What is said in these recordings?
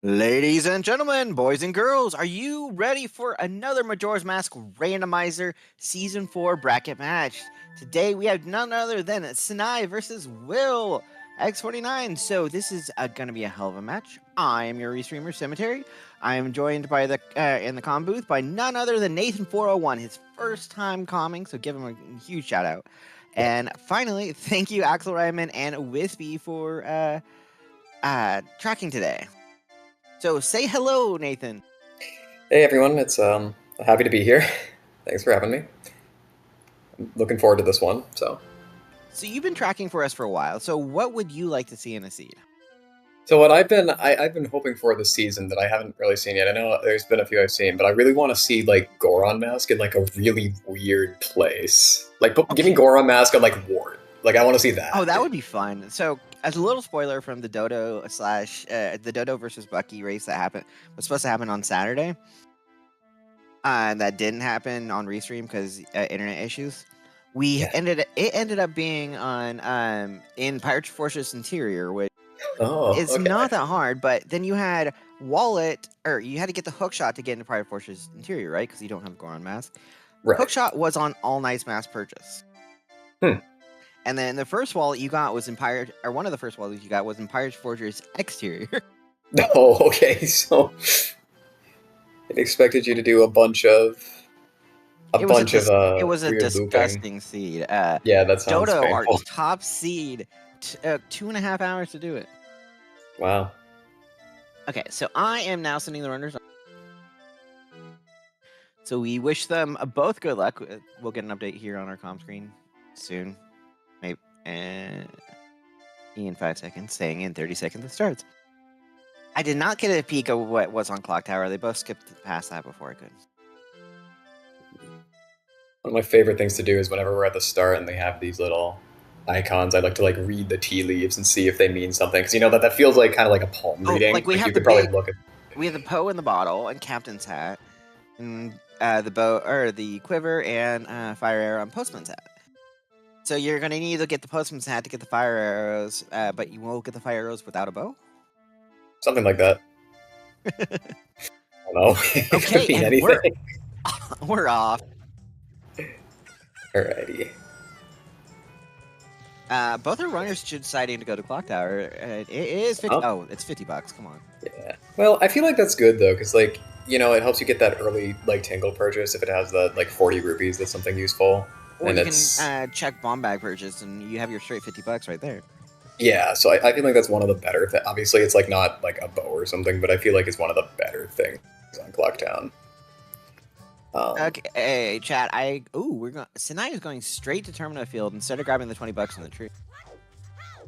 Ladies and gentlemen, boys and girls, are you ready for another Majora's Mask Randomizer Season 4 bracket match? Today we have none other than Synii versus Willx48. So this is going to be a hell of a match. I am your restreamer, Cemetery. I am joined by in the comm booth by none other than Nathan401, his first time comming, so give him a huge shout out. And finally, thank you Axel Ryman and Wispy for tracking today. So say hello, Nathan. Hey everyone, it's happy to be here. Thanks for having me. I'm looking forward to this one. So you've been tracking for us for a while. So what would you like to see in a seed? So what I've been hoping for this season that I haven't really seen yet. I know there's been a few I've seen, but I really want to see like Goron Mask in like a really weird place. Like give me Goron Mask on like Wart. Like I want to see that. Oh, that would be fun. So as a little spoiler from the Dodo versus Bucky race that was supposed to happen on Saturday. And that didn't happen on Restream because internet issues. It ended up being on in Pirate Fortress Interior, which is not that hard. But then you had you had to get the hookshot to get into Pirate Fortress Interior, right? Because you don't have Goron Mask. Right. Hookshot was on All Night's mass purchase. And then the first wallet you got was in one of the first wallets you got was in Pirate Fortress Exterior. Oh, okay. So it expected you to do a bunch of it was a disgusting looping. seed. Yeah, that sounds Dodo, painful. our top seed, 2.5 hours to do it. Wow. Okay, so I am now sending the runners on. So we wish them both good luck. We'll get an update here on our comm screen soon. Maybe in 5 seconds, saying in 30 seconds it starts. I did not get a peek of what was on Clock Tower. They both skipped past that before I could. One of my favorite things to do is whenever we're at the start and they have these little icons, I like to like read the tea leaves and see if they mean something, because you know that feels like kind of like a palm reading. Like we have we have the Poe in the bottle and Captain's hat, and the bow or the quiver and fire arrow on Postman's hat. So you're gonna need to get the Postman's hat to get the fire arrows, but you won't get the fire arrows without a bow. Something like that. I don't know. It could mean anything. We're off. Alrighty. Both our runners deciding to go to Clock Tower. It is 50. Oh, it's $50. Come on. Yeah. Well, I feel like that's good though, because like it helps you get that early like tingle purchase if it has the like 40 rupees. That's something useful. Or and you can check bomb bag purchase, and you have your straight $50 right there. Yeah, so I feel like that's one of the better things. Obviously, it's like not like a bow or something, but I feel like it's one of the better things on Clocktown. Okay, hey, chat. Synii is going straight to Termina Field instead of grabbing the $20 in the tree.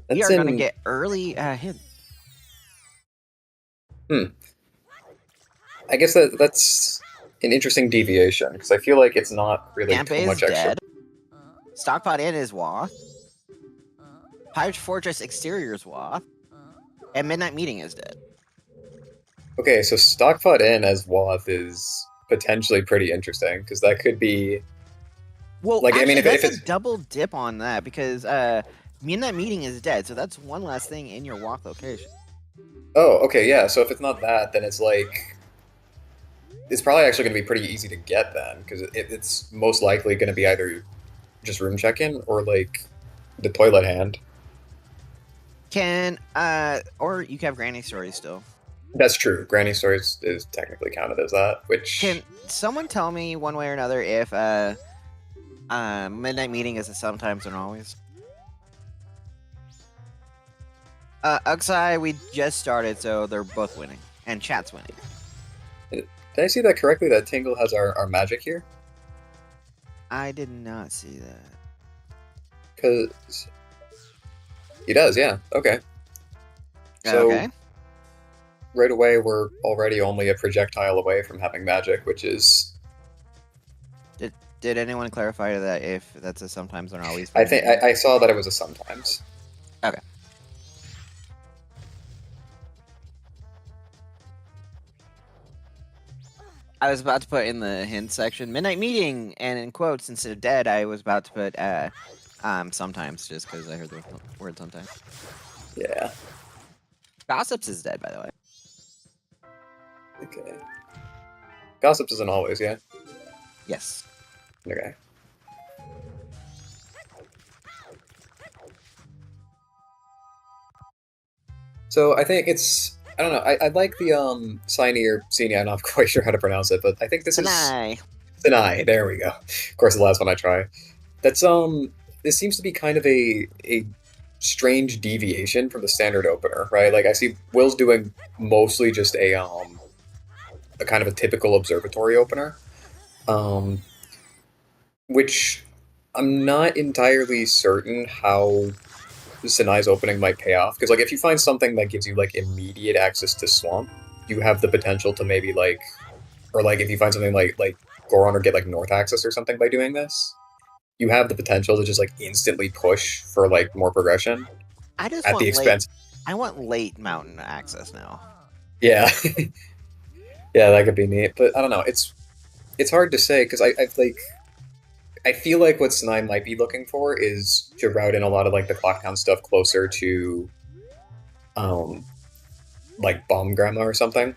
We are going to get early hit. I guess that's an interesting deviation, because I feel like it's not really too much extra. Dead. Stockpot in is Wath. Pirate Fortress Exterior is Wath. And Midnight Meeting is dead. Okay, so Stockpot in as Wath is potentially pretty interesting, because that could be... Well, like, actually, I mean, if it's a double dip on that, because Midnight Meeting is dead, so that's one last thing in your Wath location. Oh, okay, yeah, so if it's not that, then it's like... It's probably actually going to be pretty easy to get then, because it's most likely going to be either just room check-in or like the toilet hand. Or you can have Granny Stories still. That's true. Granny Stories is technically counted as that, which... Can someone tell me one way or another if Midnight Meeting is a sometimes and always? Uxai, we just started, so they're both winning. And chat's winning. Did I see that correctly, that Tingle has our magic here? I did not see that. Because... He does, yeah. Okay. So, right away, we're already only a projectile away from having magic, which is... Did anyone clarify that if that's a sometimes or always? I think I saw that it was a sometimes. Okay. I was about to put in the hint section, Midnight Meeting, and in quotes, instead of dead, I was about to put sometimes, just because I heard the word sometimes. Yeah. Gossips is dead, by the way. Okay. Gossips isn't always, yeah? Yes. Okay. So I think it's... I don't know, I like the Synii or Synii, I'm not quite sure how to pronounce it, but I think this is... Synii. Synii, there we go. Of course, the last one I try. That's, this seems to be kind of a strange deviation from the standard opener, right? Like, I see Will's doing mostly just a kind of a typical observatory opener, which I'm not entirely certain how Sinai's opening might pay off, because, like, if you find something that gives you, like, immediate access to Swamp, you have the potential to maybe, like, or, like, if you find something like Goron or get, like, North access or something by doing this, you have the potential to just, like, instantly push for, like, more progression I just at want the expense. I want late mountain access now. Yeah. Yeah, that could be neat, but I don't know, it's hard to say, because I feel like what Sinai might be looking for is to route in a lot of, like, the Clocktown stuff closer to, like, Bomb Grandma or something.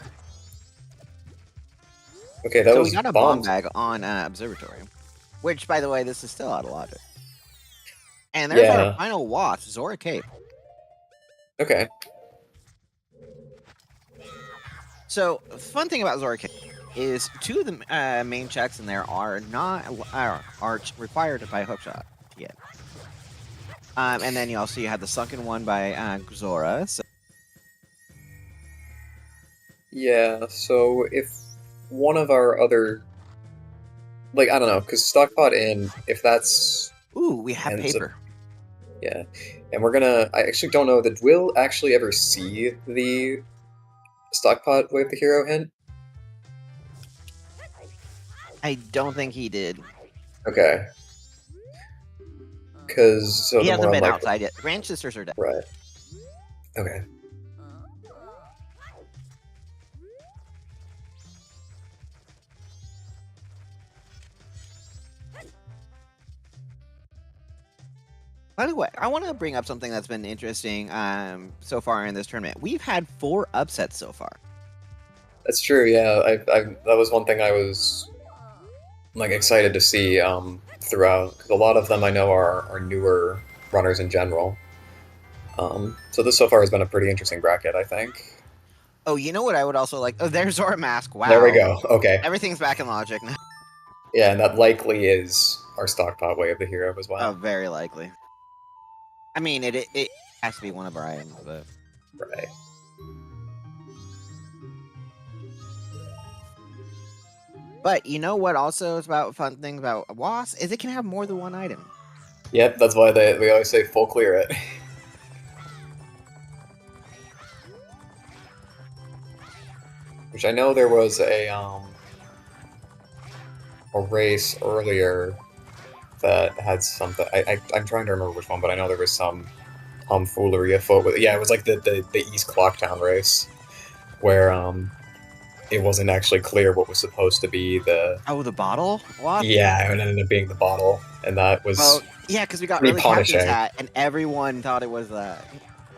Okay, that So was we got a bomb bombs. bag on observatory, which, by the way, this is still out of logic. And there's our Yeah. final wasp, Zora Cape. Okay. So, fun thing about Zora Cape is two of the main checks in there are not are required by hookshot yet. And then you have the sunken one by Zora. So Yeah, so if one of our other... Like, I don't know, because Stockpot in, if that's... ooh, we have ends up... paper. Yeah. And we're gonna... I actually don't know, did Will actually ever see the Stockpot Wave the Hero hint? I don't think he did. Okay. Because... So He the hasn't more been unlikely... outside yet. Ranch sisters are dead. Right. Okay. By the way, I want to bring up something that's been interesting so far in this tournament. We've had 4 upsets so far. That's true, yeah. That was one thing I was, like, excited to see throughout, because a lot of them I know are newer runners in general. So this so far has been a pretty interesting bracket, I think. Oh, you know what I would also like? Oh, there's Zora Mask. Wow. There we go. Okay. Everything's back in logic now. Yeah, and that likely is our Stockpot Way of the Hero as Oh, well. very likely. I mean, it has to be one of our items, but... Right. But you know what also is about fun things about WAS is it can have more than one item. Yep, that's why we always say full clear it. Which I know there was a race earlier that had something. I'm trying to remember which one, but I know there was some tomfoolery afoot with. Yeah, it was like the East Clocktown race, where it wasn't actually clear what was supposed to be the... Oh, the bottle? What? Yeah, it ended up being the bottle, and that was... Well, yeah, because we got pretty early captain's punishing. hat, and everyone thought it was that.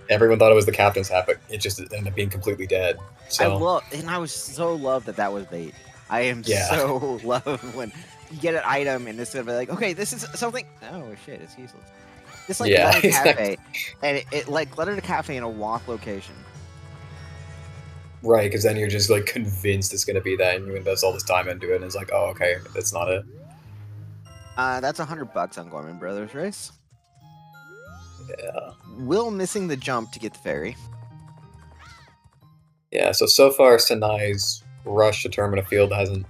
Everyone thought it was the captain's hat, but it just ended up being completely dead. So I was so loved that was bait. I am Yeah. so loved when you get an item and it's gonna be like, okay, this is something. Oh shit, it's useless. It's like Yeah, Letter exactly. Cafe, and it like Letter Cafe in a walk location. Right, because then you're just, like, convinced it's gonna be that, and you invest all this time into it, and it's like, oh, okay, that's not it. That's $100 on Gorman Brothers race. Yeah. Will missing the jump to get the ferry. Yeah, so far, Sinai's rush to Termina Field hasn't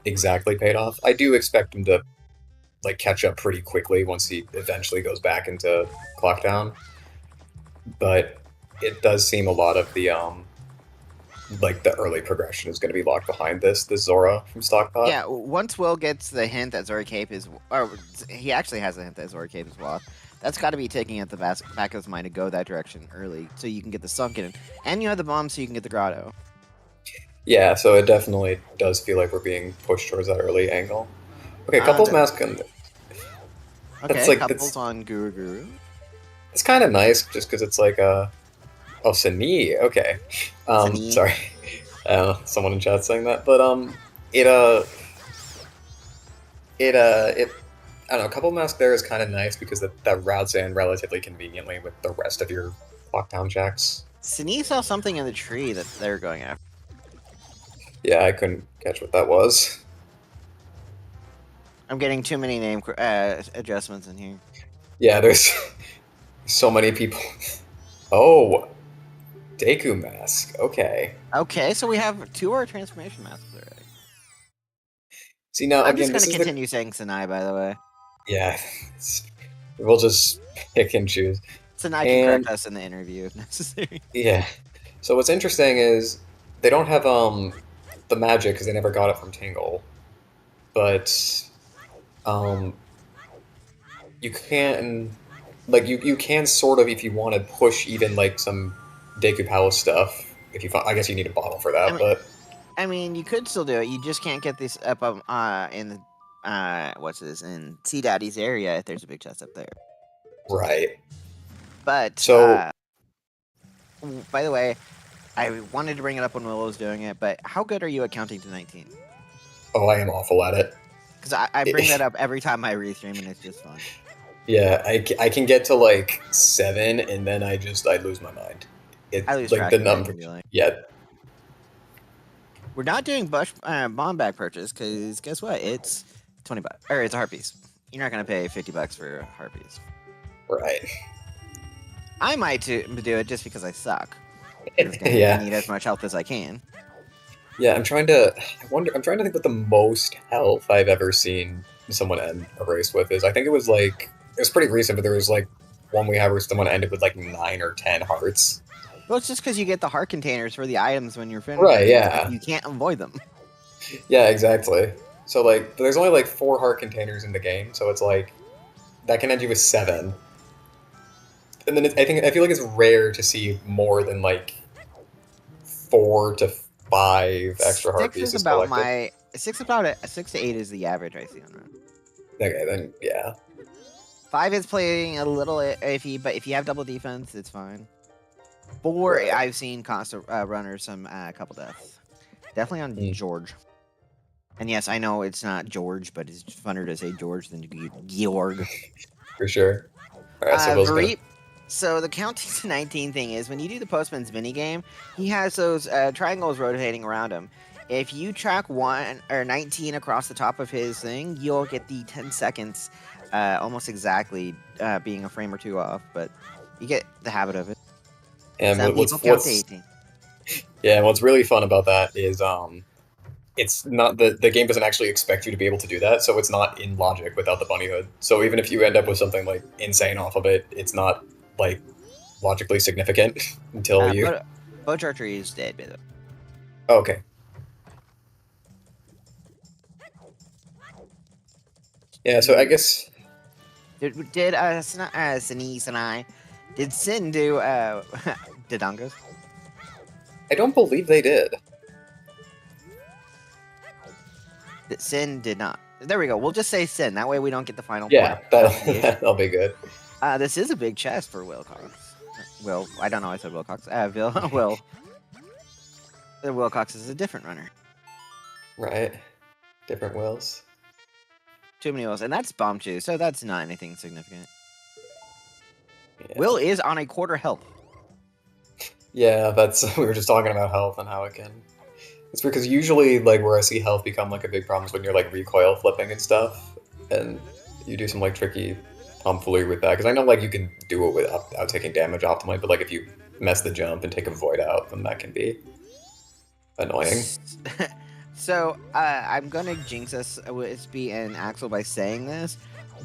exactly paid off. I do expect him to, like, catch up pretty quickly once he eventually goes back into Clocktown. But it does seem a lot of the, like, the early progression is going to be locked behind this Zora from Stockpot. Yeah, once Will gets the hint that Zora Cape is... Or he actually has a hint that Zora Cape is WAF. That's got to be taking at the back of his mind to go that direction early, so you can get the sunken, and you have the bomb, so you can get the grotto. Yeah, so it definitely does feel like we're being pushed towards that early angle. Okay, couples mask. Okay, that's like couples on Guru Guru. It's kind of nice, just because it's like oh, Synii. Okay, Synii. sorry. Someone in chat saying that, but it it I don't know. Couple mask there is kind of nice because that routes in relatively conveniently with the rest of your lockdown checks. Synii saw something in the tree that they're going after. Yeah, I couldn't catch what that was. I'm getting too many name adjustments in here. Yeah, there's so many people. Oh, Deku mask. Okay. Okay, so we have 2 of our transformation masks already. See now I'm just again, going this to is continue saying Synii, by the way. yeah. We'll just pick and choose. Synii can And correct us in the interview if necessary. yeah. So what's interesting is they don't have the magic because they never got it from Tingle, but um you can you can sort of, if you want to push even like some Deku Palace stuff. If you I guess you need a bottle for that, but I mean, you could still do it. You just can't get this up in the what's this, in Sea Daddy's area if there's a big chest up there. right. But So by the way, I wanted to bring it up when Will was doing it, but how good are you at counting to 19? oh, I am awful at it. Because I bring that up every time I restream, and it's just fun. Yeah, I can get to like 7, and then I lose my mind. It's I lose like track the of it, number. like. Yeah, We're not doing bomb bag purchase because guess what? It's 20 bucks, or it's a heart piece. You're not gonna pay 50 bucks for a heart piece. right. I might do it just because I suck. Yeah. I need as much health as I can. Yeah, I'm trying to. I'm trying to think what the most health I've ever seen someone end a race with is. I think it was pretty recent, but there was like one we had where someone ended with like 9 or 10 hearts. Well, it's just because you get the heart containers for the items when you're finished. Right, yeah. You can't avoid them. Yeah, exactly. So like, there's only like 4 heart containers in the game, so it's like that can end you with 7. And then I feel like it's rare to see more than like 4 to 5 extra heart pieces Is about collected. 6 to 8 is the average I see on that. Okay, then yeah. 5 is playing a little iffy, but if you have double defense, it's fine. 4, Right. I've seen cost runners some couple deaths. Definitely on George. And yes, I know it's not George, but it's funner to say George than Georg. For sure. Alright, so Will's gonna... So the counting to 19 thing is when you do the Postman's minigame, he has those triangles rotating around him. If you track 1 or 19 across the top of his thing, you'll get the 10 seconds almost exactly being a frame or 2 off, but you get the habit of it. And Some people count to 18. Yeah, and what's really fun about that is it's not the game doesn't actually expect you to be able to do that, so it's not in logic without the bunny hood. So even if you end up with something like insane off of it, it's not like logically significant until you. Bow archery is dead, by the way. Okay. Yeah, so I guess Did Synii, did Sin do Dodongos? I don't believe they did. Sin did not. There we go. We'll just say Sin. That way we don't get the final Yeah, point. that'll be good. This is a big chest for Willcox. Will, I don't know. I said Willcox. Will. The Willcox is a different runner. Right. Different Wills. Too many Wills, and that's Bomb Chew, so that's not anything significant. Yeah. Will is on a quarter health. Yeah, that's we were just talking about health and how it can. It's because usually, like, where I see health become like a big problem is when you're like recoil flipping and stuff, and you do some like tricky tomfoolery with that. Because I know like you can do it without taking damage optimally, but like if you mess the jump and take a void out, then that can be annoying. So I'm gonna jinx us, Wispy and Axel, by saying this,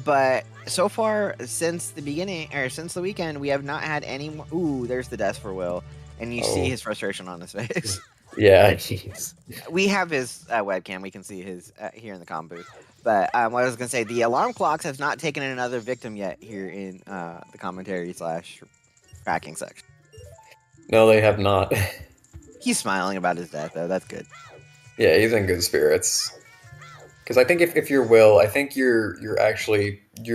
but so far since the beginning or since the weekend, we have not had any more. Ooh, there's the death for Will, and you see his frustration on his face. Yeah, jeez. We have his webcam. We can see his here in the comm booth. But what I was gonna say, the alarm clocks have not taken in another victim yet here in the commentary / tracking section. No, they have not. He's smiling about his death though. That's good. Yeah, he's in good spirits. Because I think if you're Will, I think you're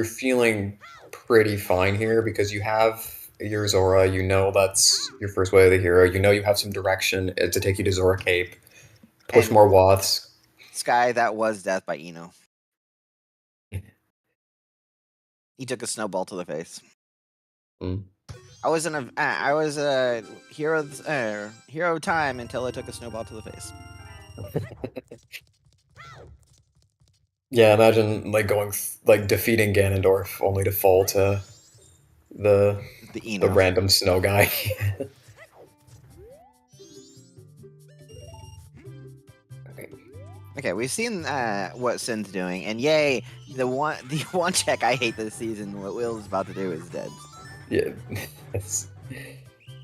feeling pretty fine here because you have you're Zora, you know that's your first way to the hero, you know you have some direction to take you to Zora Cape, push And more Waths. Sky, that was death by Eno. He took a snowball to the face. Mm. I was a hero of time until I took a snowball to the face. Yeah, imagine like like defeating Ganondorf only to fall to the The the Eno. random snow guy. Okay. Okay, we've seen what Sin's doing, and yay, the one check I hate this season. What Will is about to do is dead. Yeah,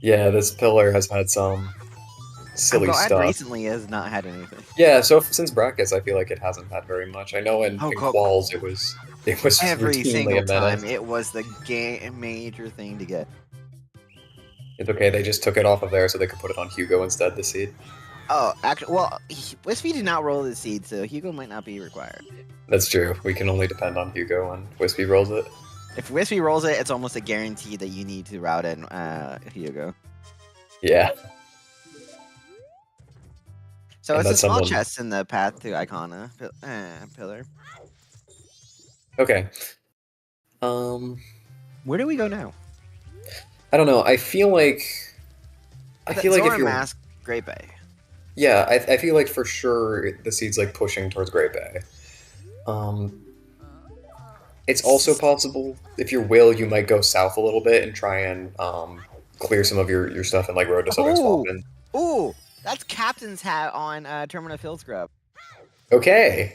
yeah, this pillar has had some I'm silly glad stuff. recently has not had anything. Yeah, so since brackets, I feel like it hasn't had very much. I know in Oh, quals it was every routinely single a time menace. it was the major thing to get. It's okay, they just took it off of there so they could put it on Hugo instead, the seed. Oh, actually, well, Wispy did not roll the seed, so Hugo might not be required. That's true. We can only depend on Hugo when Wispy rolls it. If Wispy rolls it, it's almost a guarantee that you need to route in Hugo. Yeah. So And it's a that's small someone. chest in the path to Icona pillar. Okay. Where do we go now? I don't know. I feel like if Zora you're Mask, Great Bay. yeah, I feel like for sure the seed's like pushing towards Great Bay. It's also possible if you're Will, you might go south a little bit and try and clear some of your stuff in like Road to Southern Swampin. Ooh, that's Captain's hat on Termina Field Scrub. Okay,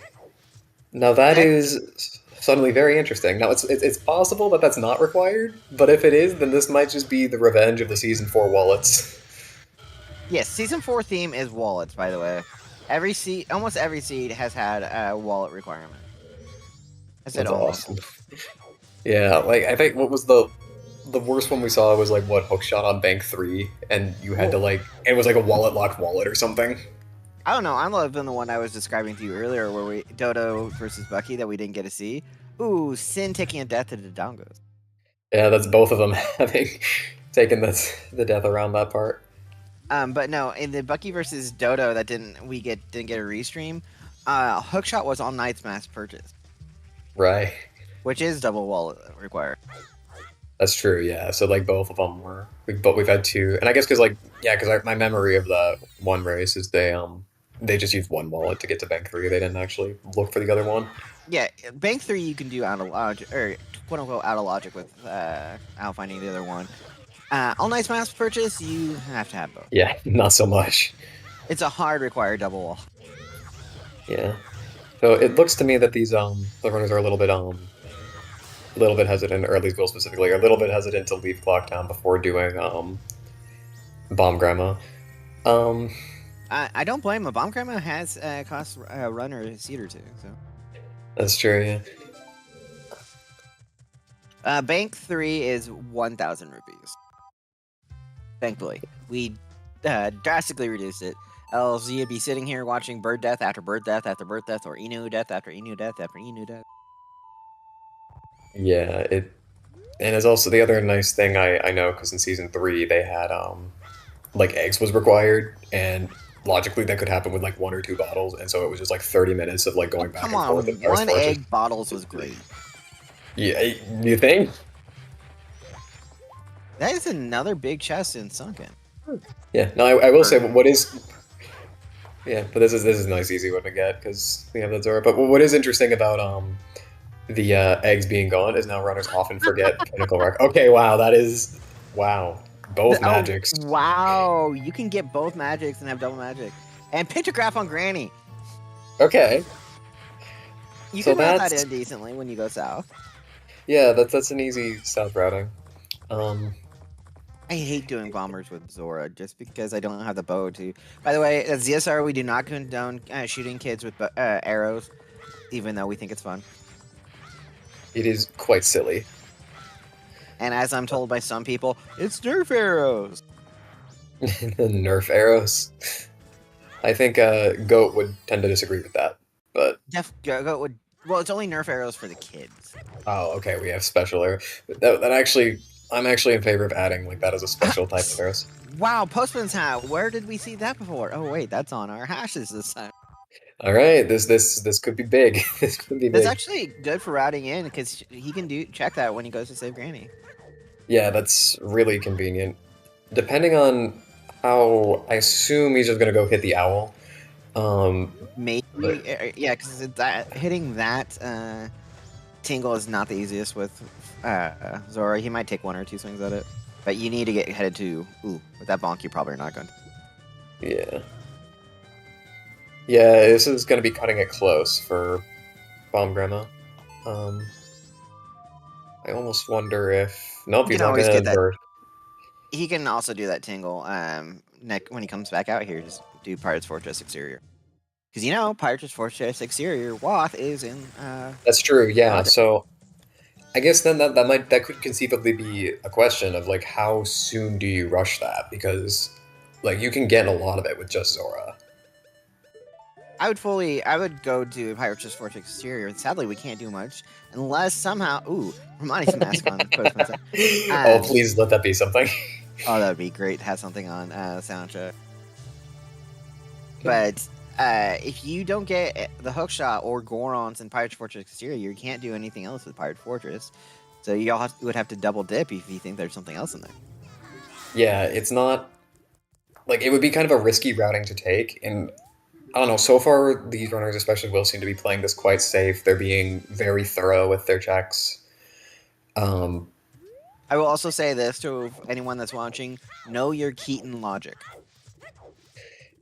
now that That, is suddenly very interesting. Now it's possible that that's not required, but if it is, then this might just be the revenge of the season 4 wallets. yes, season 4 theme is wallets. By the way, almost every seed has had a wallet requirement. I said That's almost. awesome. Yeah, like I think what was the worst one we saw was like what Hookshot on Bank 3, and you had to like it was like a wallet locked wallet or something. I don't know. I'm loving the one I was describing to you earlier, where we Dodo versus Bucky that we didn't get to see. Ooh, Sin taking a death to the Dongos. Yeah, that's both of them having taken the death around that part. But no, in the Bucky versus Dodo that didn't get a restream. Hookshot was on Knight's mass purchase, Right. which is double wallet required. That's true. Yeah. So like both of them were, but we've had two, and I guess because like yeah, because my memory of the one race is they just used one wallet to get to Bank 3. They didn't actually look for the other one. Yeah, Bank 3 you can do out of logic, or quote unquote out of logic without finding the other one. All Knight's mass purchase, you have to have both. Yeah, not so much. It's a hard required double wall. Yeah. So it looks to me that these the runners are a little bit hesitant, or at least Will specifically, are a little bit hesitant to leave Clocktown before doing Bomb Grandma. I don't blame him. Bomb Grandma has cost a runner a seat or two. So That's true. Yeah. Bank 3 is 1,000 rupees. Thankfully, we drastically reduced it. Else you'd be sitting here watching bird death after bird death after bird death, or Inu death after Inu death after Inu death. Yeah. And it's also the other nice thing I know because in season 3 they had like eggs was required, and logically that could happen with like 1 or 2 bottles, and so it was just like 30 minutes of like going back Come and on, forth. one egg bottles was great. Yeah, you think? That is another big chest in Sunken. Yeah. No, I will say what is. Yeah, but this is a nice easy one to get because we have the Zora. But what is interesting about the eggs being gone is now runners often forget Pinnacle Rock. Okay, wow, that is wow. Both magics. Wow, you can get both magics and have double magic. And pictograph on Granny. Okay. You So can route that that's in decently when you go south. yeah, that's an easy south routing. I hate doing bombers with Zora just because I don't have the bow to. By the way, at ZSR, we do not condone shooting kids with arrows, even though we think it's fun. It is quite silly. And as I'm told by some people, it's Nerf arrows. Nerf arrows. I think Goat would tend to disagree with that, but Goat well, it's only Nerf arrows for the kids. oh, okay, we have special arrow. That actually I'm actually in favor of adding like that as a special type of arrows. Wow, Postman's hat. Where did we see that before? Oh wait, that's on our hashes this time. All right, this could be big. This could be That's big. actually good for routing in because he can check that when he goes to save Granny. Yeah, that's really convenient. Depending on how, I assume he's just gonna go hit the owl. Maybe, But yeah, because hitting that tingle is not the easiest with Zora. He might take 1 or 2 swings at it, but you need to get headed to. Ooh, with that bonk, you probably are not going to. yeah, yeah, this is gonna be cutting it close for Bomb Grandma. Um, I almost wonder if nope, You he's can not always gonna get that. burst. He can also do that tingle. When he comes back out here, just do Pirate's Fortress Exterior. Because Pirate's Fortress Exterior Wath is in. That's true. Yeah, Logic. so I guess then that could conceivably be a question of like how soon do you rush that because like you can get a lot of it with just Zora. I would go to Pirate's Fortress Exterior. Sadly, we can't do much unless somehow. Ooh, Romani's mask on Postman's. Oh, please let that be something. Oh, that would be great to have something on soundtrack. But if you don't get the hookshot or Gorons in Pirate's Fortress Exterior, you can't do anything else with Pirate Fortress. So you would have to double dip if you think there's something else in there. Yeah, it's not like it would be kind of a risky routing to take, and I don't know. So far, these runners, especially Will, seem to be playing this quite safe. They're being very thorough with their checks. I will also say this to anyone that's watching: know your Keaton logic.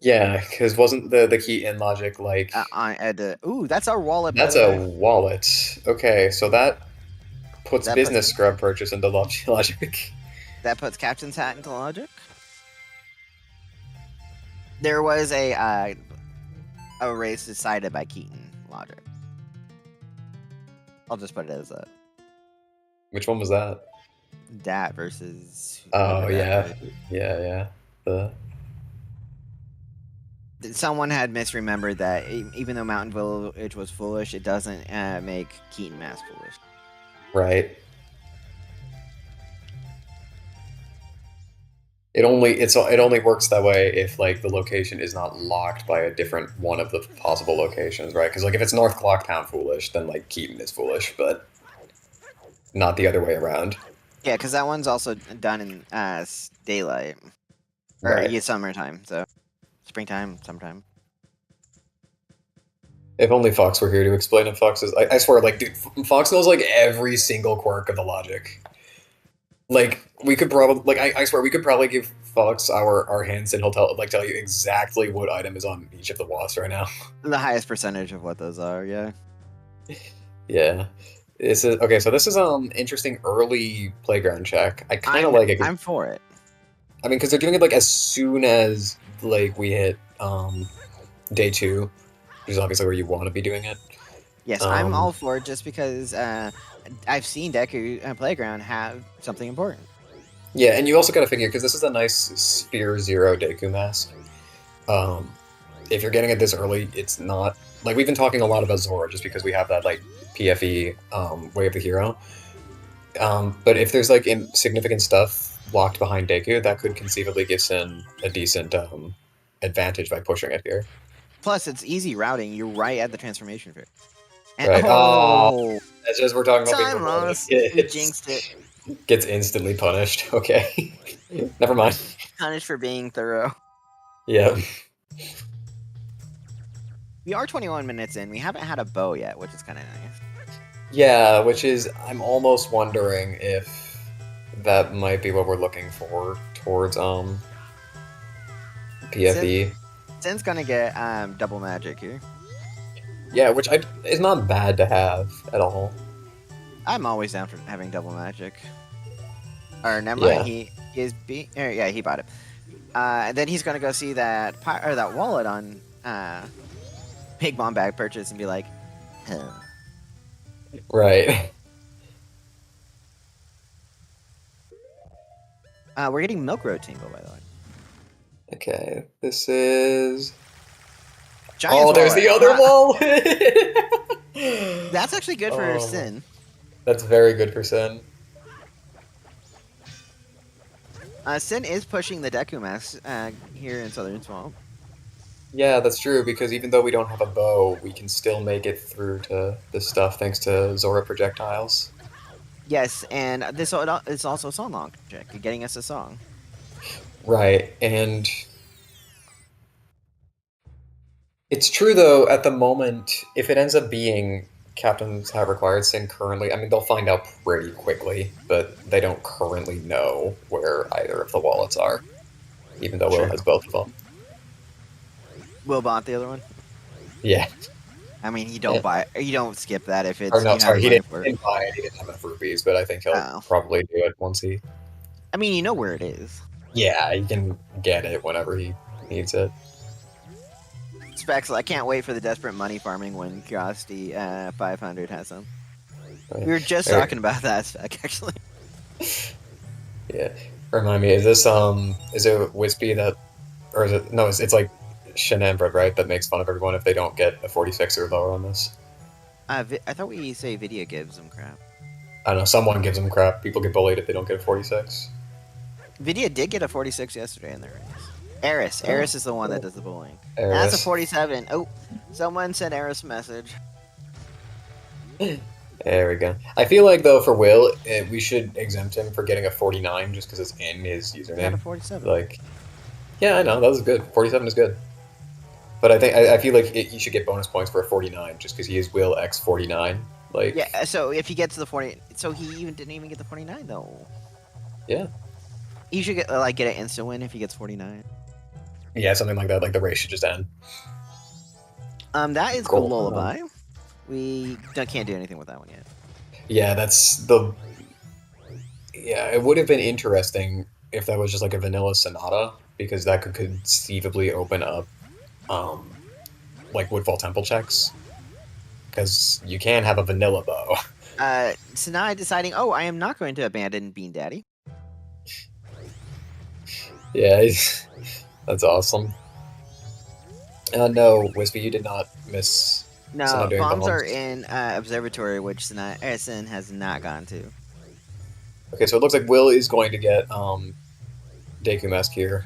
Yeah, because wasn't the key in logic like Ooh, that's our wallet. that's By the a way. wallet? Okay, so that puts That business puts scrub purchase into logic. that puts Captain's hat into logic. There was a race decided by Keaton logic. I'll just put it as that. Which one was that? Dat versus. Oh yeah, yeah. The Someone had misremembered that even though Mountain Village was foolish, it doesn't make Keaton Mask foolish. right. It only works that way if like the location is not locked by a different one of the possible locations, right? Because like if it's North Clocktown foolish, then like Keaton is foolish, but not the other way around. Yeah, because that one's also done in daylight or Right. summertime. So springtime, summertime. If only Fox were here to explain it. Fox is. I swear, like, dude, Fox knows like every single quirk of the logic. Like, we could probably, like, I swear, we could probably give Fox our hints, and he'll tell you exactly what item is on each of the wasps right now. The highest percentage of what those are. Yeah. Yeah. This is okay. So this is interesting early playground check. I kind of like it. I'm for it. I mean, because they're doing it like as soon as like we hit day 2, which is obviously where you want to be doing it. Yes, I'm all for it just because I've seen Deku Playground have something important. Yeah, and you also got to figure because this is a nice Sphere Zero Deku mask. If you're getting it this early, it's not like we've been talking a lot about Zora just because we have that like PFE way of the hero. But if there's like significant stuff locked behind Deku, that could conceivably give Sin a decent advantage by pushing it here. Plus, it's easy routing. You're right at the transformation phase. And, Right. Oh, As just we're talking about being time promoted, lost. We jinxed it. Gets instantly punished. Okay. Never mind. Punished for being thorough. Yeah. We are 21 minutes in. We haven't had a bow yet, which is kind of nice. Yeah, which is I'm almost wondering if that might be what we're looking for towards PFE. Sin's gonna get double magic here. Yeah, which is not bad to have at all. I'm always down for having double magic. Or never mind, Yeah. he bought it. And then he's gonna go see that wallet on Big Mom Bag purchase and be like, huh. Right. We're getting Milk Road Tingle, by the way. Okay, this is. Giant's there's wallet. the other wall. That's actually good for Sin. That's very good for Sin. Sin is pushing the Deku Mask here in Southern Swamp. Yeah, that's true, because even though we don't have a bow, we can still make it through to this stuff thanks to Zora projectiles. Yes, and this is also a song launch check, getting us a song. Right, and it's true though, at the moment, if it ends up being captains have required sin currently, I mean, they'll find out pretty quickly, but they don't currently know where either of the wallets are, even though Will True. has both of them. Will bought the other one. Yeah. I mean, you Yeah. don't skip that if Or it's no, you have sorry, the he money didn't, for he it. didn't buy it, he didn't have enough rupees, but I think he'll Oh. probably do it once he... I mean, you know where it is. Yeah, he can get it whenever he needs it. Spexel, I can't wait for the desperate money farming when Curiosity 500 has them. Right. We were just talking about that spec, actually. Yeah. Remind me, is it Wispy that, or is it, no, it's like Shenanbred, right, that makes fun of everyone if they don't get a 46 or lower on this? I thought we say Vidya gives them crap. I don't know, someone gives them crap. People get bullied if they don't get a 46. Vidya did get a 46 yesterday in the race. Eris. Oh, Eris is the one cool. that does the bullying. Eris. That's a 47. Oh, someone sent Eris a message. There we go. I feel like, though, for Will, we should exempt him for getting a 49 just because it's in his username. Got a 47. Like, yeah, I know, that was good. 47 is good. But I feel like he should get bonus points for a 49 just because he is Will X 49. Like, Yeah, so if he gets to the 40, so he didn't even get the 49 though. Yeah. He should get get an instant win if he gets 49. Yeah, something like that. Like the race should just end. That is Cool. Lullaby. We can't do anything with that one yet. Yeah, that's the. Yeah, it would have been interesting if that was just like a vanilla Sonata, because that could conceivably open up, like Woodfall Temple checks. Because you can have a vanilla bow. Synii deciding, oh, I am not going to abandon Bean Daddy. Yeah, that's awesome. No, Wispy, you did not miss. No, bombs are in Observatory, which Sin has not gone to. Okay, so it looks like Will is going to get Deku Mask here.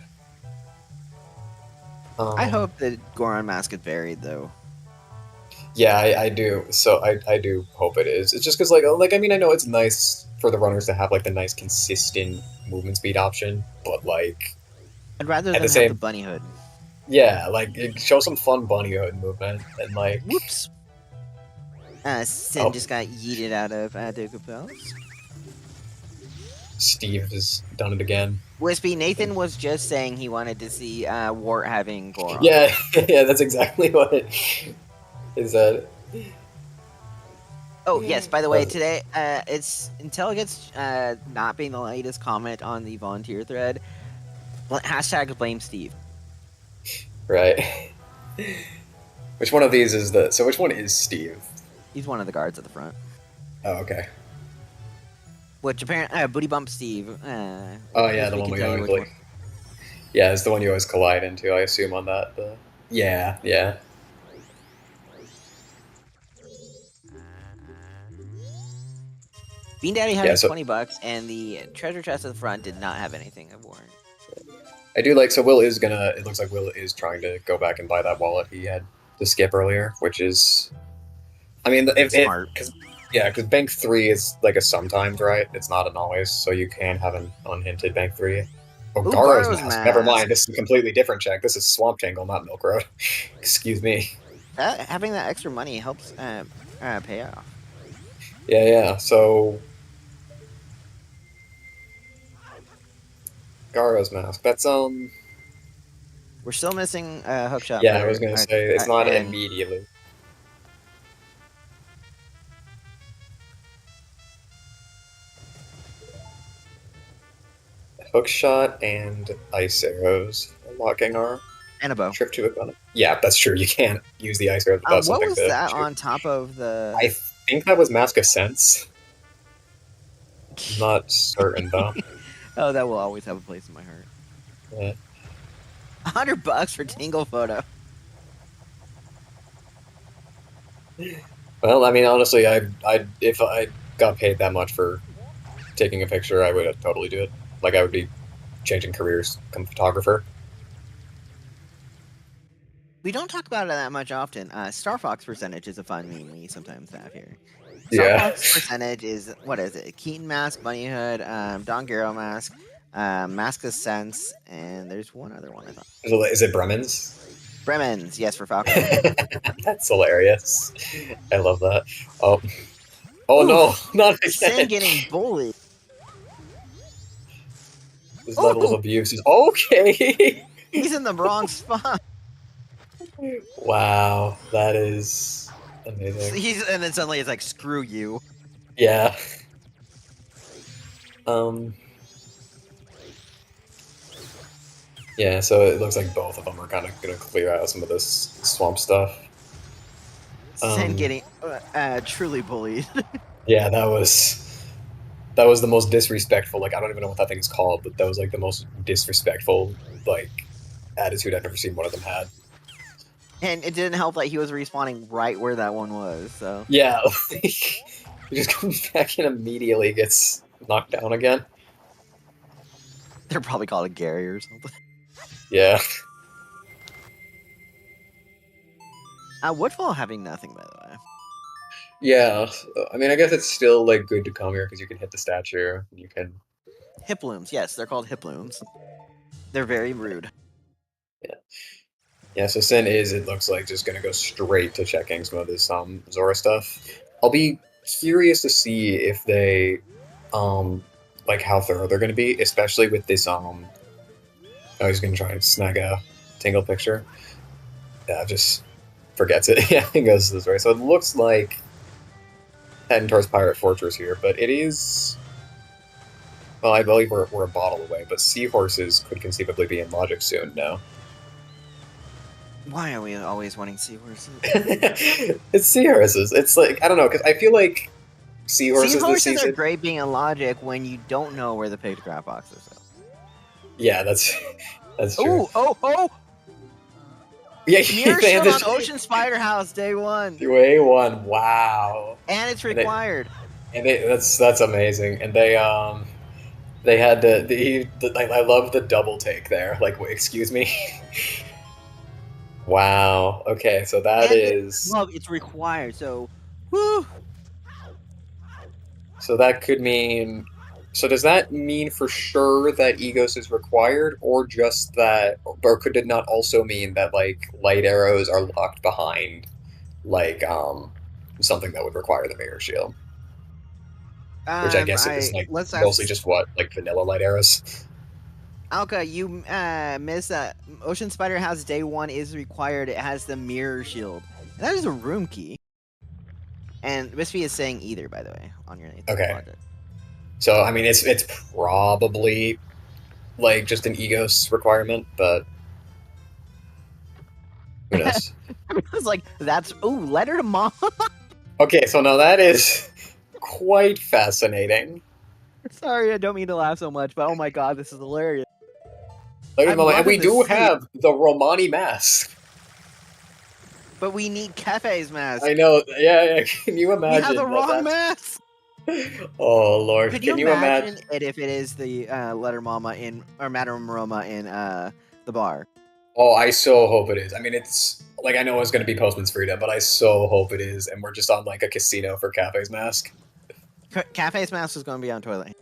I hope that Goron Mask is varied, though. Yeah, I do. So I do hope it is. It's just because, like I mean, I know it's nice for the runners to have like the nice consistent movement speed option, but like I'd rather than have the bunny hood. Yeah, like show some fun bunny hood movement and like. Whoops. Sin just got yeeted out of Deku Palace. Steve has done it again. Wispy, Nathan was just saying he wanted to see Wart having Goron. Yeah, yeah, that's exactly what it is. Oh, yes, by the way, today, it's until it gets not being the latest comment on the volunteer thread, hashtag blame Steve. Right. Which one of these is the... So which one is Steve? He's one of the guards at the front. Oh, okay. Which apparently, Booty Bump Steve. Oh, yeah, the one we always like... Yeah, it's the one you always collide into, I assume, on that. Yeah, yeah. Bean Daddy had $20, and the treasure chest at the front did not have anything of warrant. I do like, so Will is gonna, it looks like Will is trying to go back and buy that wallet he had to skip earlier, which is, I mean, smart. Because Bank 3 is like a sometimes, right? It's not an always, so you can have an unhinted Bank 3. Oh, Garo's Mask. Never mind, this is a completely different check. This is Swamp Tangle, not Milk Road. Excuse me. Having that extra money helps pay off. Yeah, so... Garo's Mask. That's, We're still missing Hookshot. Yeah, I was gonna say, it's not immediately. Hookshot and Ice Arrows unlocking our and a bow. Trip to Icona. Yeah, that's true. You can't use the Ice Arrow without something. What was that on top of the... I think that was Mask of Sense. I'm not certain, though. Oh, that will always have a place in my heart. Yeah. $100 for Tingle Photo. Well, I mean, honestly, if I got paid that much for taking a picture, I would totally do it. Like, I would be changing careers, become a photographer. We don't talk about it that much often. Star Fox percentage is a fun meme we sometimes have here. Star Yeah. Fox percentage is, what is it? Keaton mask, Bunny Hood, Don Garo mask, Mask of Sense, and there's one other one I thought. Is it Bremen's? Bremen's, yes, for Falcon. That's hilarious. I love that. Oh, oh no, Oof, not Sin again. getting bullied. This level of Ooh, abuse is okay. he's in the wrong spot. Wow, that is amazing. And then suddenly it's like, screw you. Yeah. Um. Yeah, so it looks like both of them are kind of gonna clear out some of this swamp stuff. Sin getting truly bullied. Yeah, that was the most disrespectful. Like, I don't even know what that thing is called, but that was like the most disrespectful like attitude I've ever seen one of them had. And it didn't help that he was respawning right where that one was, so. Yeah, he just comes back and immediately gets knocked down again. They're probably called a Gary or something. Yeah. Woodfall having nothing, by the way. Yeah, I mean, I guess it's still like good to come here because you can hit the statue. You can. Hiplooms, yes, they're called Hiplooms. They're very rude. Yeah. Yeah. So Sin is, it looks like, just gonna go straight to checking some of this Zora stuff. I'll be curious to see if they, like how thorough they're gonna be, especially with this Oh, he's gonna try and snag a Tingle picture. Yeah, just forgets it. Yeah, he goes this way. So it looks like heading towards Pirate Fortress here, but it is. Well, I believe we're a bottle away, but seahorses could conceivably be in Logic soon. No, Why are we always wanting seahorses? it's seahorses. It's like, I don't know, because I feel like seahorses this Seahorses season. are great being in Logic when you don't know where the pictograph box is. Yeah, that's true. Ooh, oh! Yeah, Mirror they had shield this on Ocean Spider House day one. Way one. Wow. And it's required. That's amazing. And they had I love the double take there. Like, wait, excuse me. Wow. Okay, so that is. Well, it's required, so woo. So that could mean. So does that mean for sure that Egos is required, or just that, or could it not also mean that like light arrows are locked behind, like something that would require the mirror shield? Which I guess is like mostly just what, like vanilla light arrows. Alka, you missed that. Ocean Spider House day one is required. It has the mirror shield. And that is a room key. And Wispy is saying either, by the way, on your Okay. project. So I mean, it's probably like just an Egos requirement, but who knows? I was like, that's letter to mom. Okay, so now that is quite fascinating. Sorry, I don't mean to laugh so much, but oh my god, this is hilarious. And we do have the Romani mask. But we need Kefe's mask. I know. Yeah. Can you imagine? We have the wrong mask. Oh Lord! Can you imagine it if it is the letter Mama in or Madame Roma in the bar? Oh, I so hope it is. I mean, it's like, I know it's going to be Postman's Freedom, but I so hope it is, and we're just on like a casino for Cafe's mask. Cafe's mask is going to be on toilet.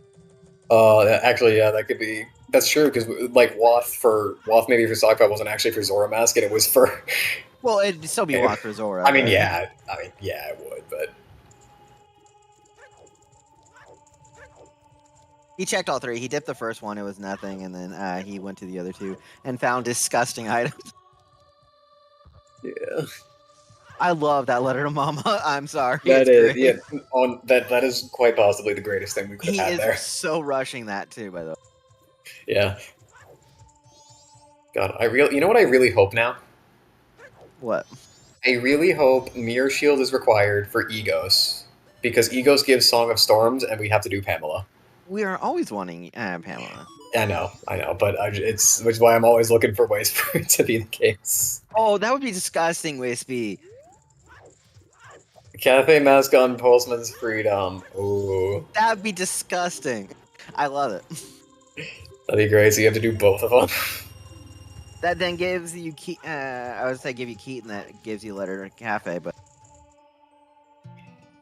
Actually, yeah, that could be. That's true, because like Woth maybe for Stockpile wasn't actually for Zora mask, and it was for. Well, it'd still be Woth for Zora. I mean, yeah. It would, but. He checked all three. He dipped the first one, it was nothing, and then he went to the other two and found disgusting items. Yeah. I love that letter to Mama. I'm sorry. That is, yeah. That is quite possibly the greatest thing we could have had there. He is so rushing that too, by the way. Yeah. God, you know what I really hope now? What? I really hope Mirror Shield is required for Egos, because Egos gives Song of Storms, and we have to do Pamela. We are always wanting Pamela. I know, but which is why I'm always looking for ways for it to be the case. Oh, that would be disgusting, Wispy. Cafe mask on Postman's Freedom. Ooh. That would be disgusting. I love it. That'd be great. So you have to do both of them. That then gives you I would say give you Keaton. That gives you letter cafe, but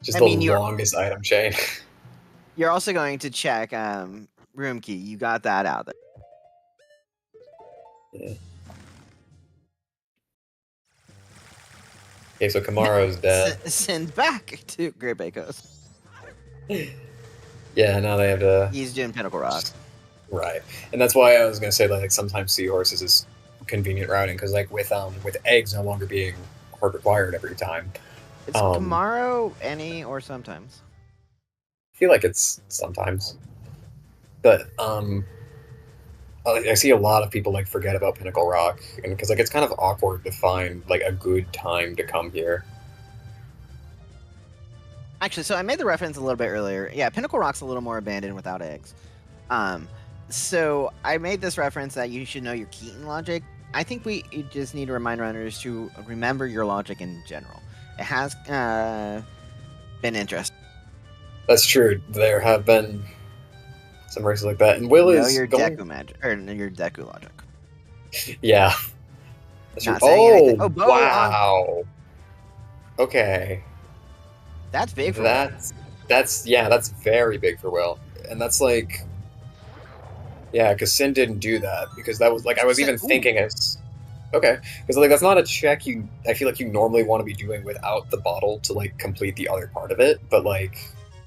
Just I the mean longest item chain. you're also going to check room key. You got that out there. Yeah. Okay, so Kamaro's dead. Send back to Great Bay Coast. Yeah, now they have to. He's doing Pinnacle Rock. Right, and that's why I was gonna say like sometimes Seahorses is convenient routing because like with eggs no longer being hard required every time. Is Kamaro any or sometimes? I feel like it's sometimes, but I see a lot of people like forget about Pinnacle Rock, and because like it's kind of awkward to find like a good time to come here. Actually, so I made the reference a little bit earlier. Yeah, Pinnacle Rock's a little more abandoned without eggs. So I made this reference that you should know your Keaton logic. I think we just need to remind runners to remember your logic in general. It has been interesting. That's true. There have been some races like that, and Will know is your going... Deku magic or your Deku logic. Yeah. That's Not true. saying anything. Oh, Bo wow. Okay. That's big for that's very big for Will, and that's like, yeah, because Sin didn't do that because that was like I was even thinking as okay because like that's not a check I feel like you normally want to be doing without the bottle to like complete the other part of it, but like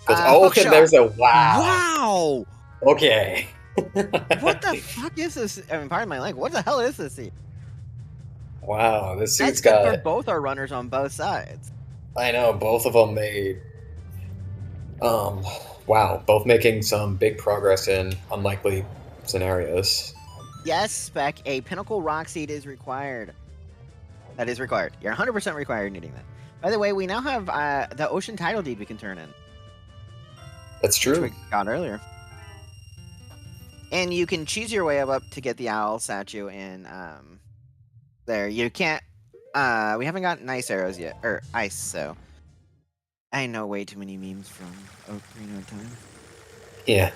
okay, there's a wow. Okay. What the fuck is this? I mean, pardon my language. What the hell is this? Wow, this suit's good got for both our runners on both sides. I know, both of them made wow, both making some big progress in unlikely scenarios. Yes, Spec, a Pinnacle Rock Seed is required. That is required. You're 100% required needing that. By the way, we now have the Ocean Title Deed we can turn in. That's true. Which we got earlier. And you can choose your way up to get the owl statue in there. You can't we haven't got nice arrows yet. Or ice, so I know way too many memes from Ocarina of Time. Yeah.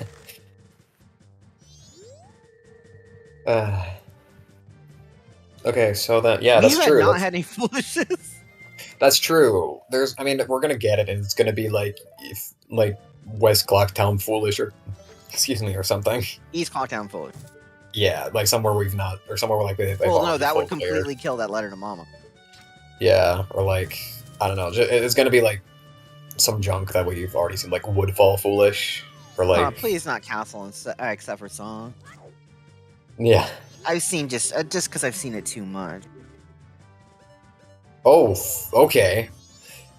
Okay, so that that's true. We have not had any foolishness. That's true. I mean, we're gonna get it, and it's gonna be like West Clocktown Foolish, or excuse me, or something. East Clocktown Foolish. Yeah, like somewhere we've not, or somewhere where like they've well, no, that would completely kill that letter to Mama. Yeah, or like I don't know. It's gonna be like some junk that we've already seen, like Woodfall Foolish, or like. Please not Castle except for Song. Yeah. I've seen just because I've seen it too much. Oh, okay.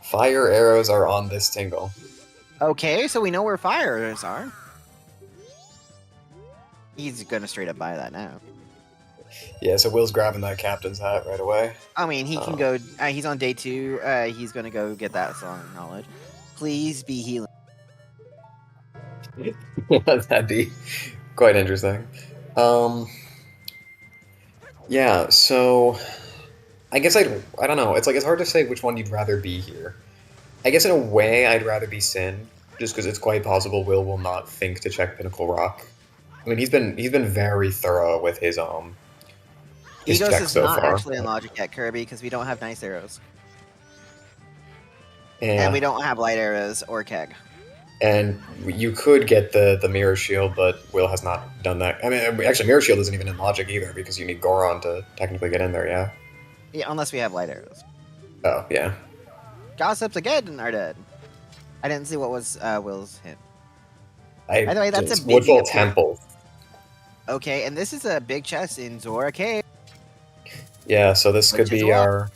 Fire arrows are on this tingle. Okay, so we know where fire arrows are. He's gonna straight up buy that now. Yeah, so Will's grabbing that captain's hat right away. I mean, he can go. He's on day 2. He's gonna go get that song knowledge. Please be healing. That'd be quite interesting. Yeah, so I guess I don't know. It's like it's hard to say which one you'd rather be here. I guess in a way I'd rather be Sin, just because it's quite possible Will not think to check Pinnacle Rock. I mean, he's been very thorough with his Egos checks is so not far. actually in logic yet, Kirby, because we don't have nice arrows. Yeah. And we don't have light arrows or keg. And you could get the Mirror Shield, but Will has not done that. I mean, actually, Mirror Shield isn't even in logic either, because you need Goron to technically get in there, yeah? Yeah, unless we have light arrows. Oh, yeah. Gossips again are dead. I didn't see what was Will's hit. By the way, that's a big Woodfall Temple. Okay, and this is a big chest in Zora Cave. Yeah, so this could be our...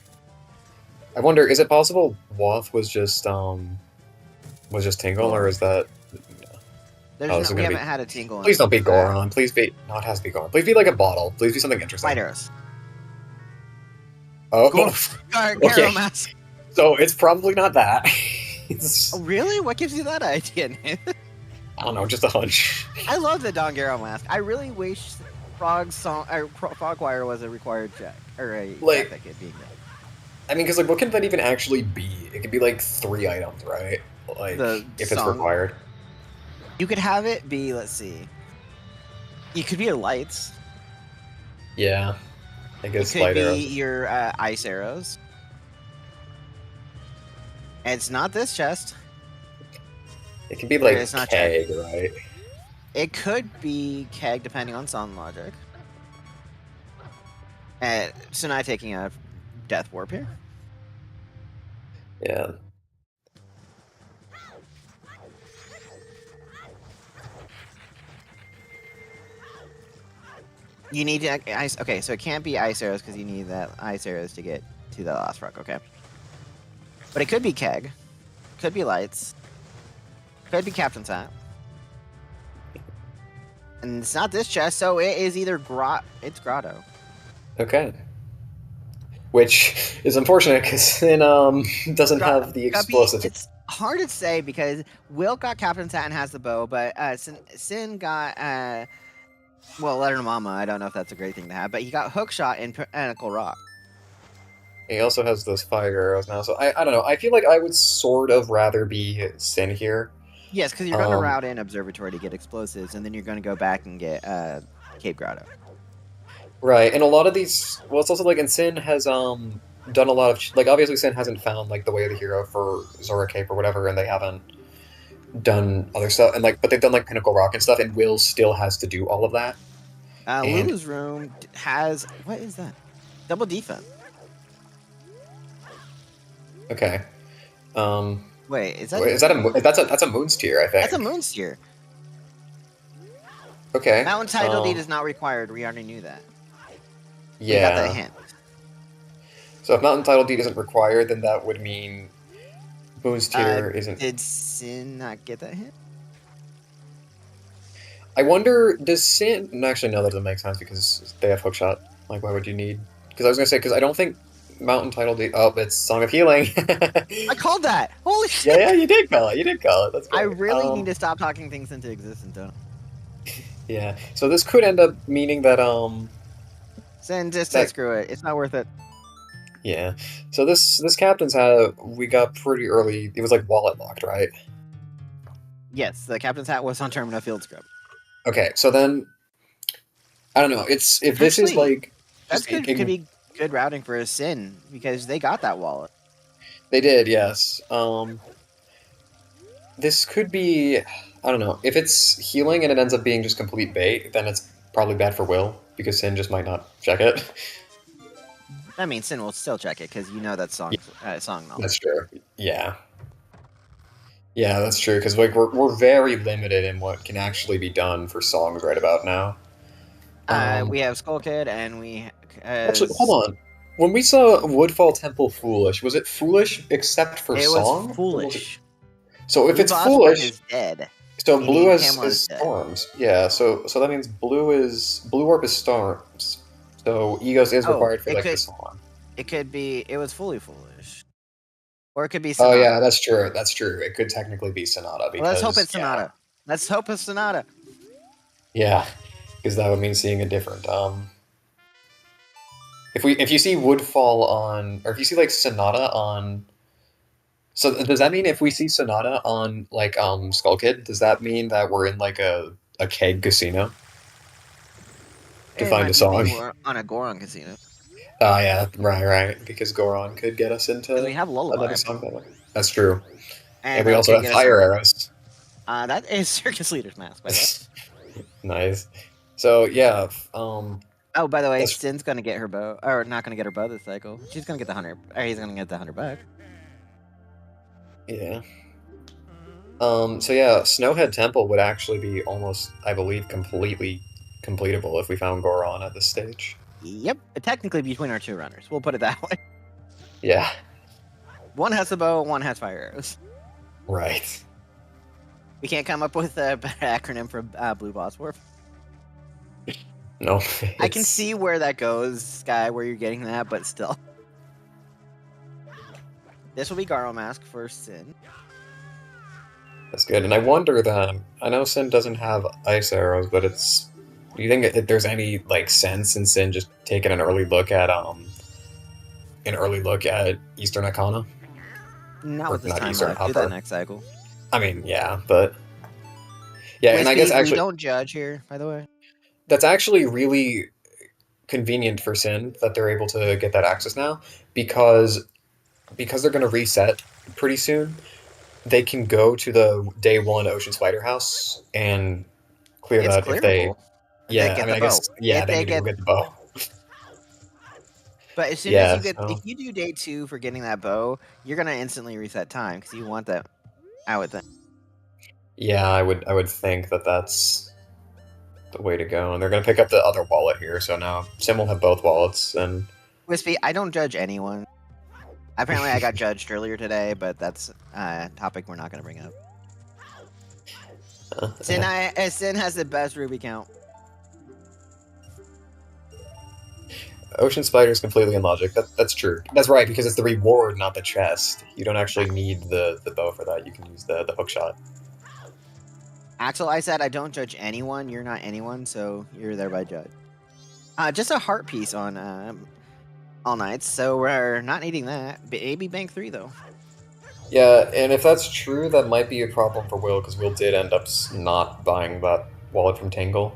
I wonder, is it possible Woth was just Tingle, or is that... We haven't had a Tingle. Please don't be Goron. Please be... No, it has to be Goron. Please be like a bottle. Please be something interesting. Light arrows. Oh. Okay. Mask. So it's probably not that. Oh, really? What gives you that idea, Nathan? I don't know, just a hunch. I love the Dongero mask. I really wish Frogwire was a required check. Or a like, check that being done. I mean, because like, what can that even actually be? It could be like 3 items, right? Like, if it's required. You could have it be, let's see. It could be your lights. Yeah, I It guess could light be arrows. your ice arrows. And it's not this chest. It can be Or like it's not checked. keg, right? It could be keg, depending on song logic. Synii taking a death warp here. Yeah. You need to ice. Okay, so it can't be ice arrows because you need that ice arrows to get to the last rock. Okay, but it could be keg, could be lights, could be captain's hat, and it's not this chest. So it is either it's grotto. Okay. Which is unfortunate because it doesn't have the explosives. It's hard to say because Will got captain's hat and has the bow, but Sin got well, Letter Mama. I don't know if that's a great thing to have, but he got hookshot in Pinnacle Rock. He also has those fire arrows now, so I don't know. I feel like I would sort of rather be Sin here. Yes, because you're going to route in Observatory to get explosives, and then you're going to go back and get Cape Grotto. Right, and a lot of these, well, it's also like, and Sin has done a lot of, like, obviously Sin hasn't found, like, the way of the hero for Zora Cape or whatever, and they haven't done other stuff, and, like, but they've done, like, Pinnacle Rock and stuff, and Will still has to do all of that. Lulu's room has, what is that? Double defense. Okay. Wait, is that? Wait, that's a Moon's Tier, I think. That's a Moon's Tier. Okay. Mountain Title Deed is not required. We already knew that. Yeah. We got that hint. So if Mountain Title Deed isn't required, then that would mean Moon's Tier isn't. Did Sin not get that hint? I wonder, does Sin... No, actually, no, that doesn't make sense because they have Hookshot. Like, why would you need... Because I was going to say, because I don't think Mountain Title Deed... Oh, it's Song of Healing. I called that! Holy shit! Yeah, you did call it. You did call it. That's great. I really need to stop talking things into existence, don't I? Yeah. So this could end up meaning that, Sin, just say screw it. It's not worth it. Yeah. So this Captain's Hat, we got pretty early. It was, like, wallet locked, right? Yes, the Captain's Hat was on Termina Field Scrub. Okay, so then... I don't know. It's... If this is, like... That could be good routing for a Sin, because they got that wallet. They did, yes. This could be... I don't know. If it's healing and it ends up being just complete bait, then it's probably bad for Will, because Sin just might not check it. I mean, Sin will still check it, because you know that's song knowledge. That's true. Yeah. Yeah, that's true, because like, we're very limited in what can actually be done for songs right about now. We have Skull Kid, and we... Actually, hold on. When we saw Woodfall Temple Foolish, was it foolish except for song? It was foolish. So if Blue it's foolish... is dead. So blue is storms. Yeah, so that means blue orb is storms. So Egos is required for like the song. It could be it was fully foolish. Or it could be Sonata. Oh yeah, that's true. That's true. It could technically be Sonata because let's hope it's Sonata. Let's hope it's Sonata. Yeah. Because that would mean seeing a different if you see Woodfall on, or if you see like Sonata on. So does that mean if we see Sonata on like Skull Kid, does that mean that we're in like a keg casino to find a song? We're on a Goron casino. Oh yeah, right. Because Goron could get us into we have Lullaby. Another song that way. That's true. And we also have fire arrows. That is Circus Leader's mask, by the way. Nice. So yeah. Oh, by the way, Sin's gonna get her bow, or not gonna get her bow this cycle. She's gonna get the 100. Or he's gonna get the 100 back. Yeah. So yeah, Snowhead Temple would actually be almost, I believe, completely completable if we found Goron at this stage. Yep, technically between our two runners. We'll put it that way. Yeah. One has a bow, one has fire arrows. Right. We can't come up with a better acronym for Blue Boss Warp. No. I can see where that goes, Sky, where you're getting that, but still. This will be Garo Mask for Sin. That's good. And I wonder then, I know Sin doesn't have ice arrows, but it's... Do you think that there's any like sense in Sin just taking an early look at Eastern Icona? Not with this time. Do that next cycle. I mean, yeah, but yeah, and I guess we actually don't judge here, by the way. that's actually really convenient for Sin that they're able to get that access now because they're going to reset pretty soon. They can go to the day one Ocean Spider house and clear It's that if they. clearable. They Yeah, I get mean, the I bow. guess yeah, If they they need to go get, get the bow. but as soon as you Yeah, get, if so you do day 2 for getting that bow, you're gonna instantly reset time because you want that. I would think. yeah, I would think that that's the way to go. And they're going to pick up the other wallet here, so now Sim will have both wallets. And Wispy, I don't judge anyone. Apparently, I got judged earlier today, but that's a topic we're not gonna bring up. Sin has the best ruby count. Ocean Spider is completely illogic. That's true. That's right, because it's the reward, not the chest. You don't actually need the bow for that. You can use the hook shot. Axel, I said I don't judge anyone. You're not anyone, so you're thereby judged. Just a heart piece on All Nights, so we're not needing that. Baby Bank 3, though. Yeah, and if that's true, that might be a problem for Will, because Will did end up not buying that wallet from Tangle.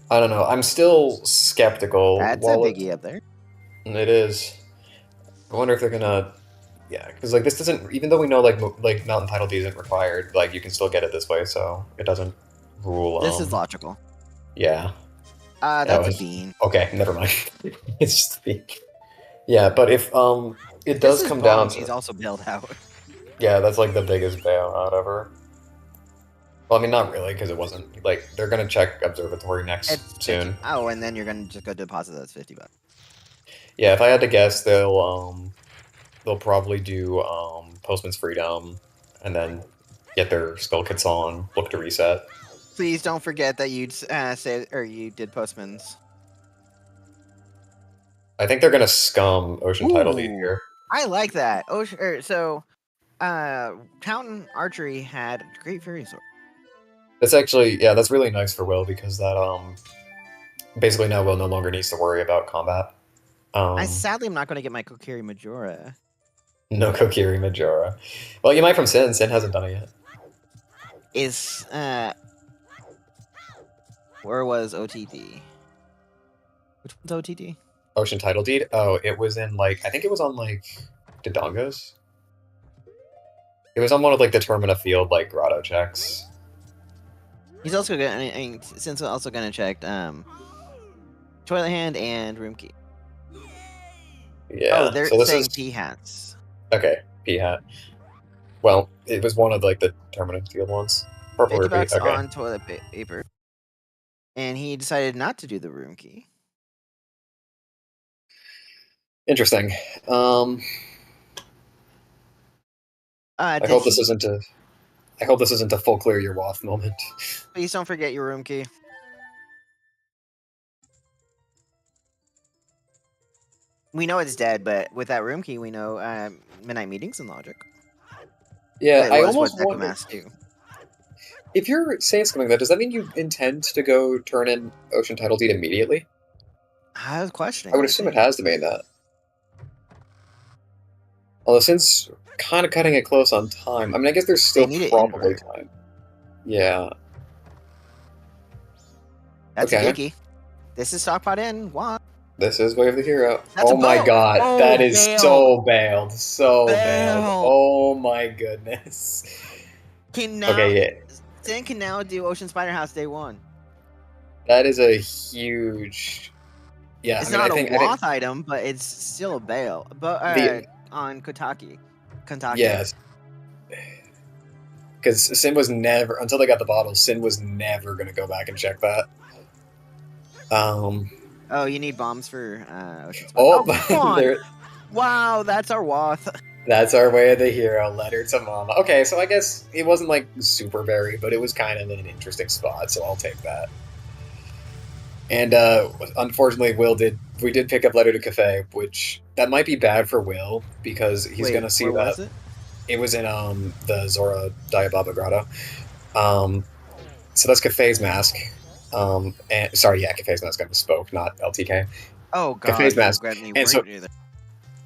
I don't know. I'm still skeptical. That's a Wallet, biggie up there. it is. I wonder if they're gonna. Yeah, because like this doesn't. Even though we know like Mountain Title D isn't required, like you can still get it this way, so it doesn't rule. This is logical. Yeah. That's a bean. Okay, never mind. It's just a bean. Yeah, but if it does come down to. He's also bailed out. Yeah, that's like the biggest bailout ever. Well, I mean, not really, because it wasn't like they're gonna check Observatory next soon. Oh, and then you're gonna just go deposit those $50. Yeah, if I had to guess, they'll probably do Postman's Freedom, and then get their Skull Kits on, look to reset. Please don't forget that you you did Postman's. I think they're gonna scum Ocean Title Deed here. I like that. Fountain Archery had great fairy sword. That's actually that's really nice for Will because that basically now Will no longer needs to worry about combat. I sadly am not going to get my Kokiri Majora. No Kokiri Majora. Well, you might from Sin. Sin hasn't done it yet. Is where was OTD? Which one's OTD? Ocean Title Deed. Oh, it was in like I think it was on like Dodongo's. It was on one of like the Termina Field like grotto checks. He's also gonna since also gonna check Toilet Hand and Room Key. Yeah. Oh, they're saying P hats. Okay, P hat. Well, it was one of like the Termina Field ones. Purple $50 Ruby. Okay. on toilet paper, and he decided not to do the Room Key. Interesting. I hope this isn't a full clear your waff moment. Please don't forget your Room Key. We know it's dead, but with that Room Key, we know Midnight Meetings and Logic. Yeah, I almost what wonder. Mask do. If you're saying something like that, does that mean you intend to go turn in Ocean Title Deed immediately? I was questioning. I would assume it has to mean that. Although since kind of cutting it close on time, I mean, I guess there's still probably time. Yeah. That's a biggie. This is Stockpot in. What? This is Way of the Hero. That's oh my god, that is so bailed. So bailed. Oh my goodness. Sin can now do Ocean Spider House day 1. That is a huge... Yeah, it's not a Wath item, but it's still a bail. But on Kentucky. Yes. Because Sin was never, until they got the bottle, Sin was never going to go back and check that. Oh, you need bombs for Ocean Spider. Come on. Wow, that's our Wath. That's our Way of the Hero. Letter to Mama. Okay, so I guess it wasn't like super berry, but it was kind of in an interesting spot, so I'll take that. And unfortunately, we did pick up Letter to Cafe, which that might be bad for Will because he's gonna see that. Was it was in the Zora Diababa Grotto. So that's Cafe's mask. Cafe's mask. I misspoke, not LTK. Oh god, Cafe's mask. And so,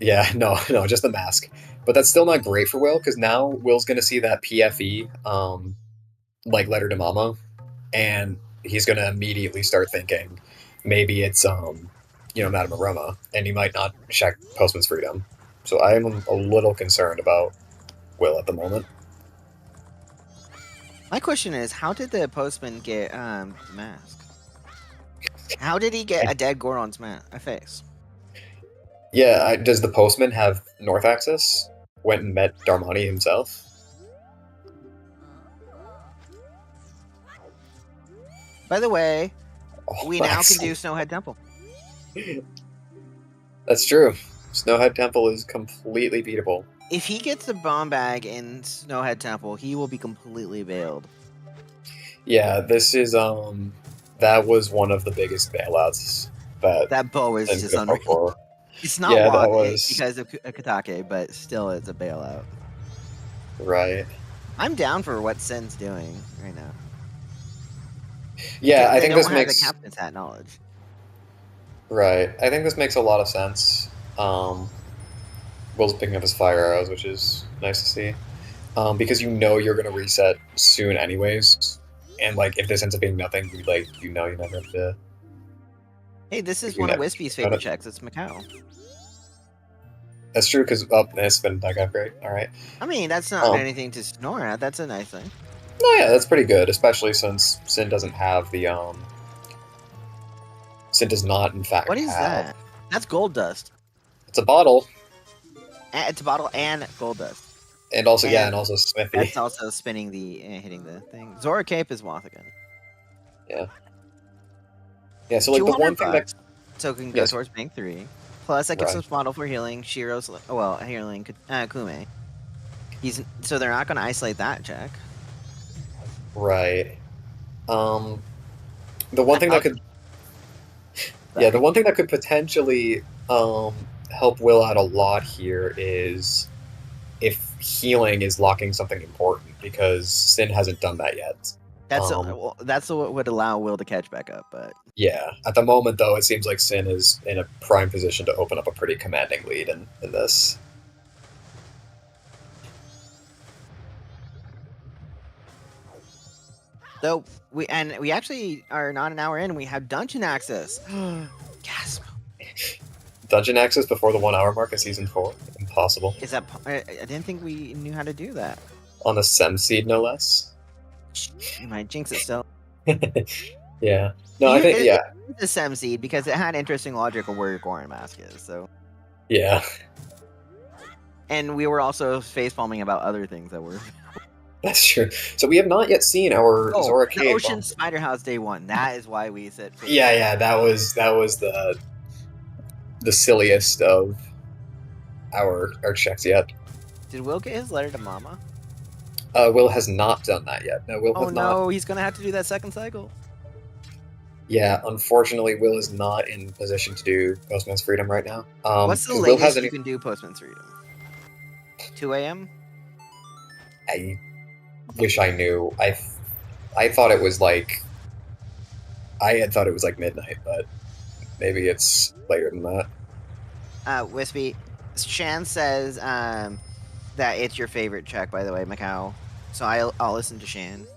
yeah, no, just the mask. But that's still not great for Will because now Will's gonna see that PFE like Letter to Mama, and he's gonna immediately start thinking maybe it's Madame Aroma, and he might not check Postman's Freedom. So I am a little concerned about Will at the moment. My question is, how did the postman get the mask? How did he get a dead Goron's face? Yeah, does the postman have North access? Went and met Darmani himself? By the way, we now can do Snowhead Temple. That's true. Snowhead Temple is completely beatable. If he gets the bomb bag in Snowhead Temple, he will be completely bailed. Yeah, this is that was one of the biggest bailouts that bow is just unreal. It's not because of Katake, but still it's a bailout. Right. I'm down for what Sin's doing right now. Yeah, I think this makes the captain's hat knowledge. Right. I think this makes a lot of sense. Will's picking up his fire arrows, which is nice to see. Because you know you're gonna reset soon anyways. And like if this ends up being nothing, you never have to. Hey, this is one of Wispy's favorite checks. It's Macau. That's true, because it's been that upgrade. All right. I mean, that's not anything to snore at. That's a nice thing. No, yeah, that's pretty good, especially since Sin doesn't have the Sin does not, in fact. What is that? That's gold dust. It's a bottle. It's a bottle and gold dust. And also, and also Smithy. That's also spinning hitting the thing. Zora Cape is Woth again. Yeah. Yeah, so like the one thing that... So it can go towards Bank 3. Plus, that gives us bottle for healing Shiro's... healing Kume. So they're not going to isolate that check. Right. The one thing that could... Yeah, the one thing that could potentially help Will out a lot here is if healing is locking something important, because Sin hasn't done that yet. That's what would allow Will to catch back up, but... Yeah, at the moment, though, it seems like Sin is in a prime position to open up a pretty commanding lead in this. So, we actually are not an hour in, and we have dungeon access. Gasp. Dungeon access before the 1 hour mark of Season 4? Impossible. Is that... I didn't think we knew how to do that. On a Sem Seed, no less. You might jinx it still. Yeah. No, I think, yeah. It's a Sem Seed, because it had interesting logic of where your Goron mask is, so... Yeah. And we were also facepalming about other things that were... That's true. So we have not yet seen our Zora Cave. The Ocean Spider House Day 1. That is why we said... Yeah, that was the silliest of our checks yet. Did Will get his letter to Mama? Will has not done that yet. No, Will has not. Oh no, he's gonna have to do that second cycle. Yeah, unfortunately, Will is not in position to do Postman's Freedom right now. What's the latest you can do Postman's Freedom? 2 a.m.? I wish I knew. I thought it was like... I had thought it was like midnight, but maybe it's later than that. Wispy, Shan says that it's your favorite check, by the way, Macau. So I'll listen to Shan.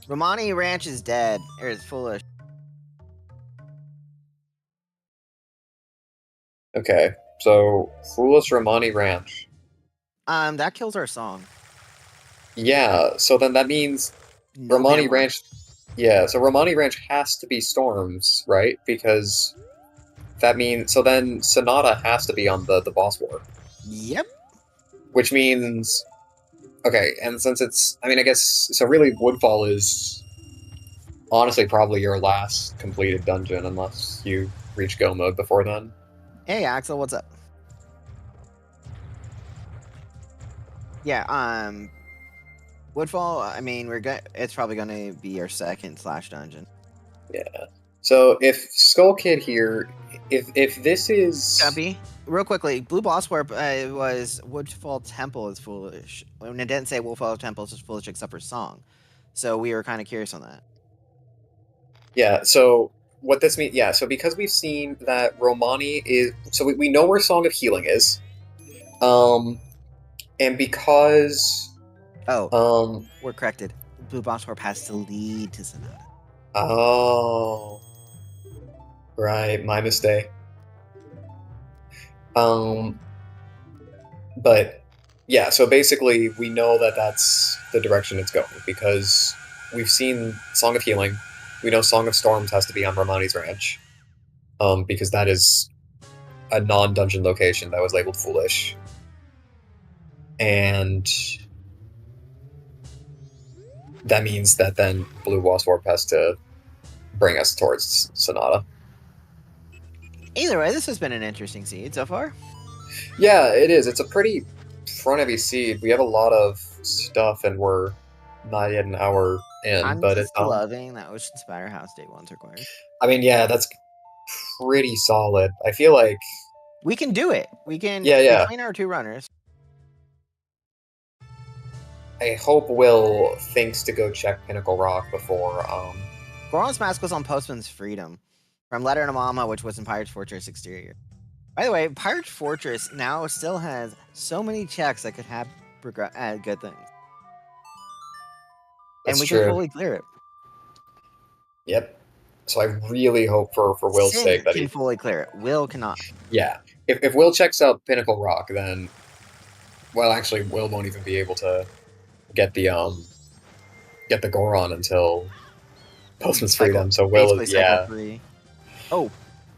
Romani Ranch is dead. Or it's foolish. Okay, so foolish Romani Ranch. That kills our song. Yeah, so then that means Romani Ranch... Yeah, so Romani Ranch has to be Storms, right? Because that means... So then Sonata has to be on the boss war. Yep. Which means... Okay, and since it's... I mean, I guess... So really, Woodfall is... Honestly, probably your last completed dungeon, unless you reach go mode before then. Hey, Axel, what's up? Yeah, Woodfall, I mean, it's probably going to be our second / dungeon. Yeah. So if Skull Kid here, if this is... Jumpy, real quickly, Blue Boss Warp was Woodfall Temple is foolish. When it didn't say Woodfall Temple is foolish except for song. So we were kind of curious on that. Yeah, so what this means... Yeah, so because we've seen that Romani is... So we know where Song of Healing is. And because Oh, we're corrected. Blue Boss Warp has to lead to Sonata. Oh. Right, my mistake. But yeah, so basically we know that that's the direction it's going because we've seen Song of Healing. We know Song of Storms has to be on Romani's ranch. Because that is a non-dungeon location that was labeled foolish. And that means that then Blue Wasp Warp has to bring us towards Sonata. Either way, this has been an interesting seed so far. Yeah, it is. It's a pretty front-heavy seed. We have a lot of stuff, and we're not yet an hour in. I'm but just it's loving that Ocean Spire House Day 1's required. I mean, yeah, that's pretty solid. I feel like we can do it. We can. Yeah. Between our two runners. I hope Will thinks to go check Pinnacle Rock before. Goron's Mask was on Postman's Freedom from Letter to Mama, which was in Pirate's Fortress exterior. By the way, Pirate's Fortress now still has so many checks that could have good things. That's and we true. can fully clear it. Yep. So I really hope for Will's Sin sake that can he fully clear it. Will cannot. Yeah. If Will checks out Pinnacle Rock, then well, actually, Will won't even be able to get the Goron until Postman's Freedom. So Will is cycle 3. Oh,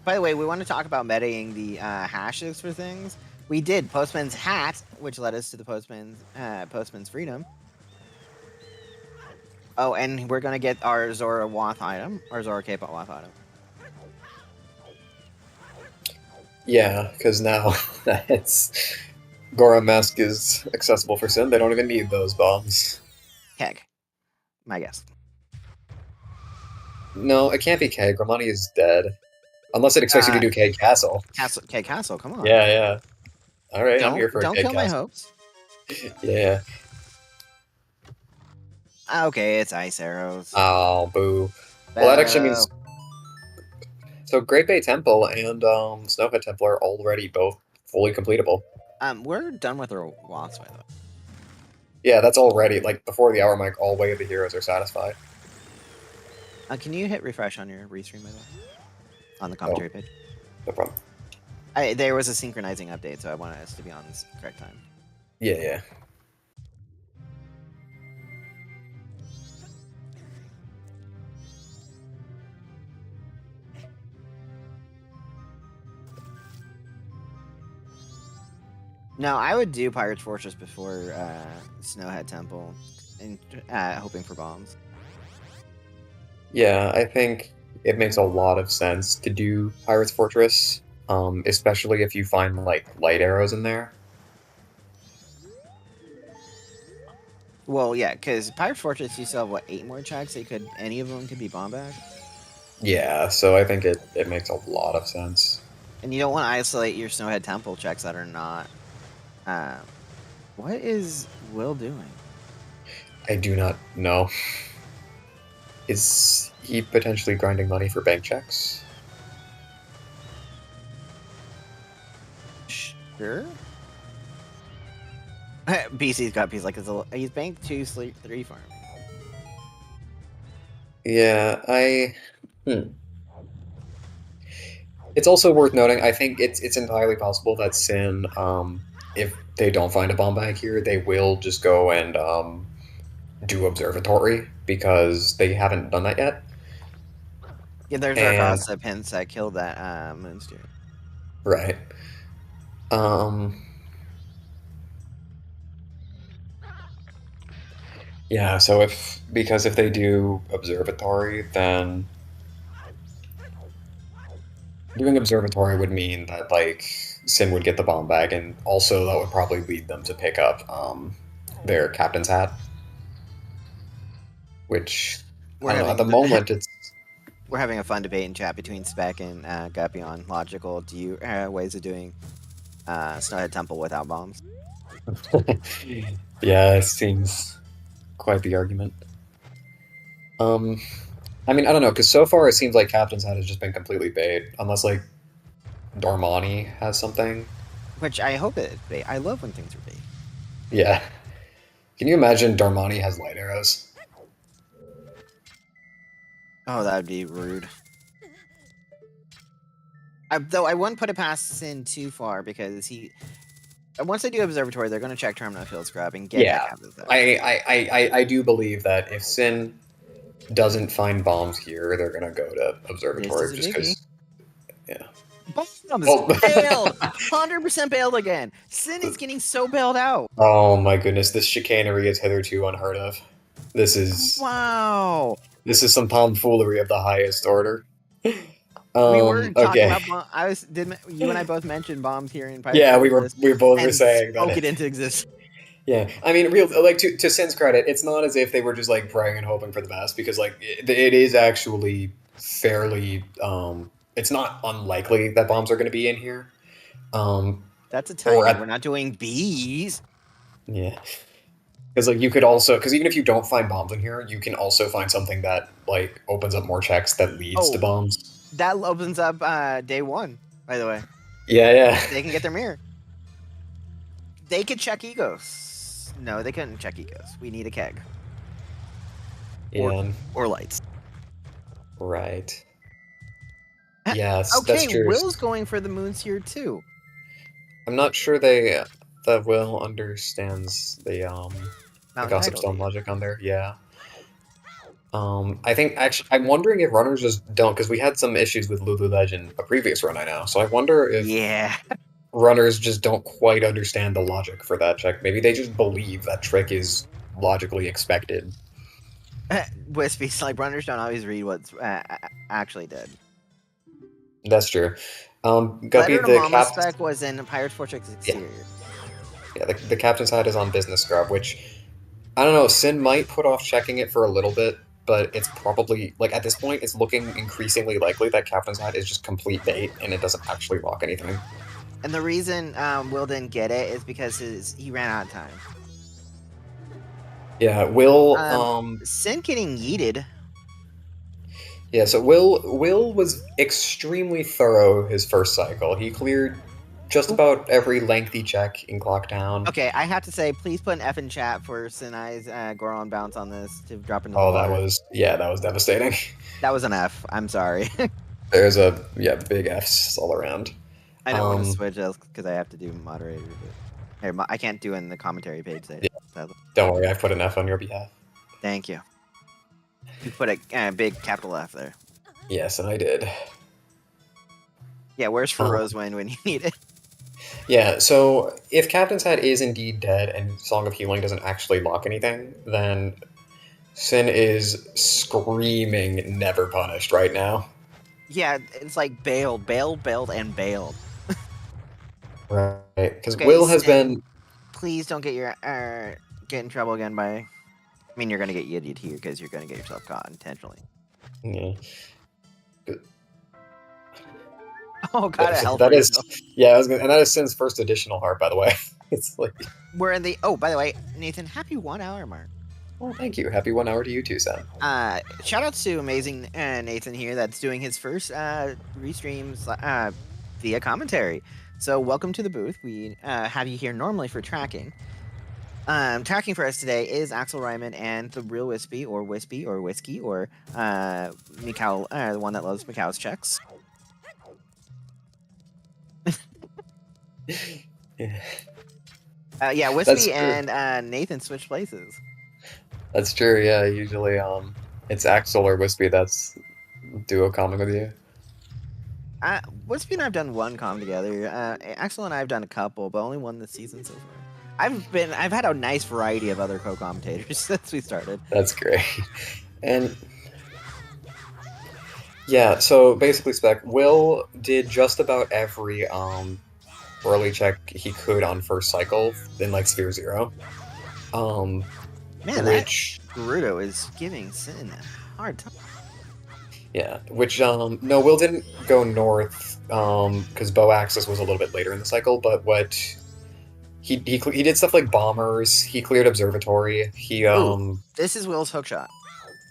by the way, we want to talk about metaing the hashes for things. We did Postman's Hat, which led us to the Postman's Freedom. Oh, and we're gonna get our Zora Wath item, our Zora K-pop Wath item. Yeah, because now it's Goron Mask is accessible for Sin. They don't even need those bombs. Keg, my guess. No, it can't be Keg. Romani is dead. Unless it expects you to do Keg Castle. Keg Castle, come on. Yeah. All right, I'm here for don't Keg kill Castle. my hopes. Yeah. Okay, it's ice arrows. Oh, boo. Well, that actually means... So, Great Bay Temple and Snowhead Temple are already both fully completable. We're done with our Waths, by the way. Yeah, that's already, like, before the hour mark, all way of the heroes are satisfied. Can you hit refresh on your restream, by the way? On the commentary page? No problem. There was a synchronizing update, so I wanted us to be on this correct time. Yeah. No, I would do Pirate's Fortress before Snowhead Temple, and hoping for bombs. Yeah, I think it makes a lot of sense to do Pirate's Fortress, especially if you find, like, light arrows in there. Well, yeah, because Pirate's Fortress, you still have, what, 8 more checks? Any of them could be bomb back? Yeah, so I think it makes a lot of sense. And you don't want to isolate your Snowhead Temple checks that are not... what is Will doing? I do not know. Is he potentially grinding money for bank checks? Sure. BC's got P's like he's banked 2, 3 farm. Yeah, It's also worth noting, I think it's entirely possible that Sin, if they don't find a bomb bag here, they will just go and do Observatory, because they haven't done that yet. Yeah, there's our gossip hints that killed that Moonstone. Right. Yeah, so because if they do Observatory, then doing Observatory would mean that, like, Sin would get the bomb bag, and also that would probably lead them to pick up their Captain's Hat. Which, I don't know, at the moment it's... We're having a fun debate in chat between Spec and Guppy on logical ways of doing Snowhead Temple without bombs. Yeah, it seems quite the argument. I mean, I don't know, because so far it seems like Captain's Hat has just been completely bait, unless, like, Dormani has something. Which I hope it's bait. I love when things are bait. Yeah. Can you imagine Darmani has light arrows? Oh, that would be rude. Though I wouldn't put it past Sin too far because once they do observatory, they're going to check terminal field scrub and get Yeah, back out of that. I do believe that if Sin doesn't find bombs here, they're gonna go to This observatory is a just biggie. because. Yeah. Bombs Oh. bailed, 100% bailed again. Sin is getting so bailed out. Oh my goodness, this chicanery is hitherto unheard of. This is Wow. some tomfoolery of the highest order. We were talking Okay. about you and I both mentioned bombs here in Pirate Yeah, we Fortress both were and saying spoke that. it into existence. Yeah, I mean, to Sin's credit, it's not as if they were just like praying and hoping for the best because like it is actually fairly. It's not unlikely that bombs are going to be in here. That's a Or timer. We're not doing bees. Yeah. Because like you could also because even if you don't find bombs in here, you can also find something that like opens up more checks that leads to bombs. That opens up day one, by the way. Yeah. They can get their mirror. They could check egos. No, they couldn't check egos. We need a keg. Yeah. Or lights. Right. Yes, Okay, that's true. Will's going for the moons here too. I'm not sure that Will understands the gossip stone logic on there. Yeah. I think actually I'm wondering if runners just don't because we had some issues with Lulu Legend a previous run I know. So I wonder if runners just don't quite understand the logic for that check. Maybe they just believe that trick is logically expected. Wispy's like runners don't always read what's actually dead. That's true. Guppy, Letter to the Mama spec was in Pirate's Fortress exterior. Yeah, the captain's hat is on business scrub, which I don't know. Sin might put off checking it for a little bit, but it's probably like at this point, it's looking increasingly likely that captain's hat is just complete bait and it doesn't actually lock anything. And the reason Will didn't get it is because he ran out of time. Yeah, Will. Sin getting yeeted. Yeah, so Will was extremely thorough his first cycle. He cleared just about every lengthy check in Clocktown. Okay, I have to say, please put an F in chat for Sinii's Goron bounce on this to drop into the water. that was devastating. That was an F. I'm sorry. There's big Fs all around. I don't want to switch because I have to do moderator. Here, I can't do it in the commentary page. Don't worry, I put an F on your behalf. Thank you. You put a big capital F there. Yes, and I did. Yeah, where's Rosewin when you need it? Yeah, so if Captain's Hat is indeed dead and Song of Healing doesn't actually lock anything, then Sin is screaming never punished right now. Yeah, it's like bailed, and bailed. Right, because Will has been... Please don't get get in trouble again by... I mean, you're going to get yeeted here because you're going to get yourself caught intentionally. Yeah. Oh, God, that is, yeah, and that is Sin's first additional heart, by the way. It's like we're in the. Oh, by the way, Nathan, happy 1 hour mark. Oh, thank you. Happy 1 hour to you too, Sam. Shout out to amazing Nathan here that's doing his first restreams via commentary. So welcome to the booth. We have you here normally for tracking. Tracking for us today is Axel Ryman and the real Wispy or Whiskey or Mikau, the one that loves Mikau's checks. Yeah, Wispy and Nathan switch places. That's true, yeah. Usually it's Axel or Wispy that's duo common with you. Wispy and I have done one comm together. Axel and I have done a couple, but only one this season so far. I've had a nice variety of other co-commentators since we started. That's great. And yeah, so basically Spec, Will did just about every early check he could on first cycle in like Sphere 0. Man, which Gerudo is giving Sin a hard time. Yeah, which no, Will didn't go north because Bow Axis was a little bit later in the cycle, but what he did stuff like bombers, he cleared observatory, this is Will's hookshot.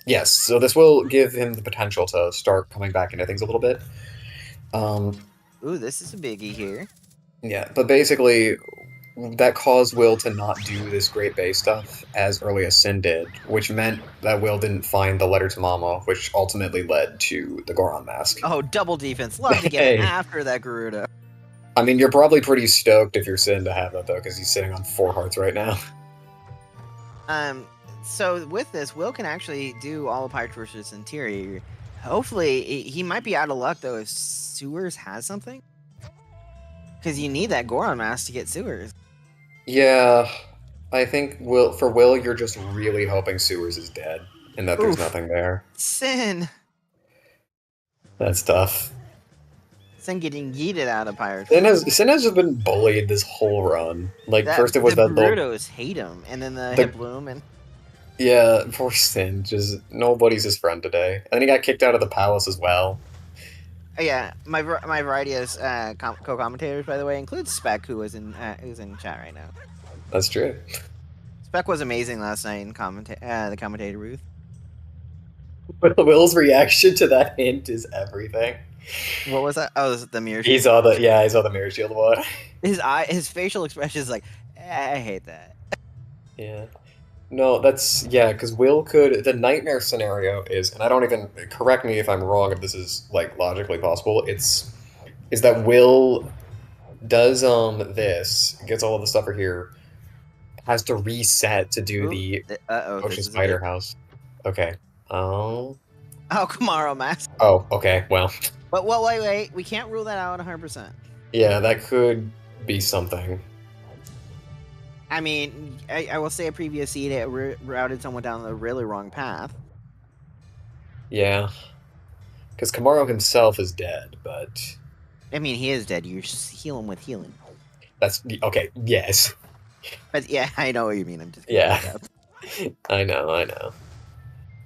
Yes, so this will give him the potential to start coming back into things a little bit. Ooh, this is a biggie here. Yeah, but basically that caused Will to not do this great base stuff as early as Sin did, which meant that Will didn't find the letter to Mama, which ultimately led to the Goron mask. Oh, double defense. Love to get it Hey. after that Gerudo. I mean, you're probably pretty stoked if you're Sin to have that, though, because he's sitting on 4 hearts right now. So with this, Will can actually do all of Pirate versus Interior. Hopefully, he might be out of luck, though, if Sewers has something. Because you need that Goron mask to get Sewers. Yeah, I think for Will, you're just really hoping Sewers is dead and that there's nothing there. Sin! That's tough. Sin getting yeeted out of Pirates. Sin has just been bullied this whole run. Like, first it was the that Gerudos hate him, and then the Hiploom, and... Yeah, poor Sin. Just nobody's his friend today. And then he got kicked out of the palace as well. Oh, yeah, my variety of co-commentators, by the way, includes Spec, who's in chat right now. That's true. Spec was amazing last night in the commentator booth. Will's reaction to that hint is everything. What was that? Oh, the mirror shield. He saw the mirror shield one. His facial expression is like, I hate that. Yeah. No, because Will could, the nightmare scenario is, and I don't even, correct me if I'm wrong, if this is, like, logically possible, is that Will does, this, gets all of the stuff for here, has to reset to do the Ocean Spider House. Okay. Oh, Kamaro mask. Oh, okay, well. But, wait, we can't rule that out 100%. Yeah, that could be something. I mean, I will say a previous seed it routed someone down the really wrong path. Yeah. Because Kamaro himself is dead, but... I mean, he is dead. You heal him with healing. That's... Okay, yes. But yeah, I know what you mean. I'm just yeah. I know.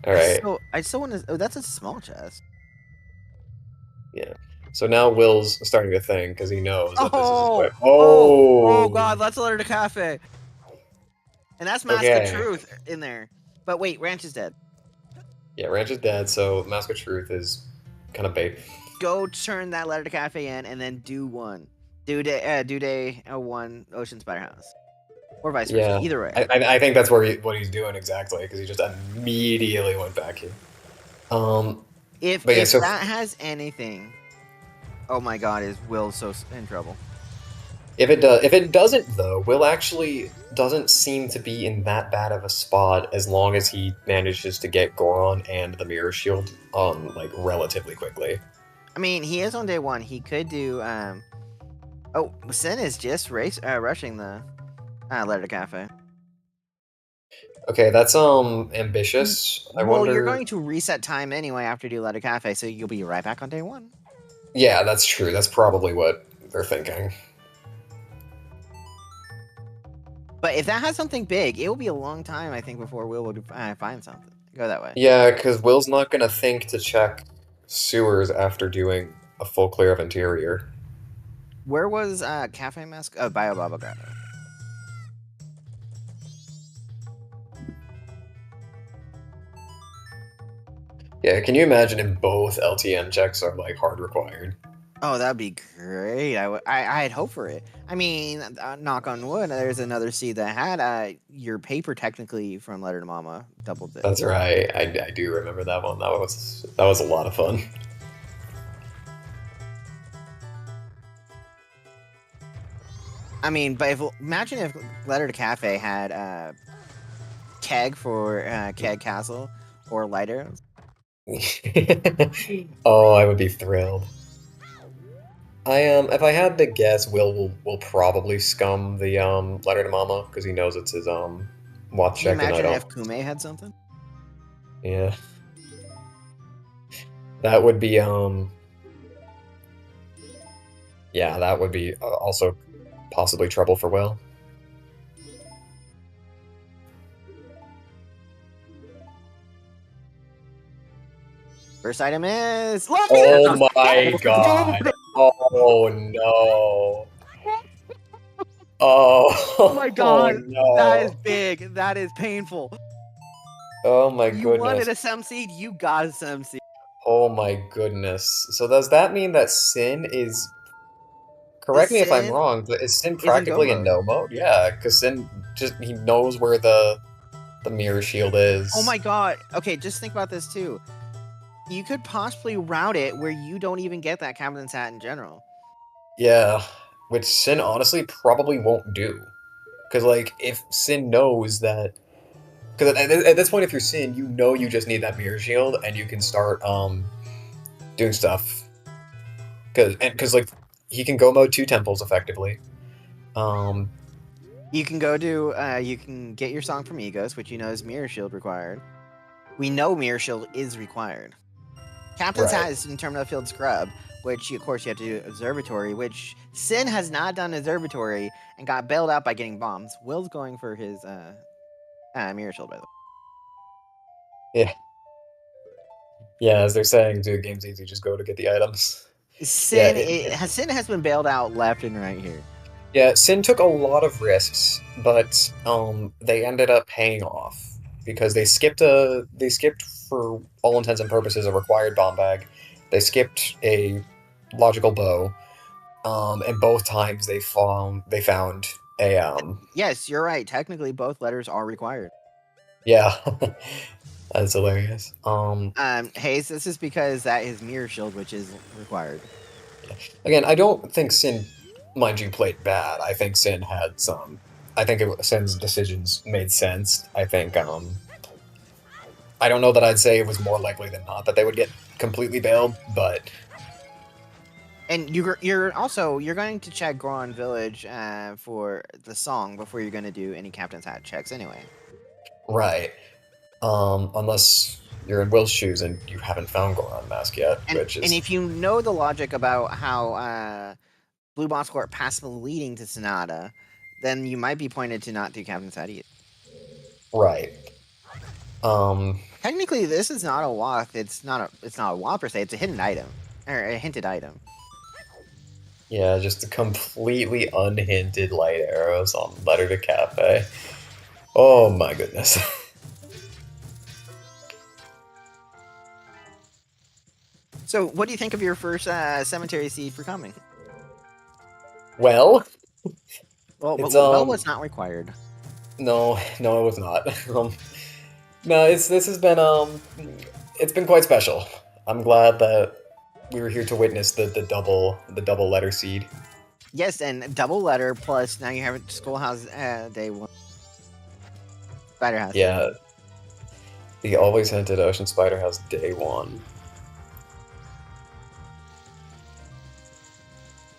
Alright. So, I still want to... Oh, that's a small chest. Yeah. So now Will's starting to think, because he knows that this is... Oh, God, let's alert a cafe. And that's Mask of Truth in there. But wait, Ranch is dead. Yeah, Ranch is dead, so Mask of Truth is kind of bait. Go turn that letter to cafe in, and then do one. Do day 1 Ocean Spider House. Or vice versa, either way. I think that's what he's doing exactly, because he just immediately went back here. If that has anything... Oh my God, is Will so in trouble? If it doesn't though, Will actually doesn't seem to be in that bad of a spot as long as he manages to get Goron and the Mirror Shield like relatively quickly. I mean, he is on day 1. He could do Oh, Sin is just rushing the letter to cafe. Okay, that's ambitious. I wonder... you're going to reset time anyway after you do letter cafe, so you'll be right back on day 1. Yeah, that's true. That's probably what they're thinking. But if that has something big, it will be a long time, I think, before Will will find something. Go that way. Yeah, because Will's not going to think to check sewers after doing a full clear of interior. Where was Cafe Mask? Oh, Bio Baba Grotto. Yeah, can you imagine if both LTN checks are, like, hard required? Oh, that'd be great. I'd hope for it. I mean, knock on wood, there's another seed that had your paper technically from Letter to Mama doubled it. That's right. I do remember that one. That was a lot of fun. I mean, but imagine if Letter to Cafe had keg for keg castle or light arrows. Oh, I would be thrilled. If I had to guess, Will probably scum the Letter to Mama because he knows it's his watch check. Can you imagine if Kume had something? Yeah, that would be yeah, that would be also possibly trouble for Will. First item is... Oh my god. Oh no. Oh my god. Oh, no. That is big. That is painful. Oh my goodness. You wanted a Sem Seed, you got a Sem Seed. Oh my goodness. So does that mean that Sin is Correct me if I'm Sin wrong, but is Sin is in go practically in mode. no mode? Yeah, because Sin just he knows where the mirror shield Oh is. my god. Okay, just think about this too. You could possibly route it where you don't even get that captain's hat in general. Yeah, which Sin honestly probably won't do. Because, like, if Sin knows that. Because at this point, if you're Sin, you know you just need that mirror shield, and you can start doing stuff. Because like, he can go mode 2 temples effectively. Um, You can go to you can get your song from Egos, which you know is Mirror Shield required. We know Mirror Shield is required. Captain's right. Hat is in Terminal Field Scrub, which of course you have to do Observatory, which Sin has not done Observatory and got bailed out by getting bombs. Will's going for his Mirror Shield, by the way. Yeah. Yeah, as they're saying, dude, game's easy, just go to get the items. Yeah, Sin has been bailed out left and right here. yeah, Sin took a lot of risks, but they ended up paying off because they skipped for all intents and purposes a required bomb bag. They skipped a logical bow, and both times they found a Yes, you're right. Technically, both letters are required. yeah, that's hilarious. Hayes, this is because that is Mirror Shield, which is required. Again, I don't think Sin, mind you, played bad. I think Sin had some. I think Sin's decisions made sense. I think I don't know that I'd say it was more likely than not that they would get completely bailed, but And you're also going to check Goron Village for the song before you're going to do any Captain's Hat checks anyway. right. Unless you're in Will's shoes and you haven't found Goron Mask yet, which is And if you know the logic about how Blue Boss Court passively leading to Sonata, then you might be pointed to not do Captain's Hat either. right. Technically, this is not a waft. It's not a waft per se. It's a hidden item or a hinted item. Yeah, just completely unhinted light arrows on Letter to Cafe. Oh my goodness. So, what do you think of your first cemetery seed for coming? Well, Well, it's well was not required. no, it was not. No, this has been it's been quite special. I'm glad that we were here to witness the double letter seed. Yes, and double letter plus now you have Schoolhouse Day 1. Spider House. Yeah, the always hinted Ocean Spider House Day 1.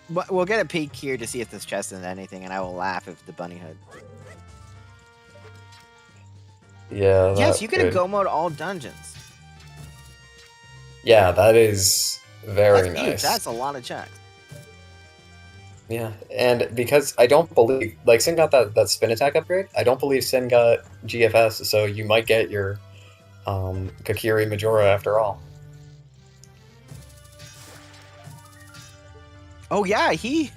But we'll get a peek here to see if this chest is anything, and I will laugh if the bunny hood. Yeah. Yes, you can go mode all dungeons. Yeah, that is very That's nice. huge. That's a lot of checks. Yeah, and because I don't believe like Sin got that spin attack upgrade, I don't believe Sin got GFS, so you might get your Kakiri Majora after all. Oh yeah, he.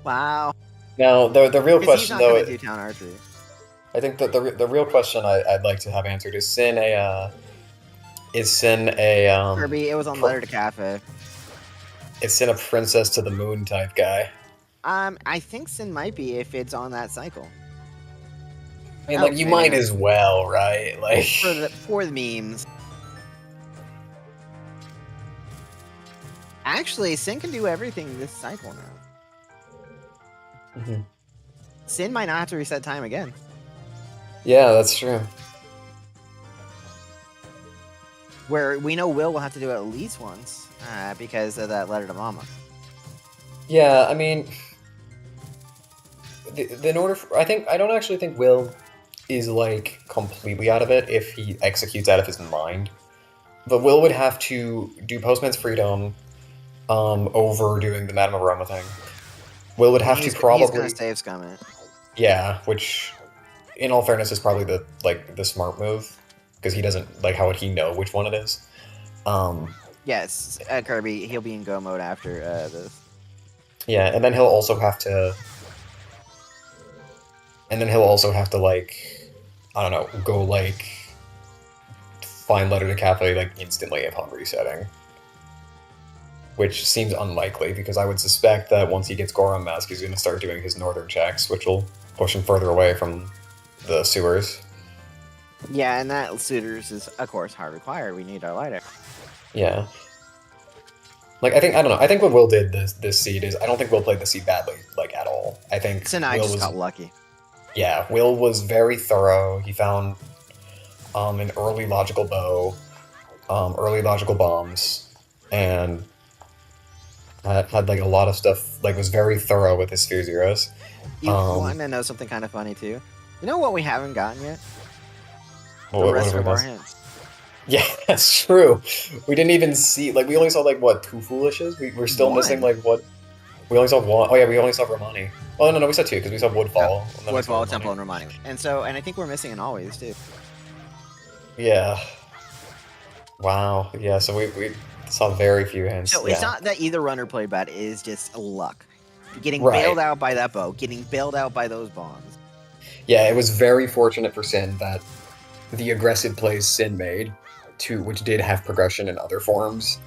Wow. Now the real Because he's question not gonna though, do town archery. I think that the real question I'd like to have answered is Sin a Kirby, it was on Letter to Cafe. is Sin a princess to the moon type guy? I think Sin might be if it's on that cycle. I mean, like you might as well, right? Like for the memes. Actually, Sin can do everything this cycle now. Mhm. Sin might not have to reset time again. Yeah, that's true. Where we know Will have to do it at least once because of that letter to Mama. Yeah, I mean, in order for, I don't actually think Will is like completely out of it if he executes out of his mind. But Will would have to do Postman's Freedom over doing the Madame of Roma thing. Will would have to probably he's gonna save scum it. Yeah, which in all fairness is probably the smart move because he doesn't like how would he know which one it is. Yes, Kirby, he'll be in go mode after this. Yeah, and then he'll also have to like I don't know, go like find Letter to Cafe like instantly upon resetting. which seems unlikely because I would suspect that once he gets Goron Mask, he's going to start doing his northern checks, which will push him further away from the sewers. Yeah, and that suitors is, of course, hard required. We need our lighter. Yeah. Like, I don't know. I think what Will did this seed is, I don't think Will played the seed badly, like, at all. I think Synii Will just got lucky. Yeah, Will was very thorough. He found an early logical bow, early logical bombs, and had like a lot of stuff, like was very thorough with his Sphere Zeros. You want to know something kind of funny, too? You know what we haven't gotten yet? The What rest have we of our missed? hints. Yeah, that's true. We didn't even see, like, we only saw, like, what, 2 Foolishes? We're still One. missing, like, what? We only saw 1. Oh, yeah, we only saw Romani. Oh, no, we saw 2, because we saw Woodfall. No, And then we saw Woodfall, Romani. Temple, and Romani. And I think we're missing an Always, too. Yeah. Wow. Yeah, so we saw very few hints. So it's not that either runner played bad, it is just luck. Getting Right. bailed out by that bow, getting bailed out by those bombs. Yeah, it was very fortunate for Sin that the aggressive plays Sin made, which did have progression in other forms,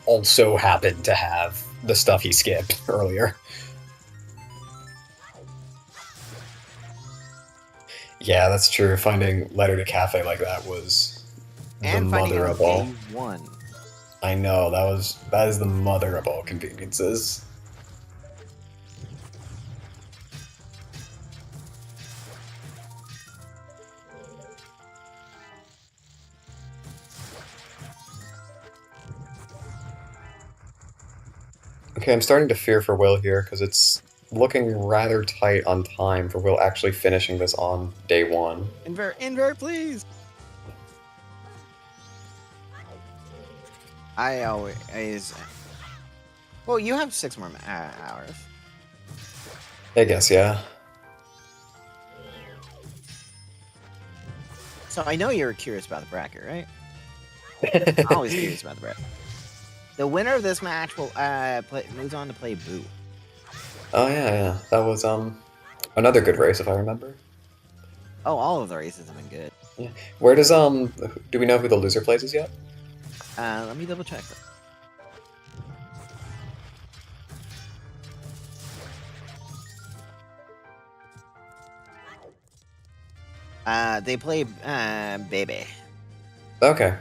also happened to have the stuff he skipped earlier. Yeah, that's true. Finding Letter to Cafe like that was And the finding mother out of all. one. I know, that is the mother of all conveniences. Okay, I'm starting to fear for Will here, because it's looking rather tight on time for Will actually finishing this on day 1. Invert, please! I always... Well, you have 6 more hours. I guess, yeah. So I know you're curious about the bracket, right? I'm always curious about the bracket. The winner of this match will moves on to play Boo. Oh yeah. That was another good race if I remember. Oh, all of the races have been good. Yeah. Where does do we know who the loser plays is yet? Let me double check that. They play Baby. Okay.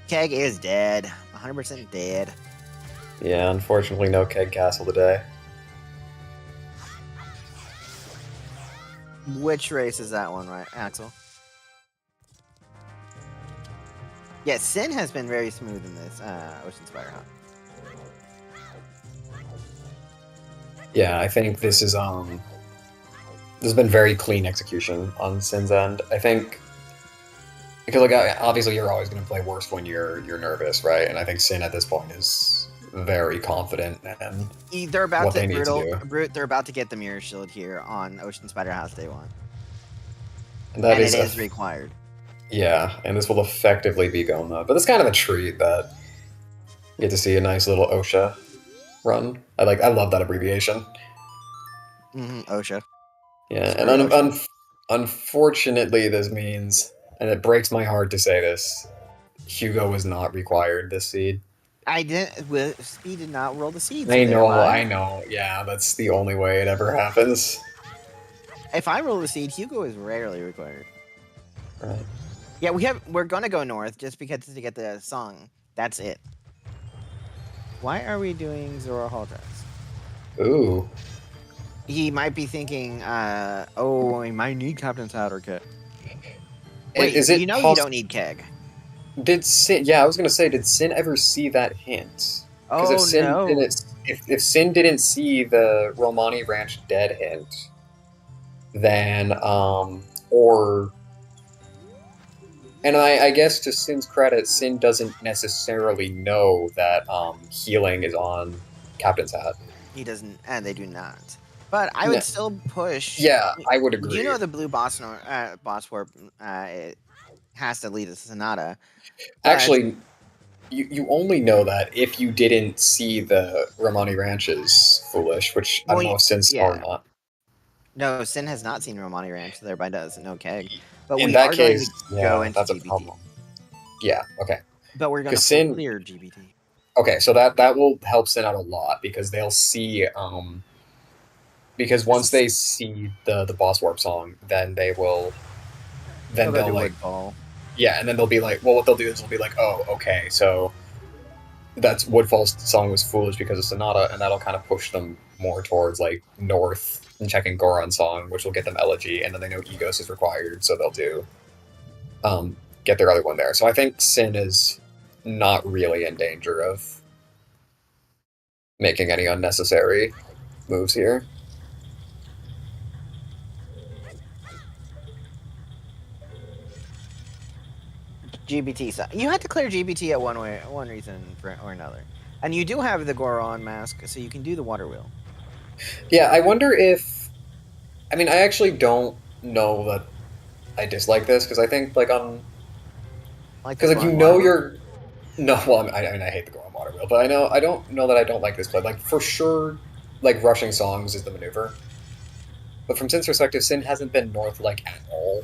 Keg is dead. 100% dead. Yeah, unfortunately no Keg Castle today. Which race is that one, right, Axel? Yeah, Sin has been very smooth in this Ocean Spider Hunt. Yeah, I think this is there's been very clean execution on Sin's end. I think because like obviously you're always going to play worst when you're nervous, right? And I think Sin at this point is very confident and they're about what to they need to do. They're about to get the Mirror Shield here on Ocean Spider House Day 1. And that is it is required. Yeah, and this will effectively be Goma. But it's kind of a treat that you get to see a nice little OSHA run. I love that abbreviation. OSHA. Yeah, Screw and OSHA. unfortunately this means, and it breaks my heart to say this, Hugo was not required this seed. I didn't. Speed did not roll the seeds. I know. Yeah, that's the only way it ever happens. If I roll the seed, Hugo is rarely required. Right. Yeah, we're gonna go north just because to get the song. That's it. Why are we doing Zora Hall Drives? Ooh. He might be thinking, oh, we might need Captain's Hat or Keg. Wait, is it you don't need Keg. Did Sin? Yeah, I was gonna say, did Sin ever see that hint? Because Oh, if Sin no. if Sin didn't see the Romani Ranch dead hint, then and I guess to Sin's credit, Sin doesn't necessarily know that healing is on Captain's Hat. He doesn't, and they do not. But I would still push. Yeah, I would agree. You know the blue boss warp it has to lead a Sonata. Actually, you only know that if you didn't see the Romani Ranches Foolish, which I don't know if Sin saw or not. No, Sin has not seen Romani Ranch, thereby doesn't know Keg. But in we that are case, going to go into that's a DBT. problem. Yeah, okay. But we're gonna Because full Sin, clear GBT. okay, so that will help Sin out a lot because they'll see because once they see the boss warp song, then They'll go they'll do like Woodfall. yeah, and then they'll be like, well, what they'll do is they'll be like, oh, okay, so that's Woodfall's song was foolish because of Sonata, and that'll kind of push them more towards like north and checking Goron's song, which will get them Elegy, and then they know Egos is required, so they'll do get their other one there. So I think Sin is not really in danger of making any unnecessary moves here. GBT. So you had to clear GBT at one reason or another, and you do have the Goron mask, so you can do the water wheel. Yeah, I wonder if. I mean, I actually don't know that I dislike this because I think like on Like the because like you Goron know water wheel? you're no well I mean I hate the Goron water wheel, but I don't know that I don't like this play. Like for sure, like rushing songs is the maneuver, but from Sin's perspective, Sin hasn't been north like at all.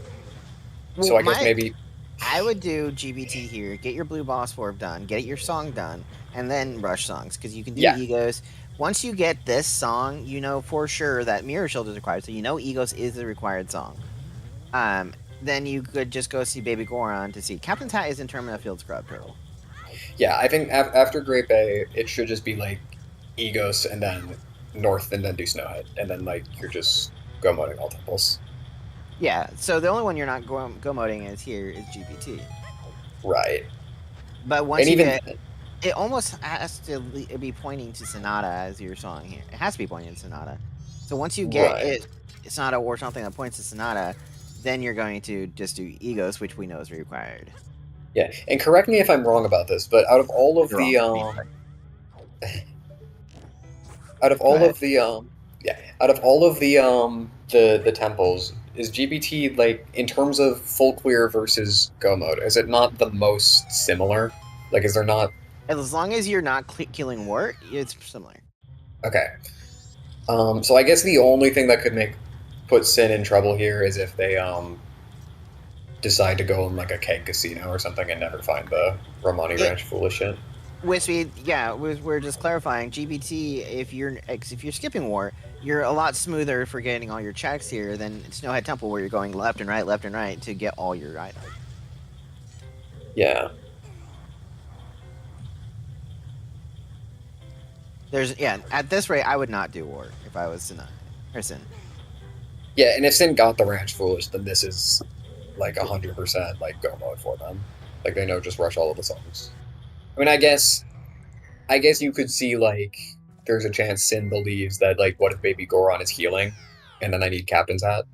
So Well, I guess maybe I would do GBT here. Get your blue boss warp done. Get your song done, and then rush songs because you can do yeah egos. Once you get this song, you know for sure that Mirror Shield is required, so you know egos is the required song. Then you could just go see Baby Goron to see. Captain's Hat is in Termina Field Scrub Turtle. yeah I think after Great Bay it should just be like Egos and then north and then do Snowhead and then like you're just go moding all temples. Yeah, so the only one you're not go moding is here is GBT. Right. But once And you even get, it almost has to be pointing to Sonata as your song here. It has to be pointing to Sonata. So once you get right. Sonata or something that points to Sonata, then you're going to just do Egos, which we know is required. Yeah. And correct me if I'm wrong about this, but out of all of You're wrong. the out of Go all ahead. of the yeah, out of all of the temples, is GBT like in terms of full clear versus go mode, is it not the most similar? Like is there not As long as you're not killing Wart, it's similar. okay. So I guess the only thing that could put Sin in trouble here is if they decide to go in like a keg casino or something and never find the Romani Ranch foolish shit. Which we're just clarifying. GBT, if you're skipping War, you're a lot smoother for getting all your checks here than Snowhead Temple, where you're going left and right to get all your items. Yeah. At this rate, I would not do War if I was Sin. Yeah, and if Sin got the ranch foolish, then this is like 100% like go mode for them. Like they know just rush all of the songs. I mean, I guess you could see like there's a chance Sin believes that like what if Baby Goron is healing, and then I need Captain's Hat.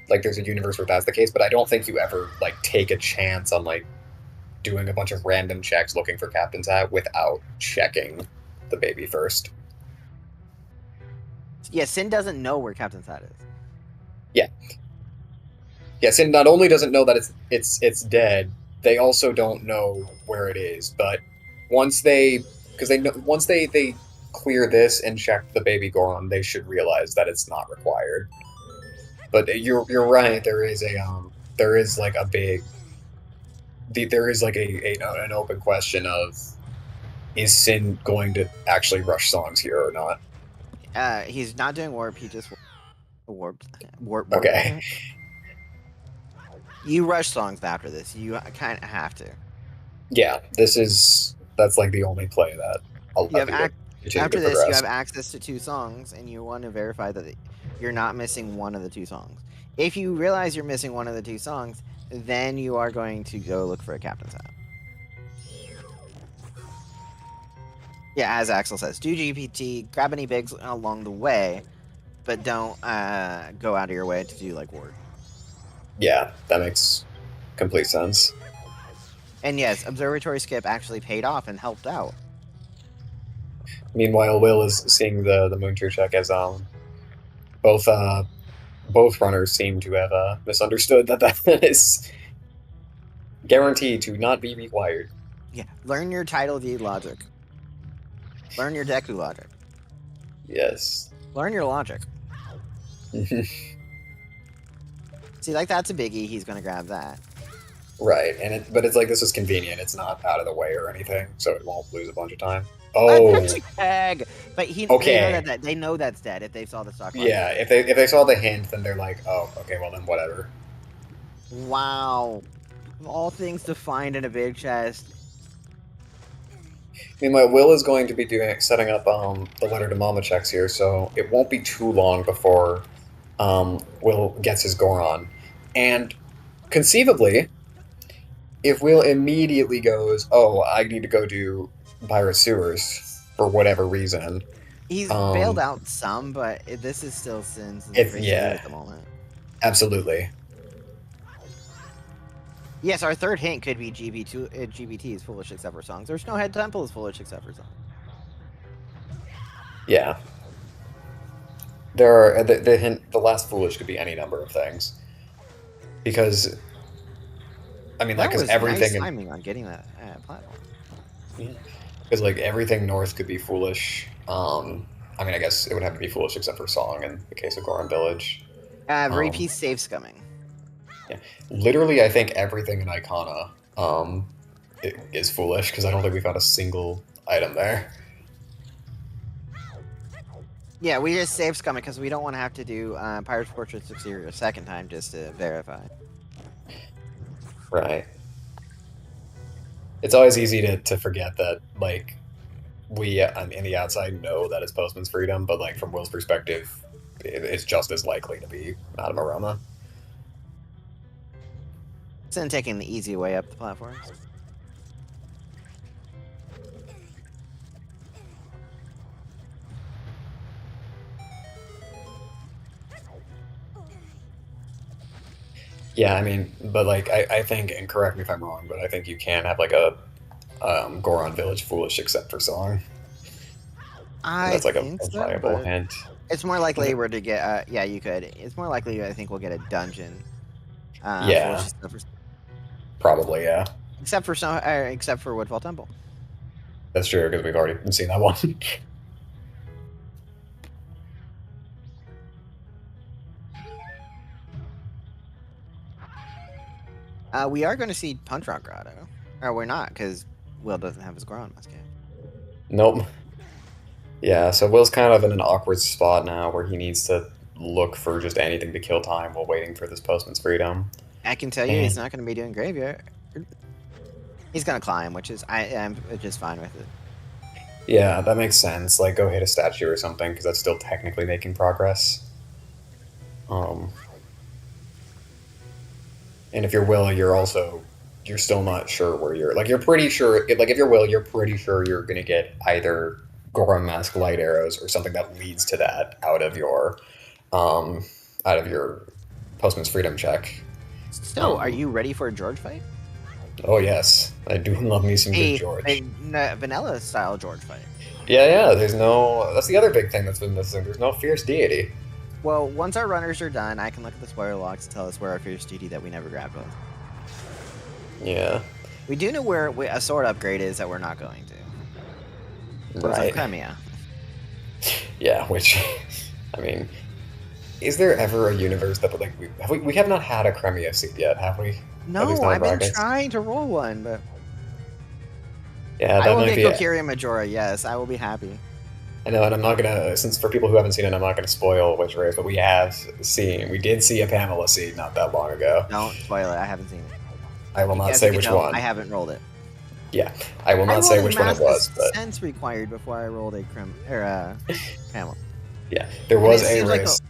Like there's a universe where that's the case, but I don't think you ever like take a chance on like doing a bunch of random checks looking for Captain's Hat without checking the baby first. Yeah, Sin doesn't know where Captain's Hat is. Yeah. Yeah, Sin not only doesn't know that it's dead, they also don't know where it is. But once they clear this and check the baby Goron, they should realize that it's not required. But you're right. There is like a big there is like an open question of is Sin going to actually rush songs here or not? He's not doing warp. He just warped. Okay. You rush songs after this. You kind of have to. Yeah, that's like the only play that I'll after this. You have access to 2 songs, and you want to verify that you're not missing one of the 2 songs. If you realize you're missing one of the 2 songs, then you are going to go look for a Captain's Hat. Yeah, as Axel says, do GPT, grab any bigs along the way, but don't go out of your way to do like Ward. Yeah, that makes complete sense. And yes, Observatory Skip actually paid off and helped out. Meanwhile, Will is seeing the Moontear check as both runners seem to have misunderstood that is guaranteed to not be required. Yeah, learn your title deed logic. Learn your Deku logic. Yes. Learn your logic. See, like that's a biggie. He's gonna grab that. Right, but it's like this is convenient. It's not out of the way or anything, so it won't lose a bunch of time. A Oh, pixie tag! But okay. they know that's dead if they saw the stock market. Yeah, if they saw the hint, then they're like, oh, okay, well then whatever. Wow. Of all things to find in a big chest. Meanwhile, Will is going to be setting up the letter to Mama checks here, so it won't be too long before Will gets his Goron, and conceivably, if Will immediately goes, oh, I need to go do pirate sewers for whatever reason. He's bailed out some, but this is still Syn's Yeah, at the moment. Absolutely. Yes, our third hint could be GBT is foolish except for songs. Or Snowhead Temple is foolish except for songs. Yeah. There are the hint. The last foolish could be any number of things. Because, I mean, like, because everything. Nice timing on getting that platform. Yeah. Because like everything north could be foolish. I mean, I guess it would have to be foolish except for song in the case of Goron Village. Repeat save scumming. Yeah, literally, I think everything in Icona is foolish because I don't think we found a single item there. Yeah, we just save scumming because we don't want to have to do Pirate's Portraits Exterior a second time just to verify. Right. It's always easy to forget that, like, we in the outside know that it's Postman's Freedom, but, like, from Will's perspective, it's just as likely to be Madame Aroma. Instead of taking the easy way up the platforms. Yeah, I mean, but, like, I think, and correct me if I'm wrong, but I think you can have, like, a Goron Village foolish except for song. That's like a viable hint. It's more likely we're to get. Yeah, you could. It's more likely I think we'll get a dungeon. Yeah. Probably, yeah. Except for Woodfall Temple. That's true because we've already seen that one. We are going to see Punch Rock Grotto. Or we're not, because Will doesn't have his Goron Mask yet. Nope. Yeah, so Will's kind of in an awkward spot now where he needs to look for just anything to kill time while waiting for this Postman's Freedom. I can tell you he's not going to be doing Graveyard. He's going to climb, which is, I'm just fine with it. Yeah, that makes sense. Like, go hit a statue or something, because that's still technically making progress. And if you're Will, you're still not sure where you're... Like, you're pretty sure... Like, if you're Will, you're pretty sure you're going to get either Goron Mask light arrows or something that leads to that out of your Postman's Freedom check. So, are you ready for a George fight? Oh, yes. I do love me some good George. A vanilla-style George fight. Yeah, there's no... That's the other big thing that's been missing. There's no fierce deity. Well, once our runners are done, I can look at the spoiler logs to tell us where our fierce deity that we never grabbed was. Yeah. We do know where a sword upgrade is that we're not going to. Right. Crimea. Yeah, which... I mean... Is there ever a universe that, like, we have not had a Crimea seed yet, have we? No, I've been trying to roll one, but... Yeah, that I will might get Kokiri Majora, yes, I will be happy. I know, and I'm not gonna, since for people who haven't seen it, I'm not gonna spoil which race, but we did see a Pamela seed not that long ago. Don't spoil it, I haven't seen it. I will not say which one. I haven't rolled it. Yeah, I will not say which one it was, but... sense required before I rolled a Pamela. Yeah, there was a race. Like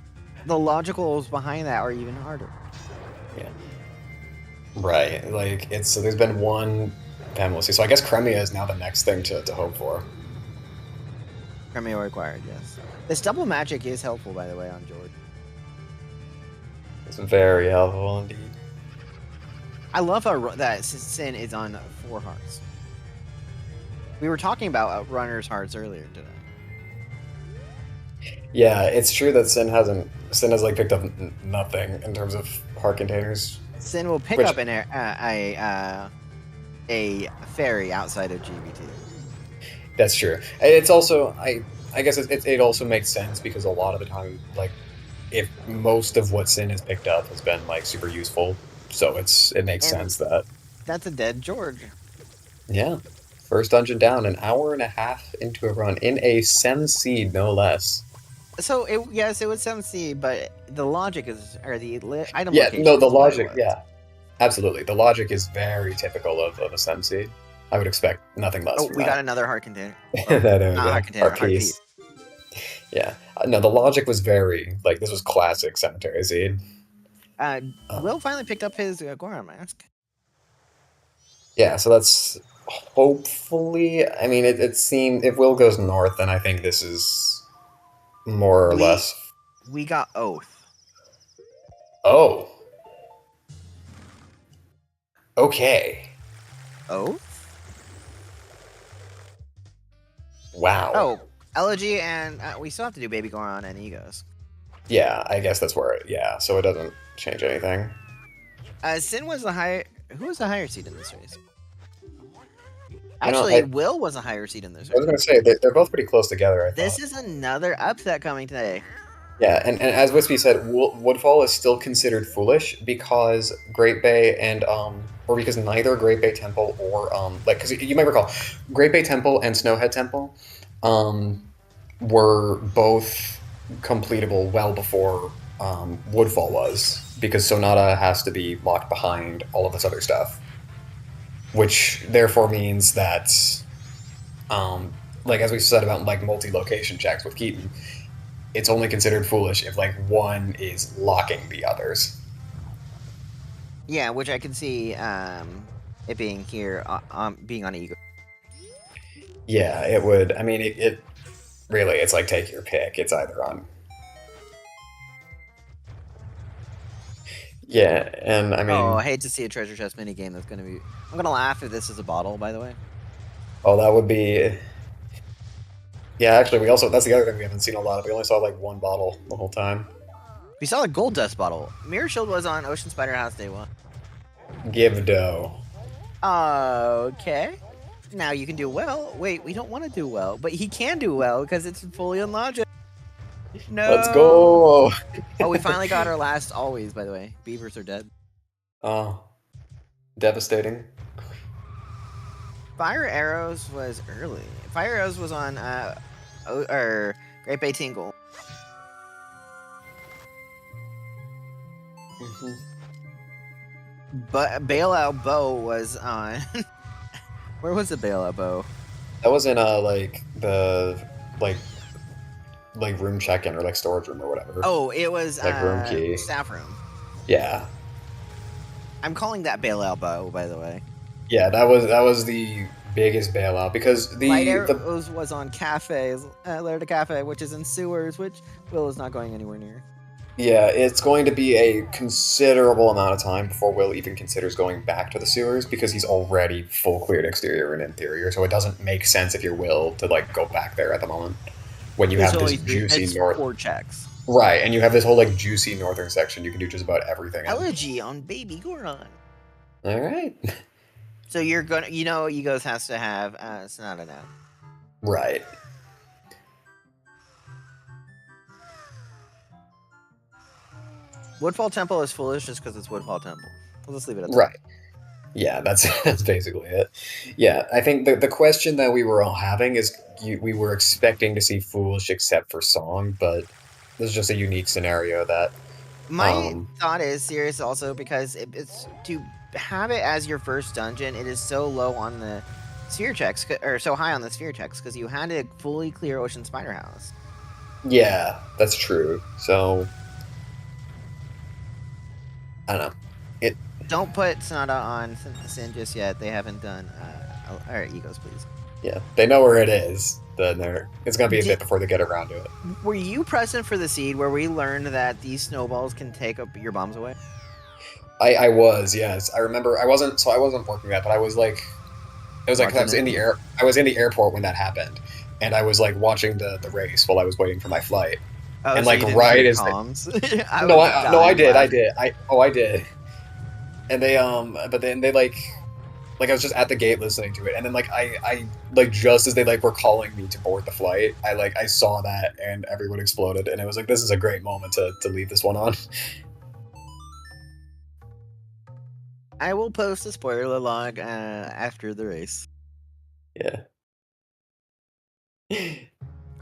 the logicals behind that are even harder. Yeah. Right, like, so there's been one Pamela seed, so I guess Crimea is now the next thing to hope for. Crimea required, yes. This double magic is helpful, by the way, on George. It's very helpful indeed. I love how that Sin is on 4 hearts. We were talking about runner's hearts earlier today. Yeah, it's true that Sin has like picked up nothing in terms of heart containers. Sin will pick up a fairy outside of GBT. That's true. It's also I guess it also makes sense because a lot of the time, like, if most of what Sin has picked up has been like super useful, so it makes sense that That's a dead George. Yeah. First dungeon down, an hour and a half into a run, in a Sem seed, no less. So yes, it was 7C, but the logic is, or the item Yeah, no, location the is what it logic, was. yeah, absolutely. The logic is very typical of a Sem seed. I would expect nothing less Oh, from we got that. another heart container. Well, There we not go. heart container, Art heart piece. piece. Yeah. No, the logic was very, like, this was classic Cemetery Seed. Will finally picked up his Goron mask. Yeah, so that's hopefully. I mean, it seemed if Will goes north, then I think this is more or We less. we got Oath. Oh, okay. Oath? Wow. Oh, Elegy, and we still have to do Baby Goron and Egos. Yeah, I guess that's where. Yeah, so it doesn't change anything. Sin was the higher. Who was the higher seed in this race? You know, Actually, Will was a higher seed in this I was race. gonna say they're both pretty close together. I This thought. is another upset coming today. Yeah, and as Wispy said, Woodfall is still considered foolish because Great Bay and or because neither Great Bay Temple or like because you might recall, Great Bay Temple and Snowhead Temple, were both completable well before Woodfall was because Sonata has to be locked behind all of this other stuff, which therefore means that, like as we said about like multi-location checks with Keaton, it's only considered foolish if like one is locking the others. Yeah, which I can see it being here, being on Ego. Yeah, it would. I mean, it really, it's like take your pick. It's either on. Yeah, and I Oh, mean, I hate to see a treasure chest mini game that's gonna be. I'm gonna laugh if this is a bottle, by the way. oh, that would be. Yeah, actually, we also that's the other thing we haven't seen a lot of. We only saw like one bottle the whole time. We saw a gold dust bottle. Mirror Shield was on Ocean Spider House day one. Give dough. Okay. Now you can do well. Wait, we don't want to do well, but he can do well because it's fully unlogic. No. Let's go. Oh, we finally got our last always, by the way. Beavers are dead. Oh, devastating. Fire Arrows was early. Fire Arrows was on or Great Bay Tingle. Mm-hmm. But Bailout Bow was on. Where was the Bailout Bow? That was in like the like room check-in or like storage room or whatever. Oh, it was like room key. Staff room. Yeah. I'm calling that Bailout Bow, by the way. Yeah, that was the biggest bailout because Light Arrows was on cafes, Lair de Cafe, which is in sewers, which Will is not going anywhere near. yeah, it's going to be a considerable amount of time before Will even considers going back to the sewers because he's already full cleared exterior and interior. So it doesn't make sense if you're Will to like go back there at the moment when you have this juicy north. 4 checks. Right, and you have this whole like juicy northern section. You can do just about everything. Elegy on Baby Goron. All right. So you're gonna, Egos has to have Sonata now. Right. Woodfall Temple is foolish just because it's Woodfall Temple. We'll just leave it at that. Right. Yeah, that's basically it. Yeah, I think the question that we were all having is we were expecting to see Foolish except for Song, but this is just a unique scenario that. My thought is serious also because it's to have it as your first dungeon. It is so low on the sphere checks, or so high on the sphere checks, because you had to fully clear Ocean Spider House. Yeah, that's true. So I don't know. Don't put Sonata on Sin just yet. They haven't done. All right, Egos, please. Yeah, they know where it is. Then it's gonna be a bit before they get around to it. Were you present for the seed where we learned that these snowballs can take up your bombs away? I was, yes. I remember I wasn't working that, but I was like it was like I was in the airport when that happened. And I was like watching the race while I was waiting for my flight. Oh, and so like you didn't right hear as comms? I did. I did. And they but then they like I was just at the gate listening to it, and then like I like just as they like were calling me to board the flight, I saw that and everyone exploded, and it was like this is a great moment to leave this one on. I will post a spoiler log after the race. Yeah.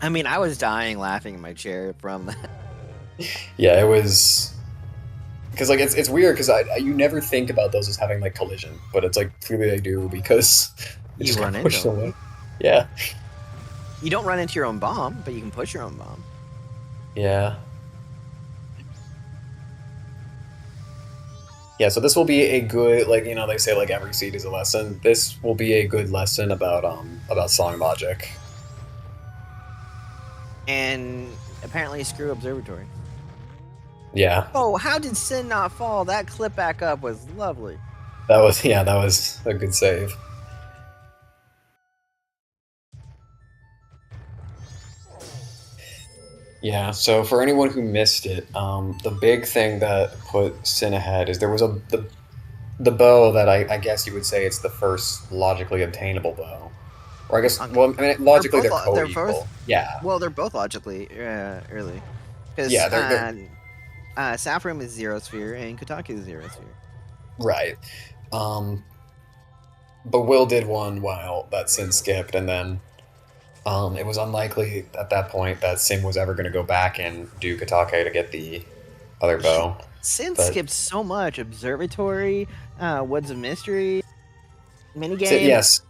I mean, I was dying laughing in my chair from that. Yeah, it was because like it's weird because you never think about those as having like collision, but it's like clearly they do because it You just run got into pushed them. away. Yeah. You don't run into your own bomb, but you can push your own bomb. Yeah. Yeah, so this will be a good, like, you know, they say like every seed is a lesson. This will be a good lesson about song logic. And apparently screw Observatory. Yeah. Oh, how did Sin not fall? That clip back up was lovely. That was a good save. Yeah, so for anyone who missed it, the big thing that put Sin ahead is there was the bow that I guess you would say it's the first logically obtainable bow. Or I guess, Okay. well, I mean, logically they're co-equal. Yeah. Well, they're both logically early. Because Yeah, they're Saffron is Zero Sphere and Kotaku is Zero Sphere. right. Um, but Will did one while that Sin skipped, and then it was unlikely at that point that Sin was ever going to go back and do Katake to get the other bow. Sin But skipped so much. Observatory, Woods of Mystery, minigame. Yes,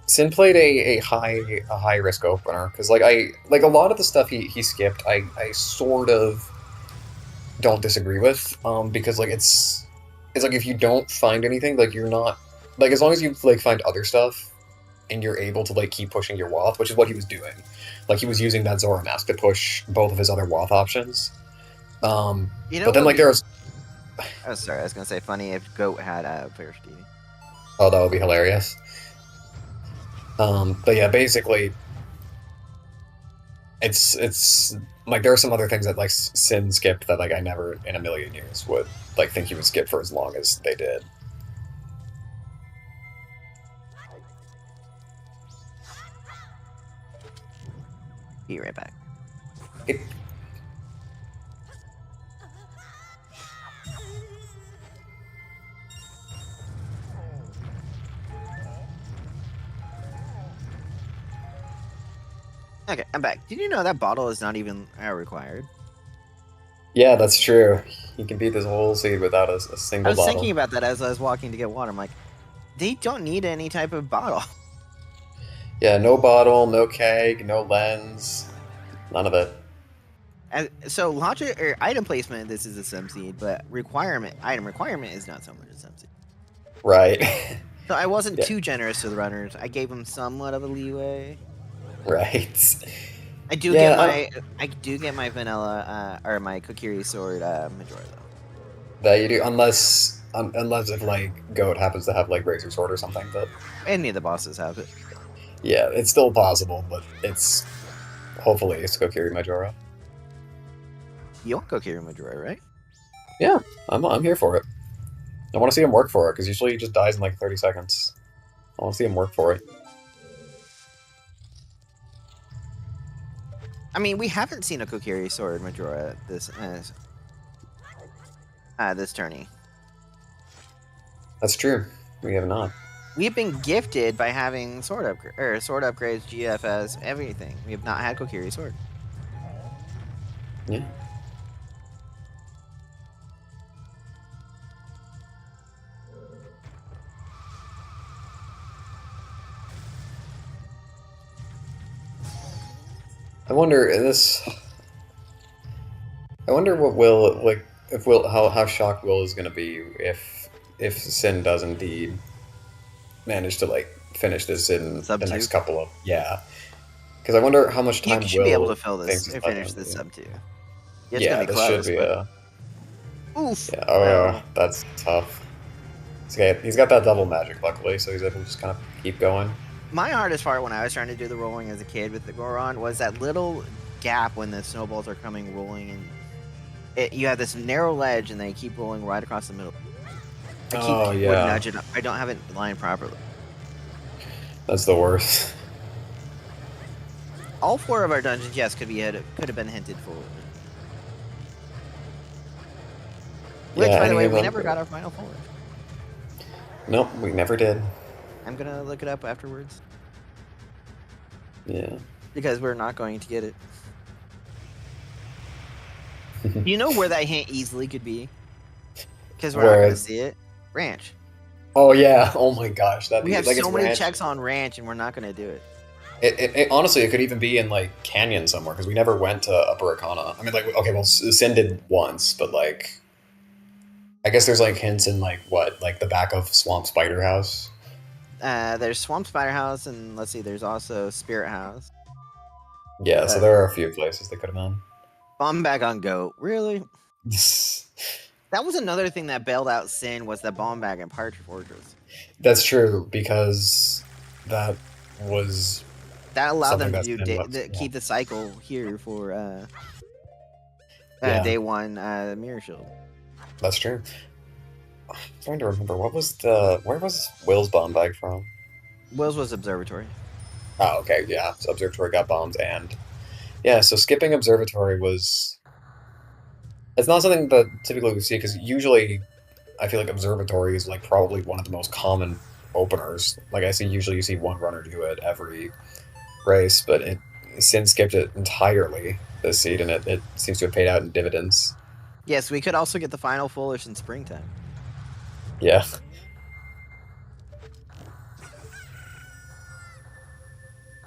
Sin played a high risk opener because like a lot of the stuff he skipped I sort of don't disagree with because like it's like if you don't find anything like you're not like as long as you like find other stuff and you're able to like keep pushing your Wath, which is what he was doing. Like he was using that Zora mask to push both of his other Wath options. But then like there's oh sorry, I was gonna say funny if Goat had First D. oh that would be hilarious. But yeah, basically, it's like there are some other things that like Sin skipped that like I never in a million years would like think he would skip for as long as they did. Be right back. It, Okay, I'm back. Did you know that bottle is not even required? yeah, that's true. You can beat this whole seed without a single I was bottle. thinking about that as I was walking to get water. I'm like, they don't need any type of bottle. Yeah, no bottle, no keg, no lens, none of it. So logic or item placement, this is a sim seed, but item requirement is not so much a sim seed. Right. So I wasn't Yeah. too generous to the runners. I gave them somewhat of a leeway. Right. I do get my vanilla or my Kokiri sword Majora though. That you do unless if like Goat happens to have like Razor Sword or something, but Any of the bosses have it. yeah, it's still possible, but it's hopefully it's Kokiri Majora. You want Kokiri Majora, right? Yeah, I'm here for it. I want to see him work for it because usually he just dies in like 30 seconds. I want to see him work for it. I mean, we haven't seen a Kokiri sword Majora this tourney. That's true. We have not. We've been gifted by having sword upgrades, GFS, everything. We have not had Kokiri sword. Yeah. I wonder what Will like if Will how shocked Will is gonna be if Sin does indeed manage to like finish this in Sub the two? next couple of because I wonder how much time You should Will be able to fill thinks this he's or left finish on this it. sub 2. Yeah, this should be a oof. yeah. Well, That's tough. He's got that double magic luckily, so he's able to just kind of keep going. my hardest part when I was trying to do the rolling as a kid with the Goron was that little gap when the snowballs are coming rolling and you have this narrow ledge and they keep rolling right across the middle. I keep nudge it up. I don't have it lined properly. That's the worst. All 4 of our dungeons, yes, could have been hinted forward. Which, Yeah, by the way, any of we them never could. got our final 4. Nope, we never did. I'm gonna look it up afterwards Yeah. because we're not going to get it. You know where that hint easily could be? Because we're not Where? going to see it. Ranch. Oh yeah. Oh my gosh. That We have like so it's many ranch. checks on ranch, and we're not going to do it. Honestly, it could even be in like Canyon somewhere because we never went to Upper Arcana. I mean, like, okay, well, Sin did once, but like, I guess there's like hints in like what, like the back of Swamp Spider House. There's Swamp Spider House, and let's see, there's also Spirit House. Yeah, so there are a few places they could have been. Bomb bag on goat. Really? That was another thing that bailed out Sin was the bomb bag and Partridge Fortress. That's true because that was That allowed them to something do that's been keep the cycle here for Yeah. day one Mirror Shield. That's true. I'm trying to remember where was Will's bomb bag from? Will's was Observatory. Oh, okay, yeah. So Observatory got bombed, and yeah, so skipping Observatory was. It's not something that typically we see because usually, I feel like Observatory is like probably one of the most common openers. Like I see, usually you see one runner do it every race, but Sin skipped it entirely this seed, and it seems to have paid out in dividends. Yes, we could also get the final Foolish in springtime. Yeah.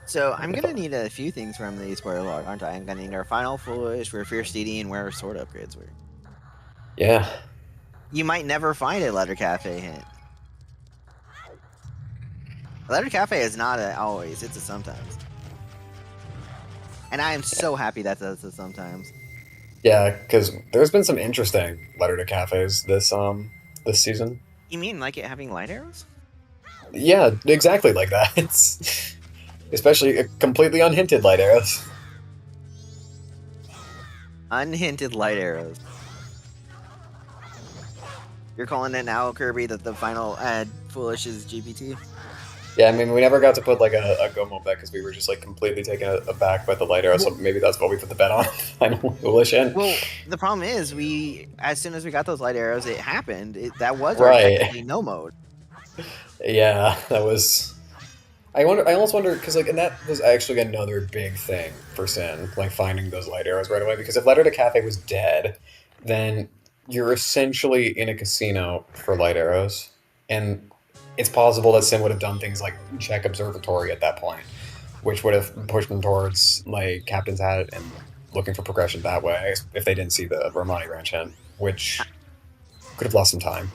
So I'm gonna need a few things from the spoiler log, aren't I? I'm gonna need our final Foolish, where Fierce DD, and where our sword upgrades were. Yeah. You might never find a Letter Cafe hint. A Letter Cafe is not a always, it's a sometimes. And I am so happy that that's a sometimes. Yeah, because there's been some interesting letter to cafes this season. You mean like it having light arrows? Yeah, exactly like that. It's especially completely unhinted light arrows. Unhinted light arrows. You're calling it now, Kirby, that the final Foolish is GPT? Yeah, I mean, we never got to put like a Gomo bet because we were just like completely taken aback by the light arrow. So maybe that's what we put the bet on. Final Foolish in. Well, the problem is, as soon as we got those light arrows, it happened. That was Right. technically no mode. Yeah, that was. I almost wonder because like, and that was actually another big thing for Sin, like finding those light arrows right away. Because if Letter to Cafe was dead, then you're essentially in a casino for light arrows, and it's possible that Sin would have done things like check Observatory at that point, which would have pushed them towards like Captain's Hat and looking for progression that way if they didn't see the Romani Ranch hint, which could have lost some time.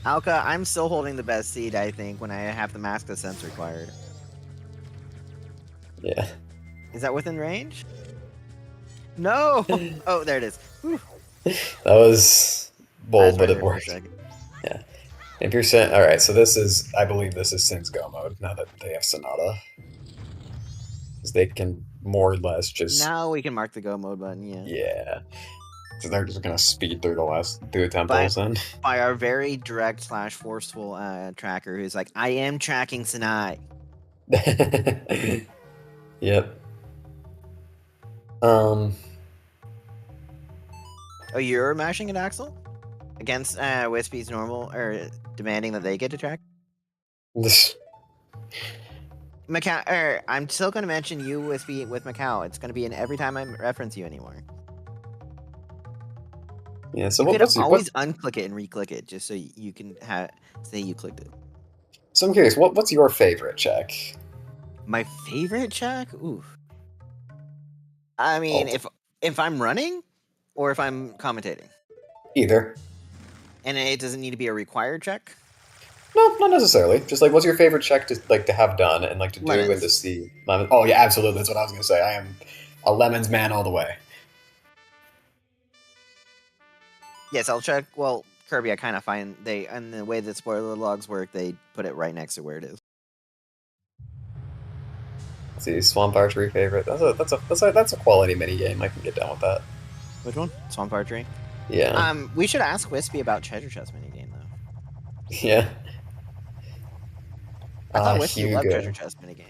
Alka, I'm still holding the best seed, I think, when I have the Mask of Sense required. Yeah. Is that within range? No! Oh, there it is. Whew. That was bold, but it worked. Second. Yeah. If you're saying, all right, so this is, I believe this is Sin's Go mode now that they have Sonata. Because they can more or less just. Now we can mark the go mode button, yeah. Yeah. So they're just gonna speed through the temples then. By our very direct / forceful tracker who's like, I am tracking Synii. Yep. Oh, you're mashing an Axel? Against Wispy's normal, or demanding that they get to track? Macau, I'm still going to mention you, Wispy, with Macau. It's going to be in every time I reference you anymore. Yeah, so you could always unclick it and re-click it, just so you can say you clicked it. So I'm curious, what's your favorite check? My favorite check? Ooh. I mean, if I'm running, or if I'm commentating? Either. And it doesn't need to be a required check? No, not necessarily. Just like, what's your favorite check to have done and like to do and to see? Oh yeah, absolutely. That's what I was gonna say. I am a lemons man all the way. Yes, I'll check. Well, Kirby, I kind of find and the way that spoiler logs work, they put it right next to where it is. Let's see, Swamp Archery favorite. That's a quality mini game. I can get down with that. Which one? Swamp Archery. Yeah. We should ask Wispy about Treasure Chest minigame though. Yeah. I thought Wispy loved Treasure Chest minigame.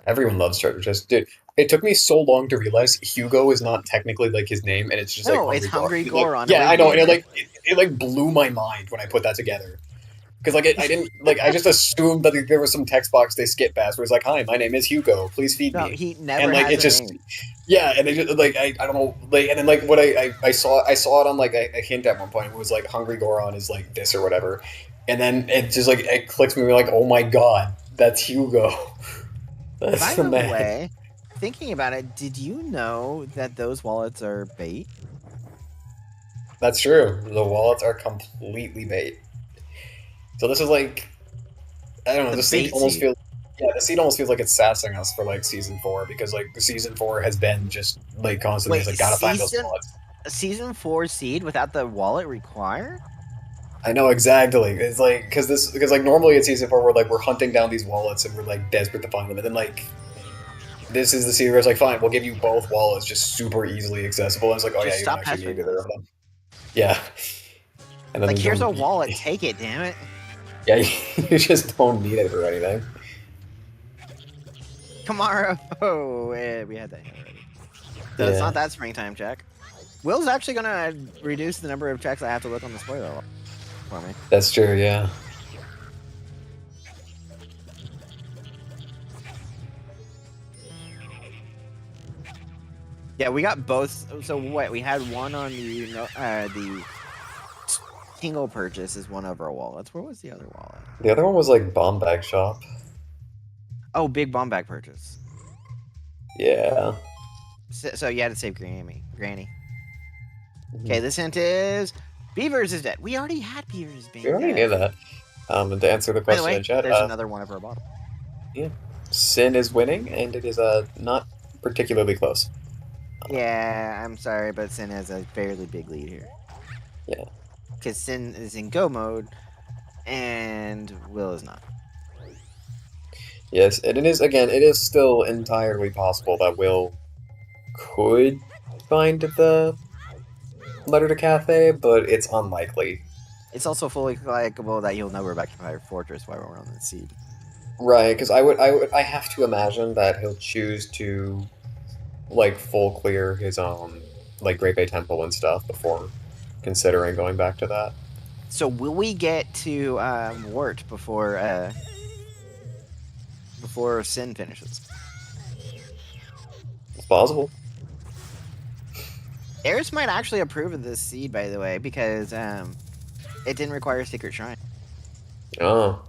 Everyone loves Treasure Chest, dude. It took me so long to realize Hugo is not technically like his name, and it's just it's Hungry Goron. Yeah, I know, and it blew my mind when I put that together. Because like I didn't like I just assumed that there was some text box they skipped past where it's like, "Hi, my name is Hugo. Please feed No, me." he And never like has it a just name. yeah, and they just like I don't know like and then like what I saw it on like a hint at one point. It was like Hungry Goron is like this or whatever, and then it just like it clicks me like, "Oh my god, that's Hugo." That's By the the man. way, thinking about it, did you know that those wallets are bait? That's true. The wallets are completely bait. So this is like I don't know. The The seed bait almost seed. feels yeah. The seed almost feels like it's sassing us for like season 4 because like the season 4 has been just like constantly Wait, just like gotta find those wallets. season 4 seed without the wallet required? I know exactly. It's like because like normally in season 4 we're hunting down these wallets and we're like desperate to find them, and then like this is the seed where it's like fine, we'll give you both wallets just super easily accessible. And it's like oh yeah, Just you don't stop actually need pestering either us. of them. Yeah, and then Like, you here's a don't. wallet, take it, damn it. Yeah, you just don't need it for anything. Tomorrow. Oh, we had that already. So it's Yeah, not that springtime check. Will's actually gonna reduce the number of checks I have to look on the spoiler log for me. that's true. Yeah. Yeah, we got both. So what? We had one on the single purchase is one of our wallets. Where was the other wallet? The other one was like bomb bag shop. Oh, big bomb bag purchase. Yeah. So you had to save Granny. Okay, Mhm. this hint is Beavers is dead. We already had Beavers being We already dead. knew that. And to answer the By the question way, in chat, there's another one of our bottle. yeah, Sin is winning, and it is not particularly close. Yeah, I'm sorry, but Sin has a fairly big lead here. Yeah. Because Sin is in go mode, and Will is not. Yes, and it is again. It is still entirely possible that Will could find the letter to cafe, but it's unlikely. It's also fully likable that he'll know we're back to Fire Fortress while we're on the seed. Right, because I have to imagine that he'll choose to like full clear his like Great Bay Temple and stuff before considering going back to that. So will we get to Wart before Sin finishes? It's possible. Eris might actually approve of this seed, by the way, because it didn't require a secret shrine. Oh,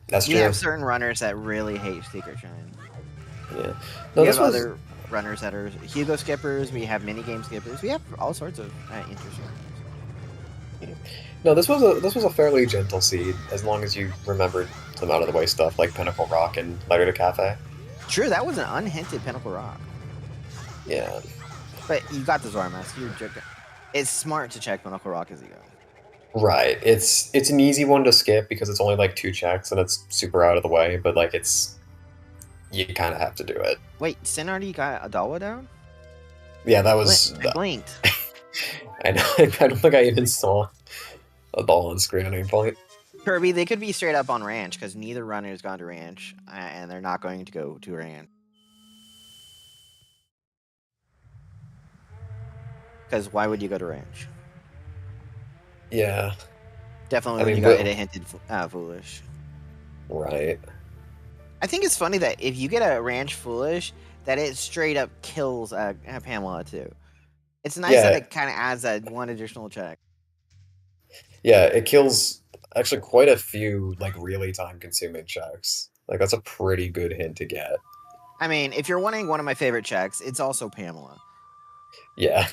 that's We true. have certain runners that really hate secret shrines. Yeah. No, We this have was other runners that are Hugo skippers. We have minigame skippers. We have all sorts of interesting runners. no, this was a fairly gentle seed as long as you remembered some out of the way stuff like Pinnacle Rock and Letter to Cafe. True, that was an unhinted Pinnacle Rock. Yeah. But you got the Zora mask. You're joking. It's smart to check Pinnacle Rock as you go. Right. It's an easy one to skip because it's only like 2 checks and it's super out of the way, but like it's you kind of have to do it. Wait, Sin already got Adawa down? Yeah, that was. I blinked. I don't think I even saw a ball on screen at any point. Kirby, they could be straight up on ranch because neither runner's gone to ranch, and they're not going to go to ranch. Because why would you go to ranch? Yeah. Definitely I when mean, you got but- it hinted foolish. Right. I think it's funny that if you get a ranch foolish, that it straight up kills Pamela too. It's nice Yeah. that it kind of adds that one additional check. Yeah, it kills actually quite a few like really time consuming checks. Like that's a pretty good hint to get. I mean, if you're wanting one of my favorite checks, it's also Pamela. Yeah.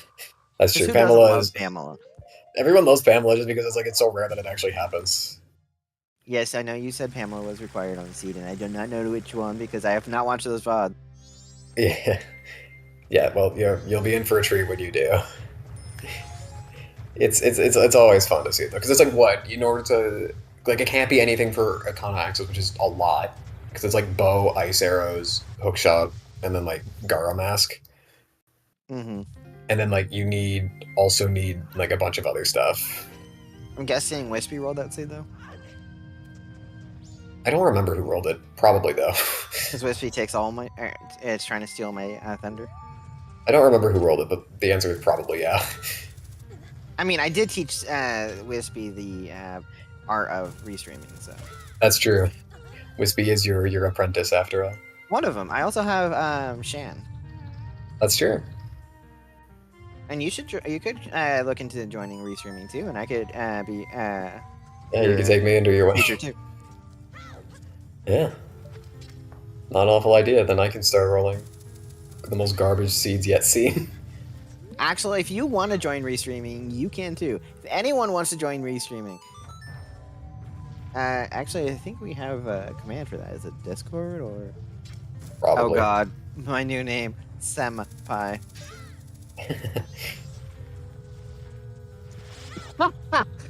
That's Because true. who doesn't Pamela love is Pamela? everyone loves Pamela just because it's like it's so rare that it actually happens. Yes, I know you said Pamela was required on the seed, and I do not know which one because I have not watched those VOD. Yeah. Yeah, well, you'll be in for a treat when you do. It's always fun to see it though, because it's like what in order to like it can't be anything for Akana Axis, which is a lot, because it's like bow, ice arrows, hook shot, and then like Gara mask, Mm-hmm. and then like you also need like a bunch of other stuff. I'm guessing Wispy rolled that seed though, I don't remember who rolled it. Probably though. because Wispy takes all my. It's trying to steal my thunder. I don't remember who rolled it, but the answer is probably yeah. I mean, I did teach Wispy the art of restreaming. So That's true. Wispy is your apprentice after all. one of them. I also have Shan, That's true. and you could look into joining restreaming too, and I could be Yeah, your you can take me under your wing. teacher too. Yeah. Not an awful idea. Then I can start rolling the most garbage seeds yet seen. Actually, if you want to join restreaming, you can too. If anyone wants to join restreaming, actually, I think we have a command for that. Is it Discord or? Probably. Oh God, my new name, Senpai.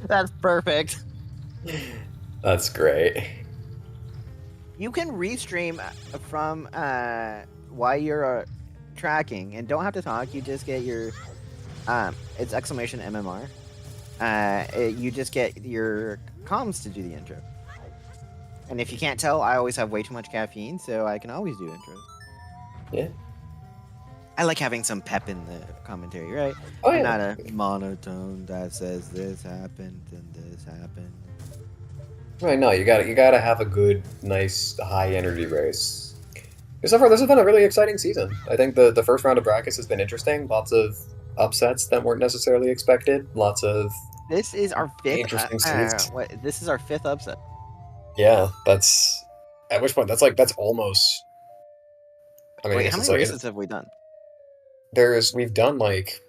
That's perfect. That's great. You can restream from while you're tracking, and don't have to talk. You just get your it's exclamation MMR. You just get your comms to do the intro. And if you can't tell, I always have way too much caffeine, so I can always do intros. Yeah. I like having some pep in the commentary, right? Oh, yeah. Not a monotone that says this happened and this happened. Right, no, you gotta have a good, nice, high energy race. So far, this has been a really exciting season. I think the first round of brackets has been interesting. Lots of upsets that weren't necessarily expected. Lots of This is our fifth. interesting seeds. This is our fifth upset. Yeah, that's at which point that's almost. I mean, I Wait, guess how it's many like races have we done? we've done like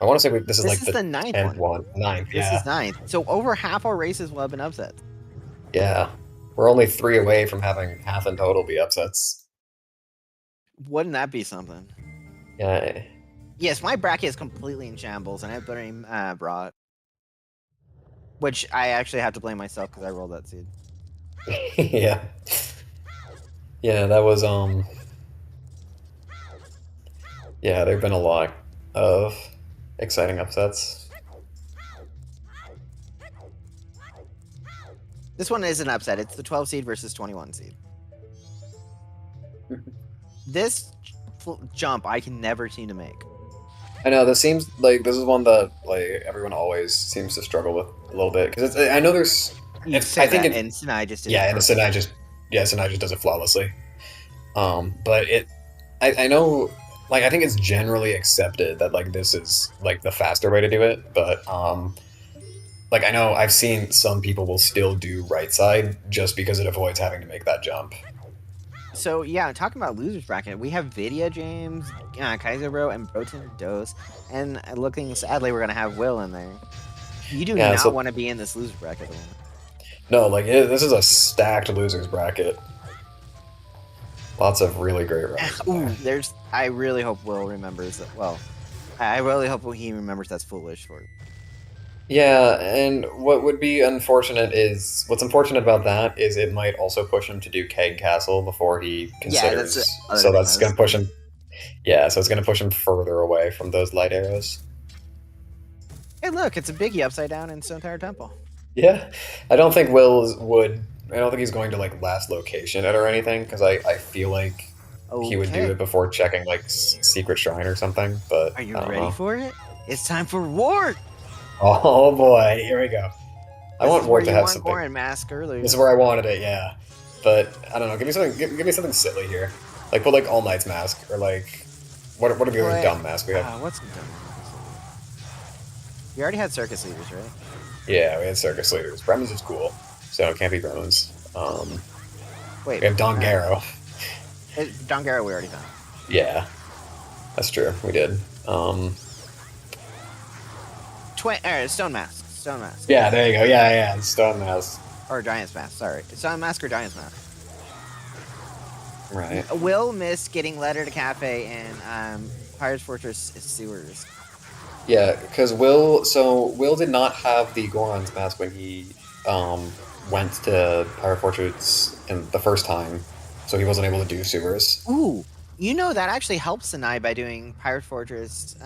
I want to say this is This like is the the ninth 10th one. Ninth, This yeah. is ninth. So over half our races will have been upsets. Yeah, we're only 3 away from having half in total be upsets. Wouldn't that be something? Yeah. Yes, my bracket is completely in shambles, and I have blame brought. Which I actually have to blame myself because I rolled that seed. Yeah. Yeah, that was yeah, there've been a lot of exciting upsets. This one is an upset. It's the 12 seed versus 21 seed. This jump I can never seem to make. I know this seems like this is one that like everyone always seems to struggle with a little bit because I know there's You say that, and Synii just did and Synii just does it flawlessly. But I know like I think it's generally accepted that like this is like the faster way to do it, but like I know I've seen some people will still do right side just because it avoids having to make that jump. So yeah, talking about losers bracket, we have Vidya James, Kaiser Bro, and Broton Dose, and looking sadly we're gonna have Will in there. You do not want to be in this loser bracket at the moment. No, like this is a stacked losers bracket. Lots of really great rounds. I really hope Will remembers that. Well, I really hope he remembers that's foolish for. Yeah, and what would be unfortunate is what's unfortunate about that is it might also push him to do Keg Castle before he considers. Yeah, so that's gonna push him. Yeah, so it's gonna push him further away from those light arrows. Hey, look, it's a biggie upside down in Stone Tower Temple. Yeah, I don't think Will would. I don't think he's going to like last location it or anything because I feel like he would do it before checking like Secret Shrine or something. But are you ready for it? It's time for Wart. Oh boy, here we go. I want Wart to have something. Goran mask earlier. This is where I wanted it, yeah. But I don't know. Give me something. Give me something silly here. Like put like All Knight's mask or like what are the other dumb masks we have? What's dumb? You already had circus leaders, right? Yeah, we had circus leaders. Bremens is cool, so it can't be Bremens. Wait, we have Don Garo. Don Garo we already done. Yeah, that's true. We did. Stone Mask. Stone Mask. Yeah, there you go. Yeah, Stone Mask. Or Giant's Mask, sorry. Stone Mask or Giant's Mask. Right. Will miss getting Letter to Cafe and Pirate's Fortress Sewers. Yeah, because Will did not have the Goron's mask when he went to Pirate Fortress in the first time, so he wasn't able to do sewers. Ooh, you know that actually helps Synii by doing Pirate Fortress,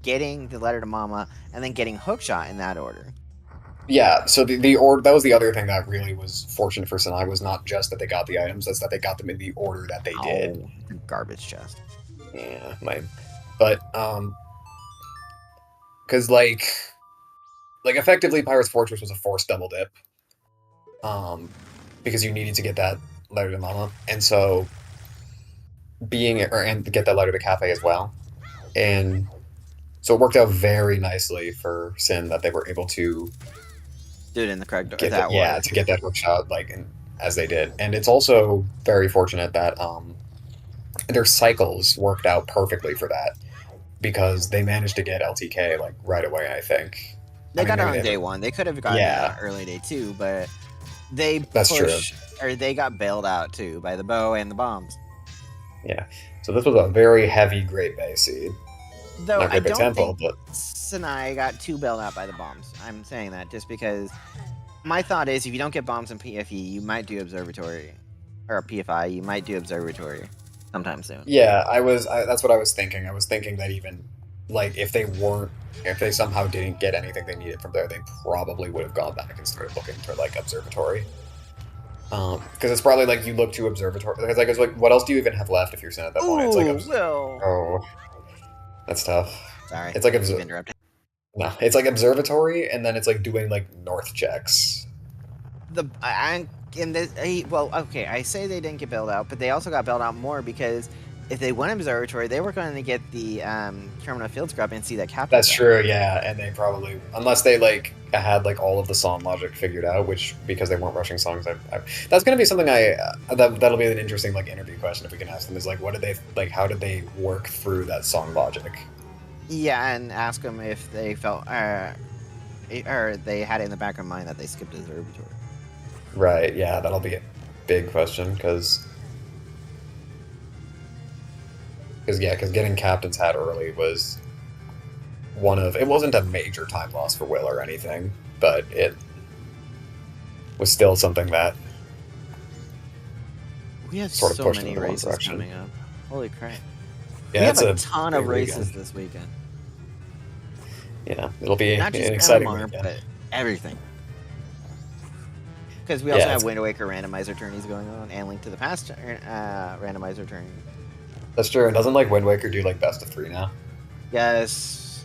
getting the Letter to Mama, and then getting Hookshot in that order. Yeah, so that was the other thing that really was fortunate for Synii was not just that they got the items, it's that they got them in the order that they did. Garbage chest. Yeah, but because like like effectively Pirate's Fortress was a forced double dip, because you needed to get that letter to Mama, and so and get that letter to Cafe as well, and so it worked out very nicely for Sin that they were able to Do it in the correct get that order. to get that hook shot as they did, and it's also very fortunate that their cycles worked out perfectly for that because they managed to get LTK like right away. I think They got it on maybe day one. They could have gotten it on early day two, but they That's true. they got bailed out too by the bow and the bombs. Yeah. So this was a very heavy Great Bay seed. Though Not I Great Bay don't Temple, think but Synii got too bailed out by the bombs. I'm saying that just because my thought is if you don't get bombs in PFE, you might do Observatory. Or PFI, you might do Observatory sometime soon. yeah, that's what I was thinking. I was thinking that even like if they somehow didn't get anything they needed from there, they probably would have gone back and started looking for like Observatory. Because it's probably like you look to Observatory because like it's like what else do you even have left if you're Sin at that point? It's like oh, that's tough. Sorry, it's like interrupted. No, it's like Observatory, and then it's like doing like north checks. Well, okay, I say they didn't get bailed out, but they also got bailed out more because if they went Observatory, they were going to get the Terminal Field Scrub and see that captain. That's true, yeah, and they probably, unless they like had like all of the song logic figured out, which because they weren't rushing songs, that's going to be something that'll be an interesting like interview question if we can ask them is like what did they like how did they work through that song logic? Yeah, and ask them if they felt or they had it in the back of mind that they skipped Observatory. Right, yeah, that'll be a big question because getting Captain's Hat early was it wasn't a major time loss for Will or anything, but it was still something that we have sort of so pushed many in the races direction. coming up. Holy crap. Yeah, we have a ton of races weekend. this weekend. Yeah, it'll be not just an exciting MMR, weekend. but everything. Because we also have Wind Waker randomizer tourneys going on and Link to the Past randomizer tourney. That's true. And doesn't like Wind Waker do like best of 3 now? Yes.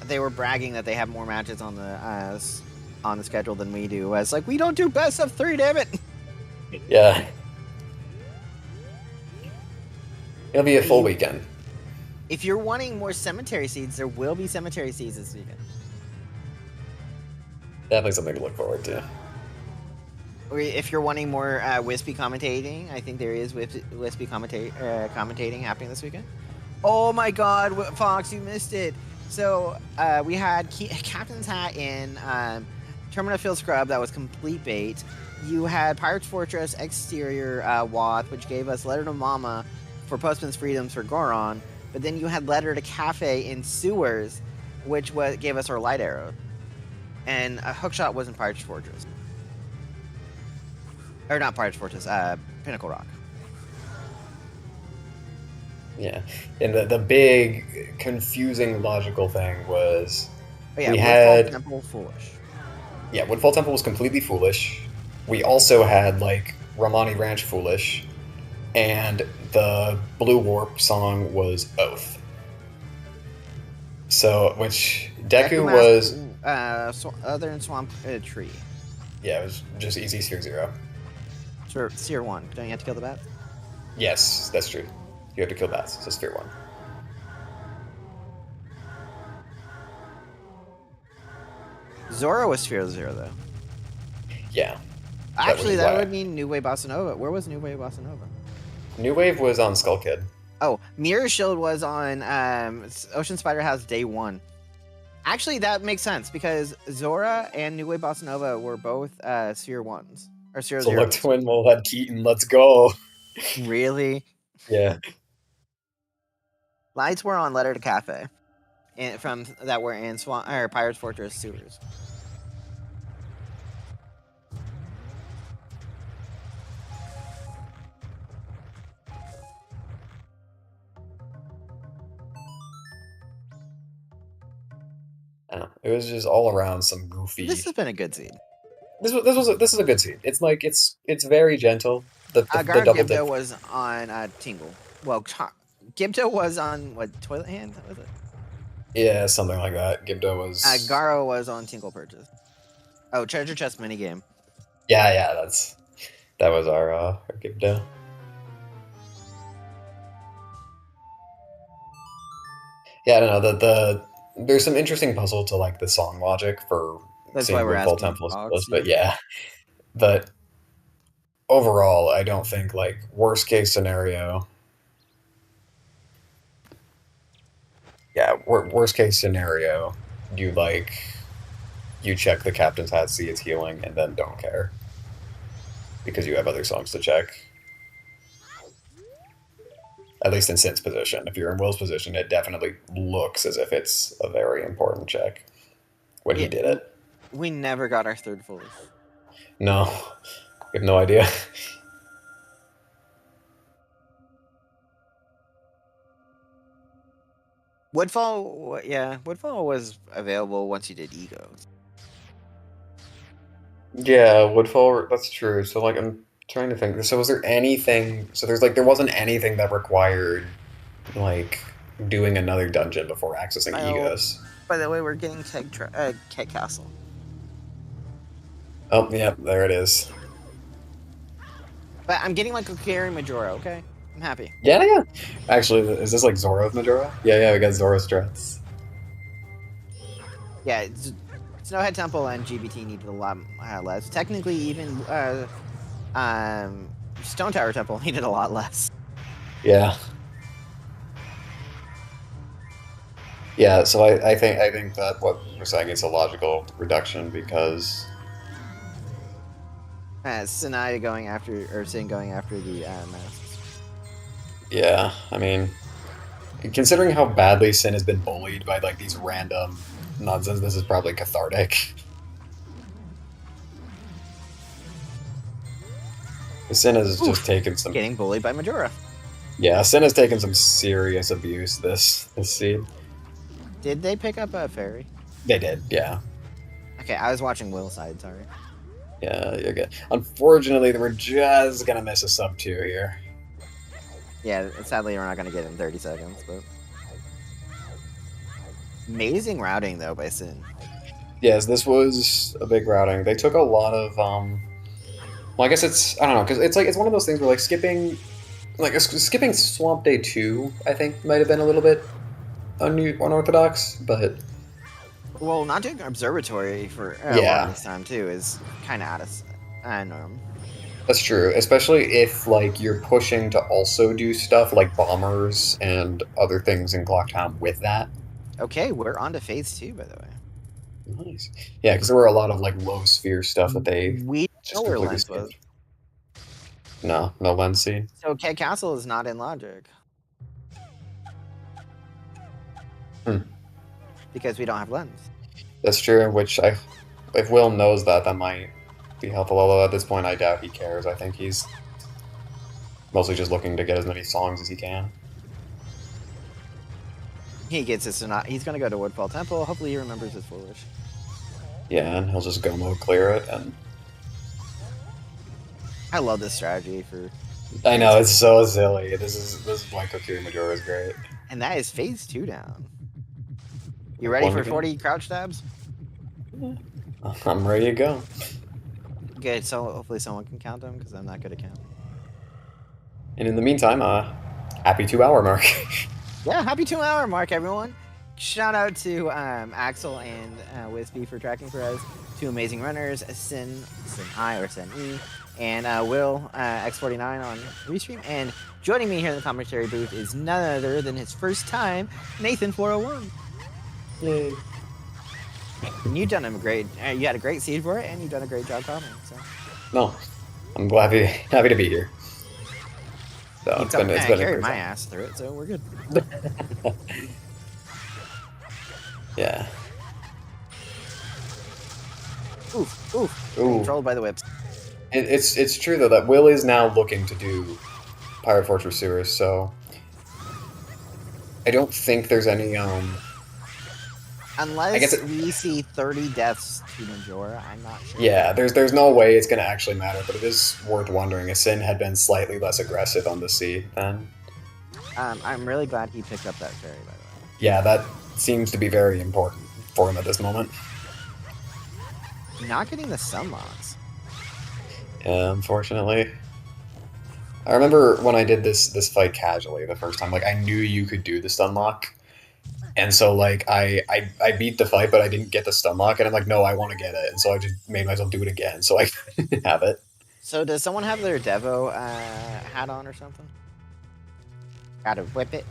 They were bragging that they have more matches on the schedule than we do. It's like we don't do best of 3, damn it. Yeah. It'll be a full weekend. If you're wanting more cemetery seeds, there will be cemetery seeds this weekend. Definitely something to look forward to. If you're wanting more wispy commentating, I think there is wispy commentating happening this weekend. Oh my God, Fox, you missed it. So we had Captain's Hat in Terminal Field Scrub that was complete bait. You had Pirate's Fortress exterior Wath, which gave us Letter to Mama for Postman's Freedoms for Goron. But then you had Letter to Cafe in Sewers, which gave us our Light Arrow. And a Hookshot was in Pirate's Fortress. Or not Pirate's Fortress, Pinnacle Rock. Yeah. And the big, confusing, logical thing was... Oh, yeah, Woodfall Temple, foolish. Yeah, Woodfall Temple was completely foolish. We also had, like, Romani Ranch foolish. And the Blue Warp song was Oath. So, which Deku was... Southern Swamp Tree. Yeah, it was just easy Sphere 0. Sure, Sphere 1. Don't you have to kill the bats? Yes, that's true. You have to kill bats, so Sphere 1. Zora was Sphere 0, though. Yeah. Actually, that would mean New Wave Bossa Nova. Where was New Wave Bossa Nova? New Wave was on Skull Kid. Oh, Mirror Shield was on Ocean Spider House Day 1. Actually, that makes sense because Zora and New Wave Bossa Nova were both Sphere 1s. Or Sphere 0s. Select Twin will have Keaton. Let's go. Really? Yeah. Lights were on Letter to Cafe. From that were in Pirate's Fortress sewers. I don't know. It was just all around some goofy. This has been a good seed. This is a good seed. It's like it's very gentle. The double Gibdo dip was on Tingle. Well, Gibdo was on what Toilet Hand? Was it? Yeah, something like that. Gibdo was. Garo was on single purchase. Oh, treasure chest minigame. Yeah, that was our Gibdo. Yeah, I don't know. There's some interesting puzzle to like the song logic for That's why seeing we're Woodfall asking Temples, Fox. but yeah, but overall, I don't think like worst case scenario. Yeah, worst case scenario, you like you check the captain's hat, see it's healing, and then don't care because you have other songs to check. At least in Sin's position. If you're in Will's position, it definitely looks as if it's a very important check when he Yeah, did it. we never got our third foolish. No, I have no idea. Woodfall, yeah, Woodfall was available once you did egos. Yeah, Woodfall, that's true. So, like, I'm trying to think. So, was there anything? So, there wasn't anything that required, like, doing another dungeon before accessing Oh, Egos. by the way, we're getting Keg Castle. Oh, yeah, there it is. But I'm getting like a Gary Majora, okay? I'm happy. Yeah. Actually, is this like Zoro's Majora? Yeah, we got Zoro strats. Yeah, Snowhead Temple and GBT needed a lot less. Technically, even Stone Tower Temple needed a lot less. Yeah. Yeah, so I think that what we're saying is a logical reduction because Synii going after, or Sin going after the masks. yeah, I mean, considering how badly Sin has been bullied by like these random nonsense, this is probably cathartic. Sin has just taken some. Getting bullied by Majora. Yeah, Sin has taken some serious abuse this seed. Did they pick up a fairy? They did, yeah. Okay, I was watching Will's side, sorry. Yeah, you're good. Unfortunately, we're just gonna miss a sub 2 here. Yeah, sadly we're not gonna get it in 30 seconds, but amazing routing though by Sin. Yes, this was a big routing. They took a lot of well, I guess I don't know, because it's one of those things where like skipping Swamp Day 2, I think might have been a little bit unorthodox, but Well, not doing Observatory for a lot of this time too is kind of out of norm. That's true, especially if like you're pushing to also do stuff like bombers and other things in Clock Town with that. Okay, we're on to phase 2, by the way. Nice. Yeah, because there were a lot of like low sphere stuff that they We just know where completely Lens was. skipped. No lens seed. So Keg Castle is not in logic. Because we don't have Lens. That's true, which if Will knows that might be helpful, although at this point I doubt he cares. I think he's mostly just looking to get as many songs as he can. He gets his Sonata. He's gonna go to Woodfall Temple. Hopefully he remembers his foolish. Yeah, and he'll just go mode clear it, and I love this strategy for. I know it's so silly. This is why Kokiri Majora is great. And that is phase 2 down. You ready for 40 crouch stabs? I'm ready to go. Good. So hopefully someone can count them because I'm not good at counting. And in the meantime, happy 2-hour mark. Yeah, happy 2-hour mark, everyone. Shout out to Axel and Wispy for tracking for us. 2 amazing runners, Synii or Synii, and Will X49 on Restream. And joining me here in the commentary booth is none other than his first time, Nathan401. Yay. And you've done a great. You had a great seed for it, and you've done a great job commenting. So. No, I'm happy to be here. So it's been I carried my ass through it, so we're good. Yeah. Oof. Ooh. Controlled by the whips. It's true though that Will is now looking to do Pirate Fortress Sewers, so I don't think there's any Unless we see 30 deaths to Majora, I'm not sure. Yeah, there's no way it's gonna actually matter, but it is worth wondering if Sin had been slightly less aggressive on the sea then. I'm really glad he picked up that fairy, by the way. Yeah, that seems to be very important for him at this moment. Not getting the stun locks. Yeah, unfortunately. I remember when I did this fight casually the first time, like, I knew you could do the stun lock. And so, like, I beat the fight, but I didn't get the stun lock, and I'm like, no, I want to get it. And so I just made myself do it again, so I couldn't have it. So does someone have their Devo hat on or something? Gotta whip it.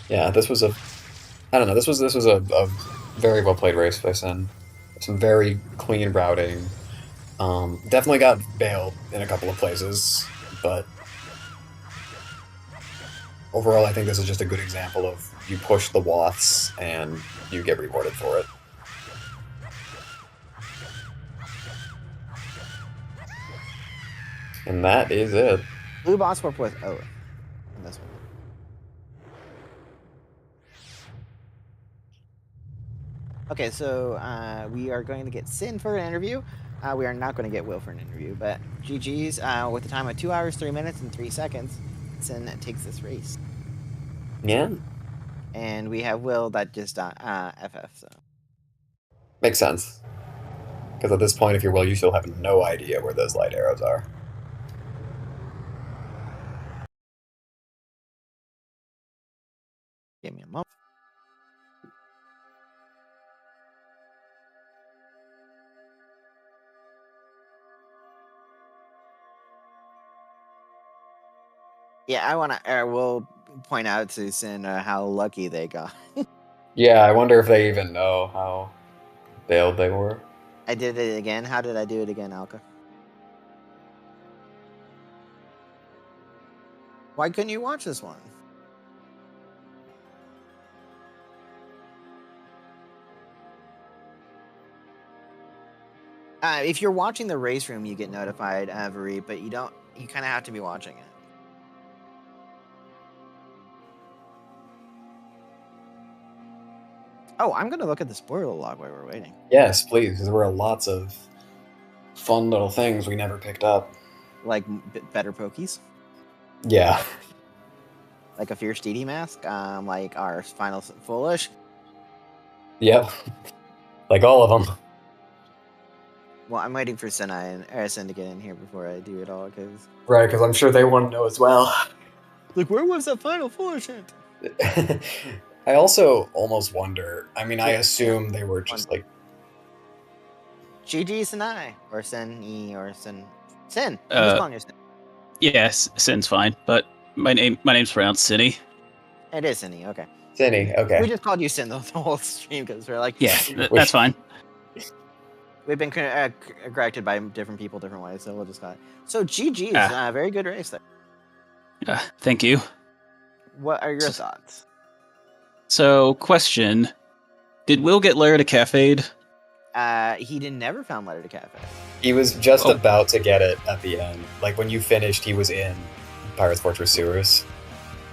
Yeah, this was a... I don't know, this was a very well-played race by Sin. Some very clean routing. Definitely got bailed in a couple of places, but overall I think this is just a good example of you push the waths and you get rewarded for it. And that is it. Blue boss warp with in this one. Okay, so we are going to get Sin for an interview. We are not going to get Will for an interview, but GG's with a time of 2 hours, 3 minutes, and 3 seconds. Sin takes this race. Yeah. And we have Will that just FF, so. Makes sense. Because at this point, if you're Will, you still have no idea where those light arrows are. Give me a moment. Yeah, I will point out to Sin how lucky they got. Yeah, I wonder if they even know how bailed they were. I did it again. How did I do it again, Alka? Why couldn't you watch this one? If you're watching the race room, you get notified, Veri, but you don't. You kind of have to be watching it. Oh, I'm gonna look at the spoiler log while we're waiting. Yes, please, because there were lots of fun little things we never picked up. Like better pokies. Yeah. Like a fierce DD mask. Like our final foolish. Yep. Like all of them. Well, I'm waiting for Sin to get in here before I do it all, because... Right, because I'm sure they want to know as well. Like, where was that final foolish hint? I also almost wonder, I mean, I assume they were just like... GG Synii, or Synii, or Sin. Sin! I'm just calling you Sin. Yes, Sin's fine, but my name's pronounced Synii. It is Synii, okay. Synii, okay. We just called you Sin the whole stream, because we're like... Yeah, that's fine. We've been corrected by different people different ways, so we'll just call it. So GG's, very good race there. Thank you. What are your thoughts? So, question. Did Will get Lara to Cafe'd? He never found Letter to Cafe. He was just about to get it at the end. Like, when you finished, he was in Pirates Fortress Sewers.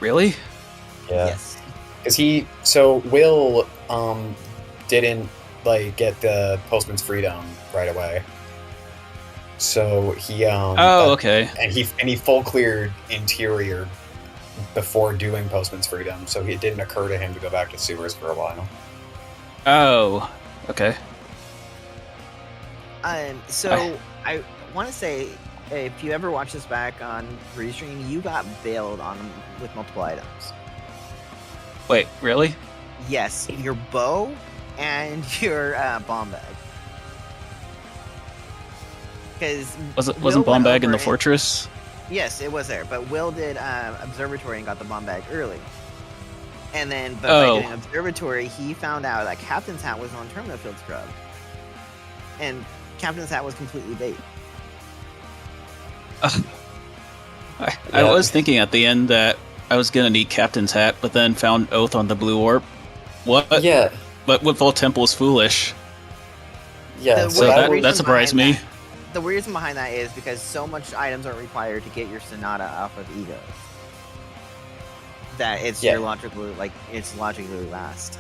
Really? Yeah. Yes. Because so Will, didn't, like, get the Postman's Freedom right away. So he, okay. And he full cleared Interior before doing Postman's Freedom, so it didn't occur to him to go back to Sewers for a while. Oh, okay. So I want to say, if you ever watch this back on Restream, you got bailed on with multiple items. Wait, really? Yes, your bow and your bomb bag. Because wasn't bomb bag in the fortress? Yes, it was there, but Will did observatory and got the bomb bag early. And then, by doing observatory, he found out that Captain's Hat was on Terminal Field Scrub, and Captain's Hat was completely bait. I was thinking at the end that I was gonna need Captain's Hat, but then found Oath on the Blue Orb. What? Yeah. But Woodfall Temple is foolish. Yeah. So that surprised me. The reason behind that is because so much items are required to get your Sonata off of Ego that it's it's logically last.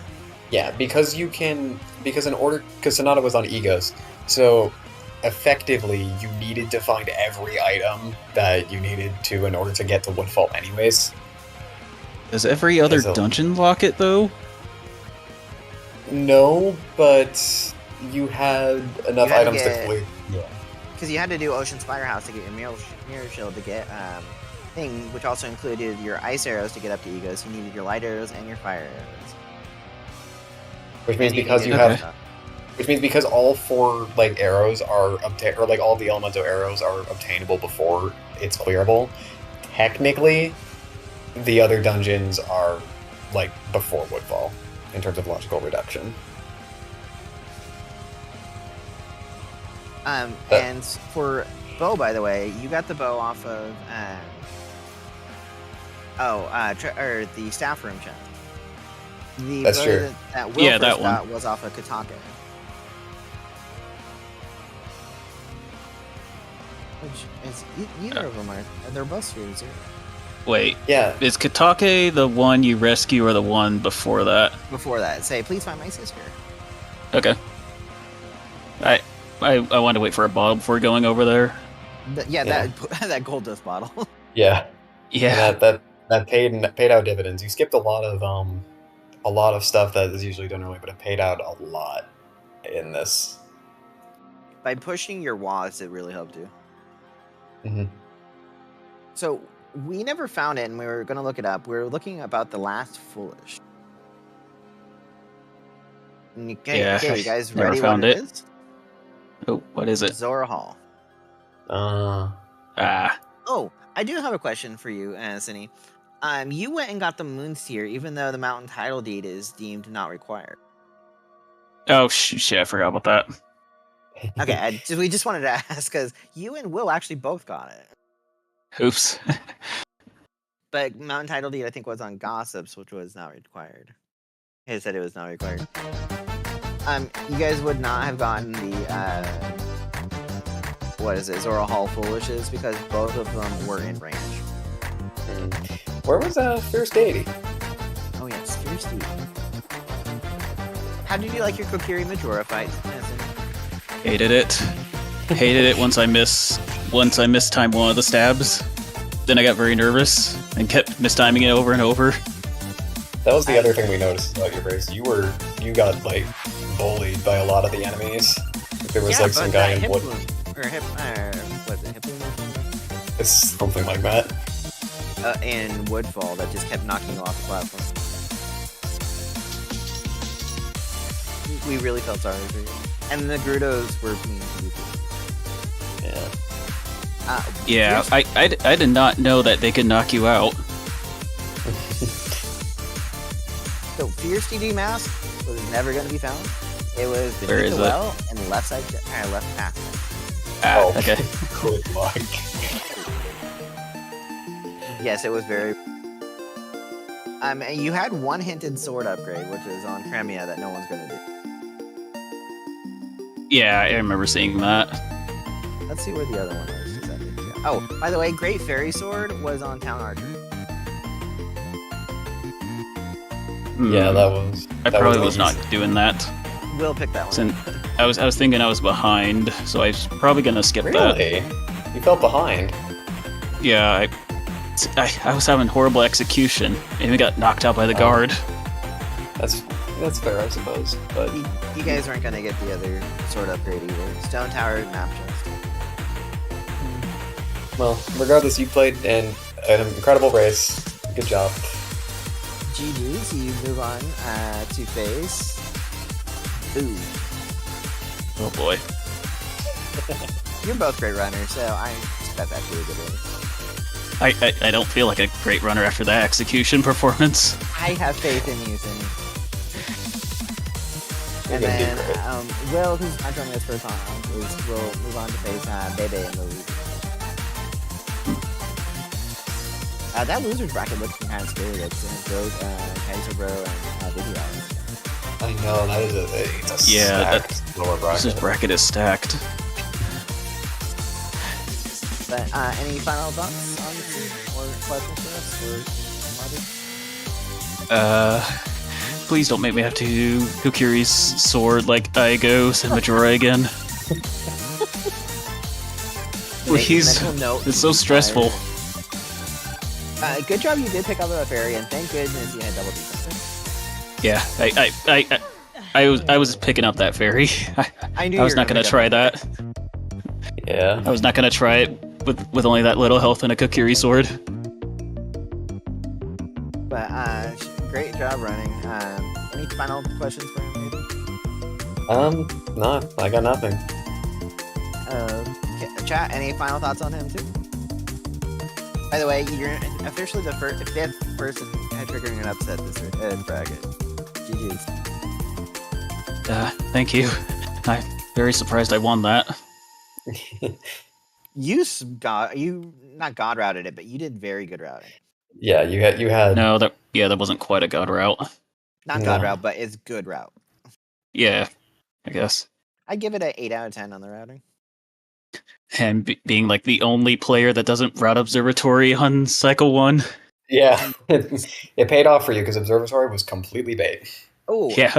Yeah, because Sonata was on Egos, so effectively you needed to find every item that you needed to in order to get to Woodfall anyways. Does every other So- dungeon lock it, though? No, but you had enough had to items get- to clear. Yeah. Because you had to do Ocean Spirehouse to get your mirror shield to get thing, which also included your ice arrows to get up to Ego. So you needed your light arrows and your fire arrows. Which means And because needed you Okay. have, which means because all 4 like arrows are or like all the elemental arrows are obtainable before it's clearable. Technically, the other dungeons are like before Woodfall in terms of logical reduction. And for bow, by the way, you got the bow off of or the staff room chest. The That's bow true. that Will Yeah, first that one. got was off of Katake. Which is neither of them are. They're both spheres. Wait, Yeah, is Katake the one you rescue or the one before that? Before that, say, please find my sister. Okay. I wanted to wait for a bottle before going over there. Yeah, Yeah. that gold dust bottle. yeah. Yeah. And that paid out dividends. You skipped a lot of stuff that is usually done early, but it paid out a lot in this. By pushing your walls, it really helped you. Mhm. So we never found it, and we were going to look it up. We were looking about the last Foolish. Okay, Yeah, okay, you guys never ready? found What it. it is? Oh, what is it? Zora Hall. Ah. Oh, I do have a question for you, Synii. You went and got the Moon's Tier, even though the Mountain Title Deed is deemed not required. Oh, shit, I forgot about that. Okay, we just wanted to ask, because you and Will actually both got it. Oops. But Mountain Title Deed, I think, was on Gossips, which was not required. He said it was not required. You guys would not have gotten the, what is it, Zora Hall Foolishes, because both of them were in range. Where was Fierce Deity? Oh, yes, Fierce Deity. How did you like your Kokiri Majora fight, Synii? Hated it. Hated it once I mistimed one of the stabs. Then I got very nervous and kept mistiming it over and over. That was the other thing we noticed about your race. You got like bullied by a lot of the enemies. There was like some guy in wood. Was it hip wound? It's something like that. In Woodfall that just kept knocking you off the platform. We really felt sorry for you. And the Grudos were mean to you. Yeah. Yeah, Fierce- I did not know that they could knock you out. So Fierce DD mask was never going to be found. It was Where beneath is the it? well and left side, left path. Ah, okay. Good luck. Yes, it was very. And you had one hinted sword upgrade, which is on Cremia that no one's going to do. Yeah, I remember seeing that. Let's see where the other one is. Exactly. Oh, by the way, Great Fairy Sword was on Town Archer. Yeah, that was. I that probably the was not easy- doing that. We'll pick that one. Since I was thinking I was behind, so I was probably gonna skip that. Really? You felt behind. Yeah, I was having horrible execution, and we got knocked out by the guard. That's fair, I suppose. But You guys aren't going to get the other sword upgrade either. Stone Tower, map chest. well, regardless, you played an incredible race. Good job. GG's, you move on to face. Ooh. Oh boy. You're both great runners, so I expect that to be a good race. I don't feel like a great runner after that execution performance. I have faith in you, Synii. You're And gonna do then great. Will, who's not joining us for a time, will move on to face Bebe and Louise. That loser's bracket looks kind of scary. It's Rogue, Kaiser Bro, and Video. I know that is it's a Yeah, stacked lower This bracket. bracket is stacked. But any final thoughts on the team or questions for us or Please don't make me have to Kokiri's sword like Igo and Majora again. Please. Mental note. It's so stressful. Good job you did pick up the fairy, and thank goodness you had double defense. Yeah, I was picking up that fairy. I knew I was not gonna try that. Yeah. I was not gonna try it with only that little health and a Kokiri sword. But great job running. Any final questions for him, maybe? No, I got nothing. Chat, any final thoughts on him too? By the way, you're officially the fifth person triggering an upset this bracket. GG's. Thank you. I'm very surprised I won that. You not god routed it, but you did very good routing. Yeah, you had. No, that wasn't quite a god route. Not god route, but it's good route. Yeah, I guess. I give it an 8 out of 10 on the routing. And being like the only player that doesn't route Observatory on cycle 1. Yeah, it paid off for you because Observatory was completely bait. Oh, yeah.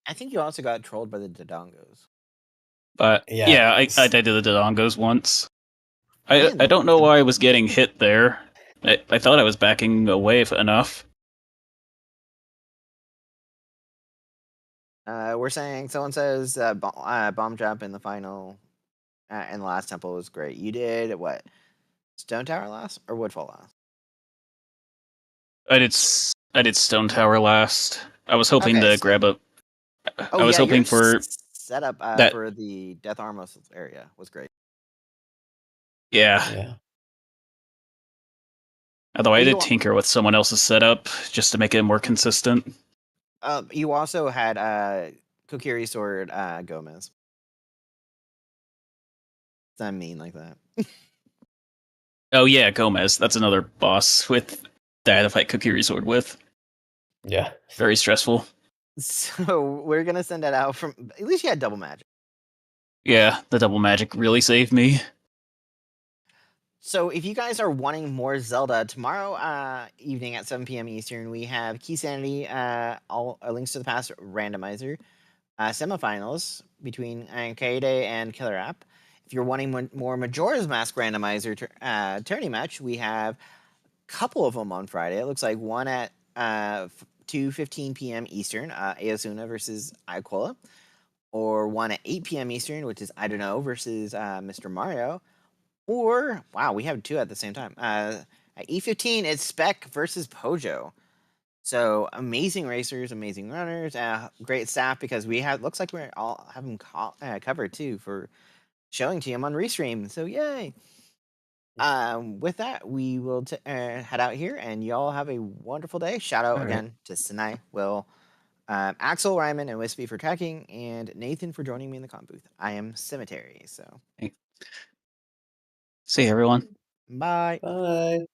I think you also got trolled by the Dodongos. But yeah, I did the Dodongos once. I don't know why I was getting hit there. I thought I was backing away enough. We're saying someone says bomb jump in the final in the last temple was great. You did what? Stone Tower last or Woodfall last? I did Stone Tower last. I was hoping to grab a. I was hoping for setup for the Death Armos area was great. Yeah. Although I did tinker with someone else's setup just to make it more consistent. You also had Kokiri Sword Gomez. I mean like that. Oh yeah, Gomez. That's another boss that I had to fight Kokiri Sword with. Yeah. Very stressful. So we're gonna send that out from. At least you had double magic. Yeah, the double magic really saved me. So if you guys are wanting more Zelda, tomorrow evening at 7 p.m. Eastern, we have Key Sanity, all links to the past randomizer, semifinals between Kaede and Killer App. If you're wanting more Majora's Mask randomizer tourney match, we have a couple of them on Friday. It looks like one at 2:15 p.m. Eastern, Aosuna versus Aquila, or one at 8 p.m. Eastern, which is I don't know versus Mr. Mario. Or, wow, we have two at the same time. At E15, it's Spec versus Pojo. So, amazing racers, amazing runners, great staff because looks like we all have them covered too for showing to them on Restream. So, yay. With that, we will head out here and y'all have a wonderful day. Shout out again to Synii, Will, Axel, Ryman, and Wispy for tracking, and Nathan for joining me in the comp booth. I am Cemetery, so. See you, everyone. Bye. Bye.